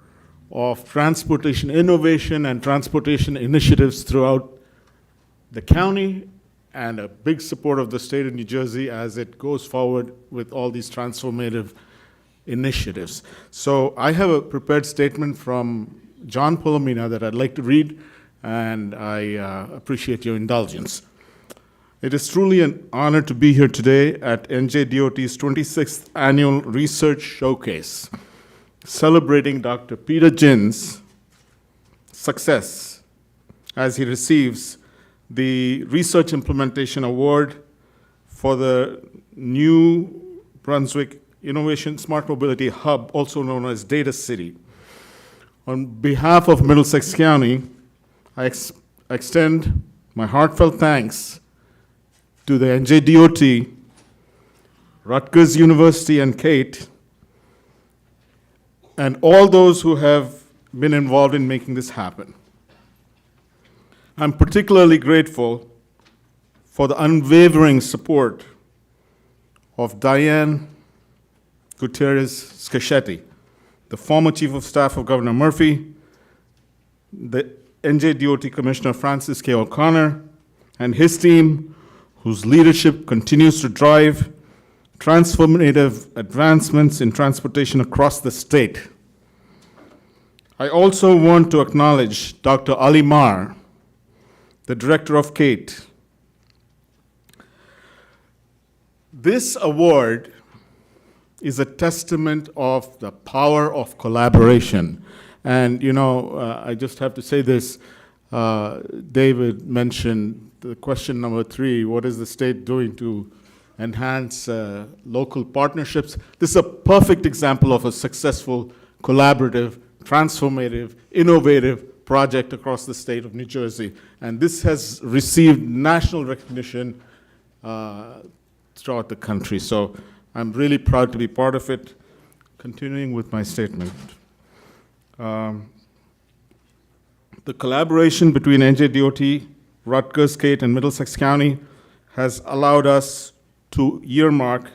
of transportation innovation and transportation initiatives throughout the county and a big support of the state of New Jersey as it goes forward with all these transformative initiatives. So I have a prepared statement from John Polomina that I'd like to read, and I appreciate your indulgence. It is truly an honor to be here today at NJDOT's 26th Annual Research Showcase, celebrating Dr. Peter Jin's success as he receives the Research Implementation Award for the New Brunswick Innovation Smart Mobility Hub, also known as Data City. On behalf of Middlesex County, I extend my heartfelt thanks to the NJDOT, Rutgers University, and Kate, and all those who have been involved in making this happen. I'm particularly grateful for the unwavering support of Diane Gutierrez-Scachetti, the former Chief of Staff of Governor Murphy, the NJDOT Commissioner Francis K. O'Connor, and his team, whose leadership continues to drive transformative advancements in transportation across the state. I also want to acknowledge Dr. Ali Mar, the director of Kate. This award is a testament of the power of collaboration. And, you know, I just have to say this. David mentioned the question number 3, what is the state doing to enhance local partnerships? This is a perfect example of a successful, collaborative, transformative, innovative project across the state of New Jersey. And this has received national recognition throughout the country. So I'm really proud to be part of it. Continuing with my statement. The collaboration between NJDOT, Rutgers, Kate, and Middlesex County has allowed us to earmark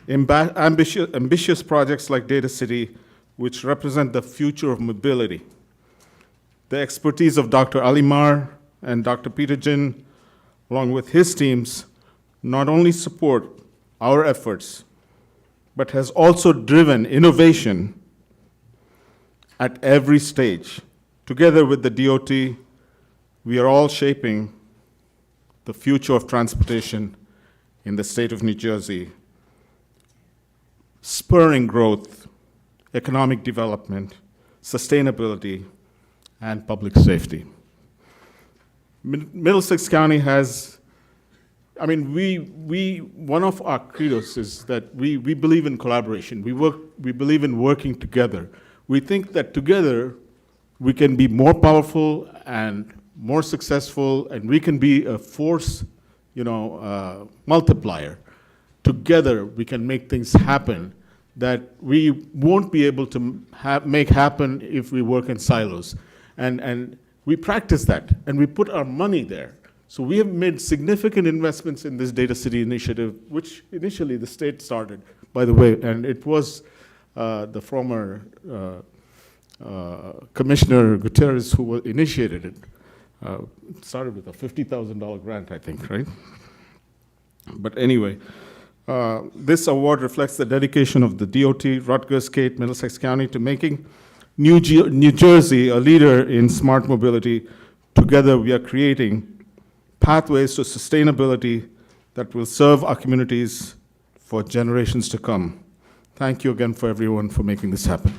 ambitious projects like Data City, which represent the future of mobility. The expertise of Dr. Alimar and Dr. Peter Jin, along with his teams, not only support our efforts, but has also driven innovation at every stage. Together with the DOT, we are all shaping the future of transportation in the state of New Jersey, spurring growth, economic development, sustainability, and public safety. Middlesex County has, one of our credos is that we believe in collaboration. We believe in working together. We think that together we can be more powerful and more successful, and we can be a force, multiplier. Together we can make things happen that we won't be able to make happen if we work in silos. And we practice that, and we put our money there. So we have made significant investments in this Data City initiative, which initially the state started, by the way, and it was the former Commissioner Gutierrez who initiated it. It started with a $50,000 grant, I think, right? But anyway, this award reflects the dedication of the DOT, Rutgers, Kate, Middlesex County to making New Jersey a leader in smart mobility. Together we are creating pathways to sustainability that will serve our communities for generations to come. Thank you again for everyone for making this happen.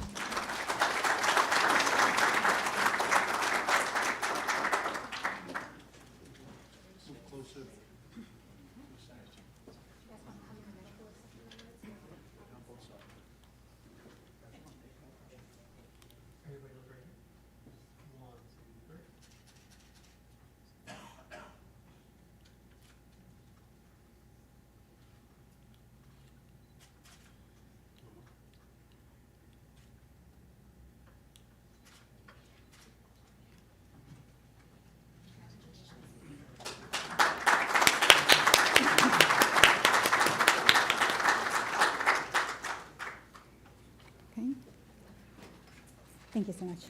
Thank you so much.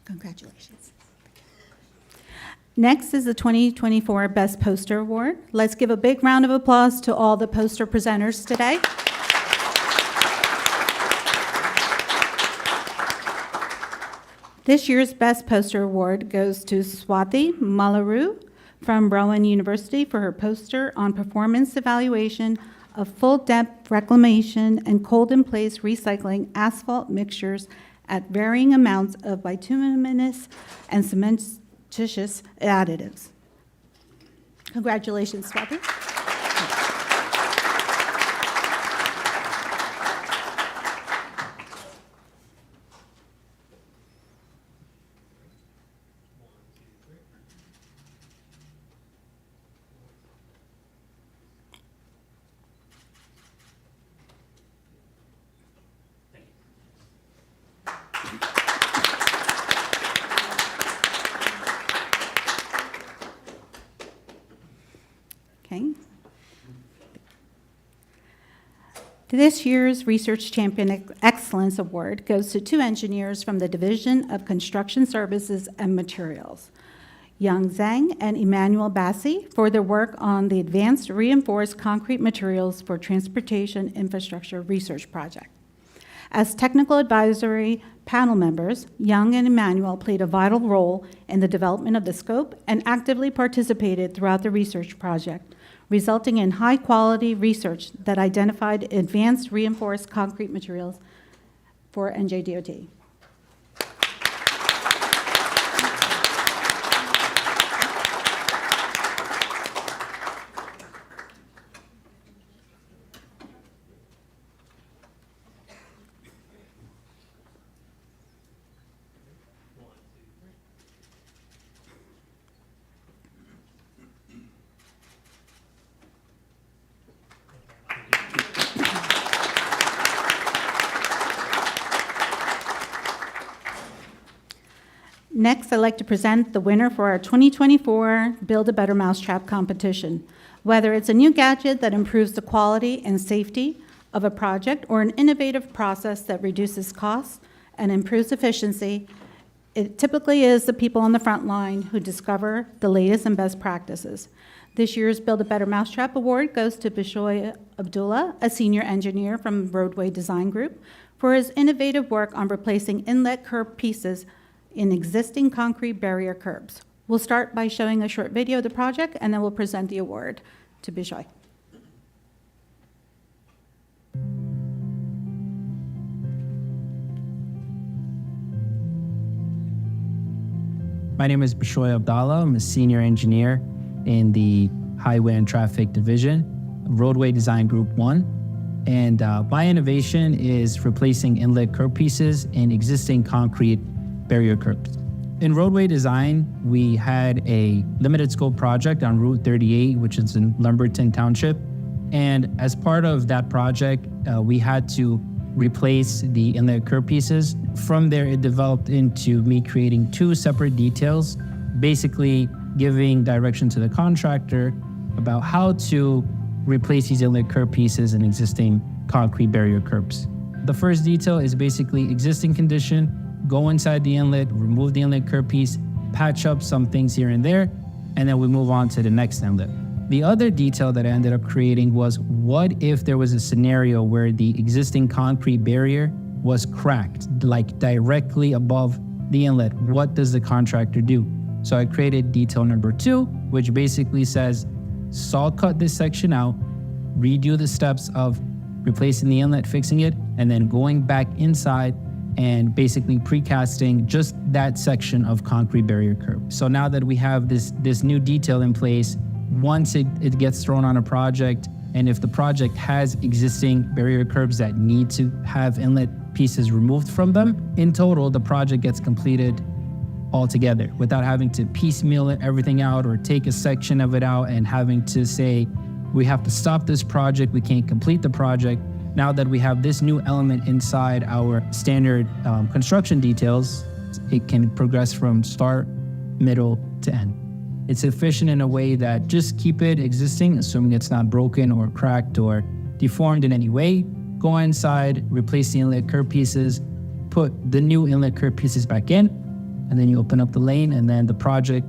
Congratulations. Next is the 2024 Best Poster Award. Let's give a big round of applause to all the poster presenters today. This year's Best Poster Award goes to Swati Malaru from Rowan University for her poster on performance evaluation of full-depth reclamation and cold-in-place recycling asphalt mixtures at varying amounts of bituminous and cementitious additives. Congratulations, Swati. Okay. This year's Research Champion Excellence Award goes to 2 engineers from the Division of Construction Services and Materials, Yang Zhang and Emmanuel Bassi, for their work on the Advanced Reinforced Concrete Materials for Transportation Infrastructure Research Project. As technical advisory panel members, Yang and Emmanuel played a vital role in the development of the scope and actively participated throughout the research project, resulting in high-quality research that identified advanced reinforced concrete materials for NJDOT. Next, I'd like to present the winner for our 2024 Build a Better Mousetrap competition. Whether it's a new gadget that improves the quality and safety of a project or an innovative process that reduces costs and improves efficiency, it typically is the people on the front line who discover the latest and best practices. This year's Build a Better Mousetrap Award goes to Bishoy Abdullah, a senior engineer from Roadway Design Group, for his innovative work on replacing inlet curb pieces in existing concrete barrier curbs. We'll start by showing a short video of the project, and then we'll present the award to Bishoy. My name is Bishoy Abdallah. I'm a senior engineer in the Highway and Traffic Division, Roadway Design Group 1. And my innovation is replacing inlet curb pieces in existing concrete barrier curbs. In roadway design, we had a limited scope project on Route 38, which is in Lumberton Township. And as part of that project, we had to replace the inlet curb pieces. From there, it developed into me creating 2 separate details, basically giving direction to the contractor about how to replace these inlet curb pieces in existing concrete barrier curbs. The first detail is basically existing condition, go inside the inlet, remove the inlet curb piece, patch up some things here and there, and then we move on to the next inlet. The other detail that I ended up creating was, what if there was a scenario where the existing concrete barrier was cracked, like directly above the inlet? What does the contractor do? So I created detail number 2, which basically says, saw cut this section out, redo the steps of replacing the inlet, fixing it, and then going back inside and basically precasting just that section of concrete barrier curb. So now that we have this new detail in place, once it gets thrown on a project, and if the project has existing barrier curbs that need to have inlet pieces removed from them, in total, the project gets completed altogether without having to piecemeal everything out or take a section of it out and having to say, we have to stop this project, we can't complete the project. Now that we have this new element inside our standard construction details, it can progress from start, middle to end. It's efficient in a way that just keep it existing, assuming it's not broken or cracked or deformed in any way. Go inside, replace the inlet curb pieces, put the new inlet curb pieces back in, and then you open up the lane, and then the project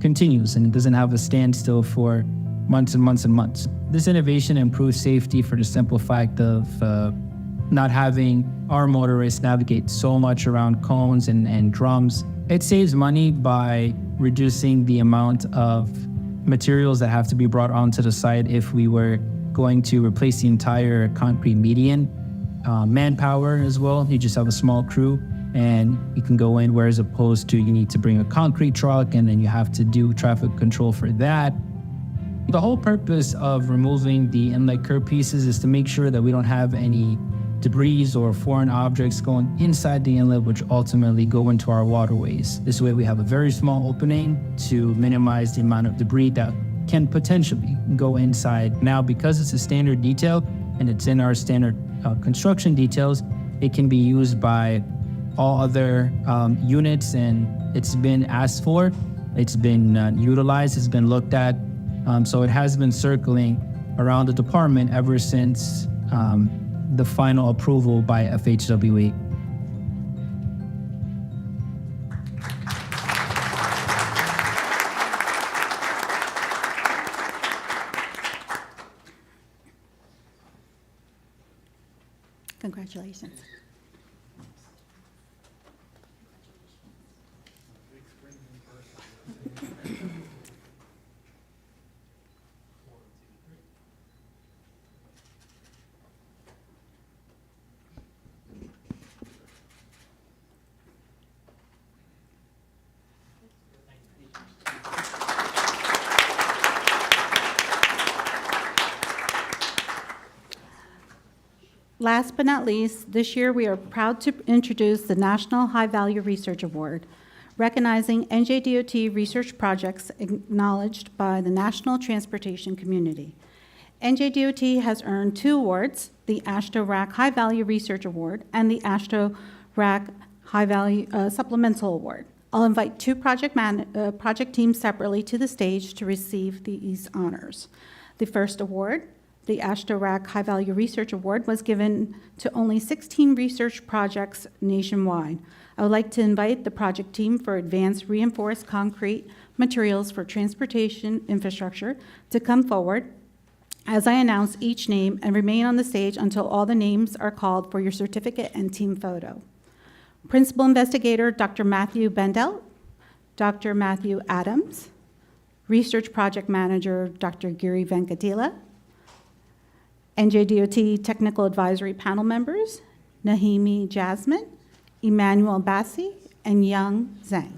continues and it doesn't have a standstill for months and months and months. This innovation improves safety for the simple fact of not having our motorists navigate so much around cones and drums. It saves money by reducing the amount of materials that have to be brought onto the site if we were going to replace the entire concrete median. Manpower as well, you just have a small crew and you can go in, whereas opposed to you need to bring a concrete truck and then you have to do traffic control for that. The whole purpose of removing the inlet curb pieces is to make sure that we don't have any debris or foreign objects going inside the inlet, which ultimately go into our waterways. This way we have a very small opening to minimize the amount of debris that can potentially go inside. Now, because it's a standard detail and it's in our standard construction details, it can be used by all other units, and it's been asked for, it's been utilized, it's been looked at. So it has been circling around the department ever since the final approval by FHWA. Congratulations. Last but not least, this year we are proud to introduce the National High Value Research Award, recognizing NJDOT research projects acknowledged by the national transportation community. NJDOT has earned 2 awards, the AASHTO-RAC High Value Research Award and the AASHTO-RAC High Value Supplemental Award. I'll invite 2 project teams separately to the stage to receive these honors. The first award, the AASHTO-RAC High Value Research Award, was given to only 16 research projects nationwide. I would like to invite the project team for advanced reinforced concrete materials for transportation infrastructure to come forward as I announce each name and remain on the stage until all the names are called for your certificate and team photo. Principal Investigator Dr. Matthew Bendel, Dr. Matthew Adams, Research Project Manager Dr. Giri Venkatila, NJDOT Technical Advisory Panel members, Nahimi Jasmine, Emmanuel Bassi, and Young Zhang.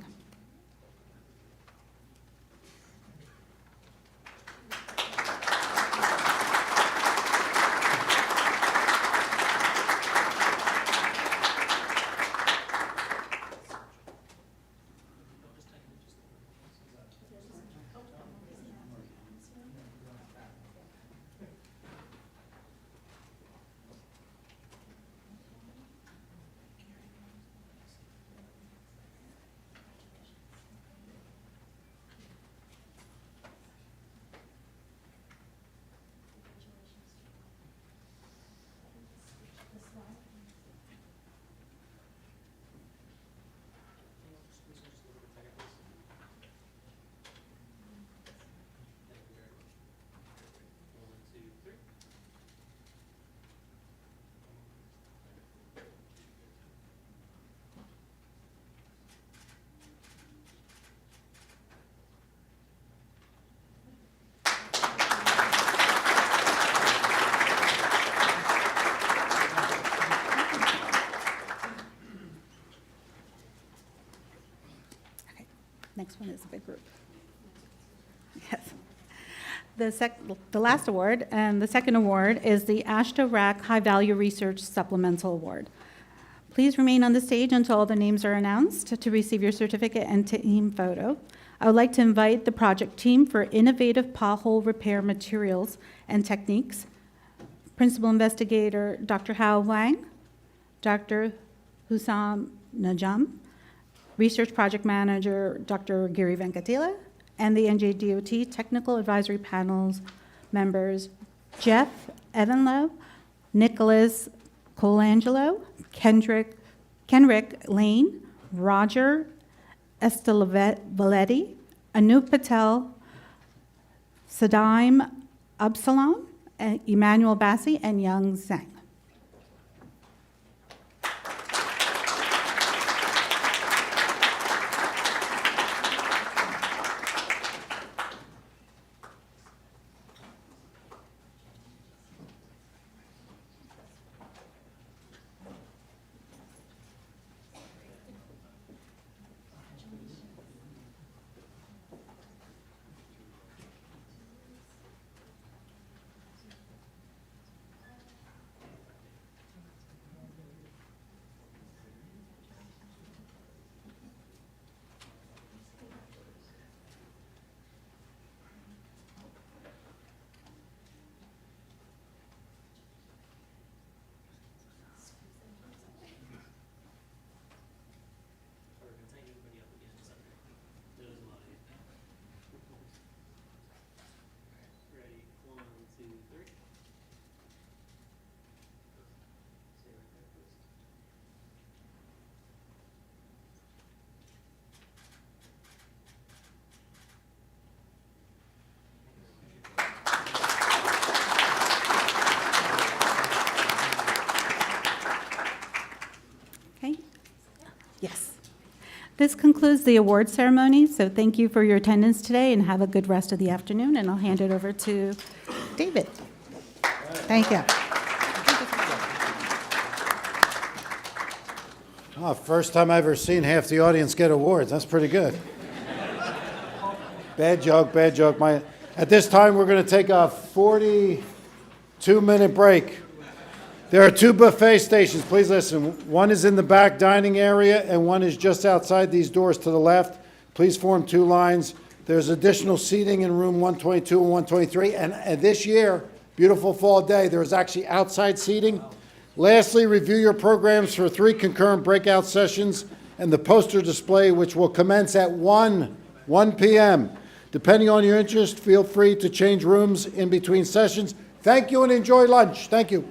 Next one is a big group. Yes. The last award and the second award is the AASHTO-RAC High Value Research Supplemental Award. Please remain on the stage until all the names are announced to receive your certificate and team photo. I would like to invite the project team for innovative pothole repair materials and techniques. Principal Investigator Dr. Hao Wang, Dr. Hussam Najam, Research Project Manager Dr. Giri Venkatila, and the NJDOT Technical Advisory Panels members Jeff Evanlow, Nicholas Colangelo, Kenrick Lane, Roger Estevaletti, Anup Patel, Sadaim Absalom, Emmanuel Bassi, and Young Zhang. Yes. This concludes the award ceremony, so thank you for your attendance today and have a good rest of the afternoon, and I'll hand it over to David. Thank you. Oh, first time I've ever seen half the audience get awards. That's pretty good. Bad joke, bad joke. At this time, we're going to take a 42-minute break. There are 2 buffet stations. Please listen. One is in the back dining area, and one is just outside these doors to the left. Please form 2 lines. There's additional seating in room 122 and 123. And this year, beautiful fall day, there is actually outside seating. Lastly, review your programs for 3 concurrent breakout sessions and the poster display, which will commence at 1 p.m. Depending on your interest, feel free to change rooms in between sessions. Thank you and enjoy lunch. Thank you.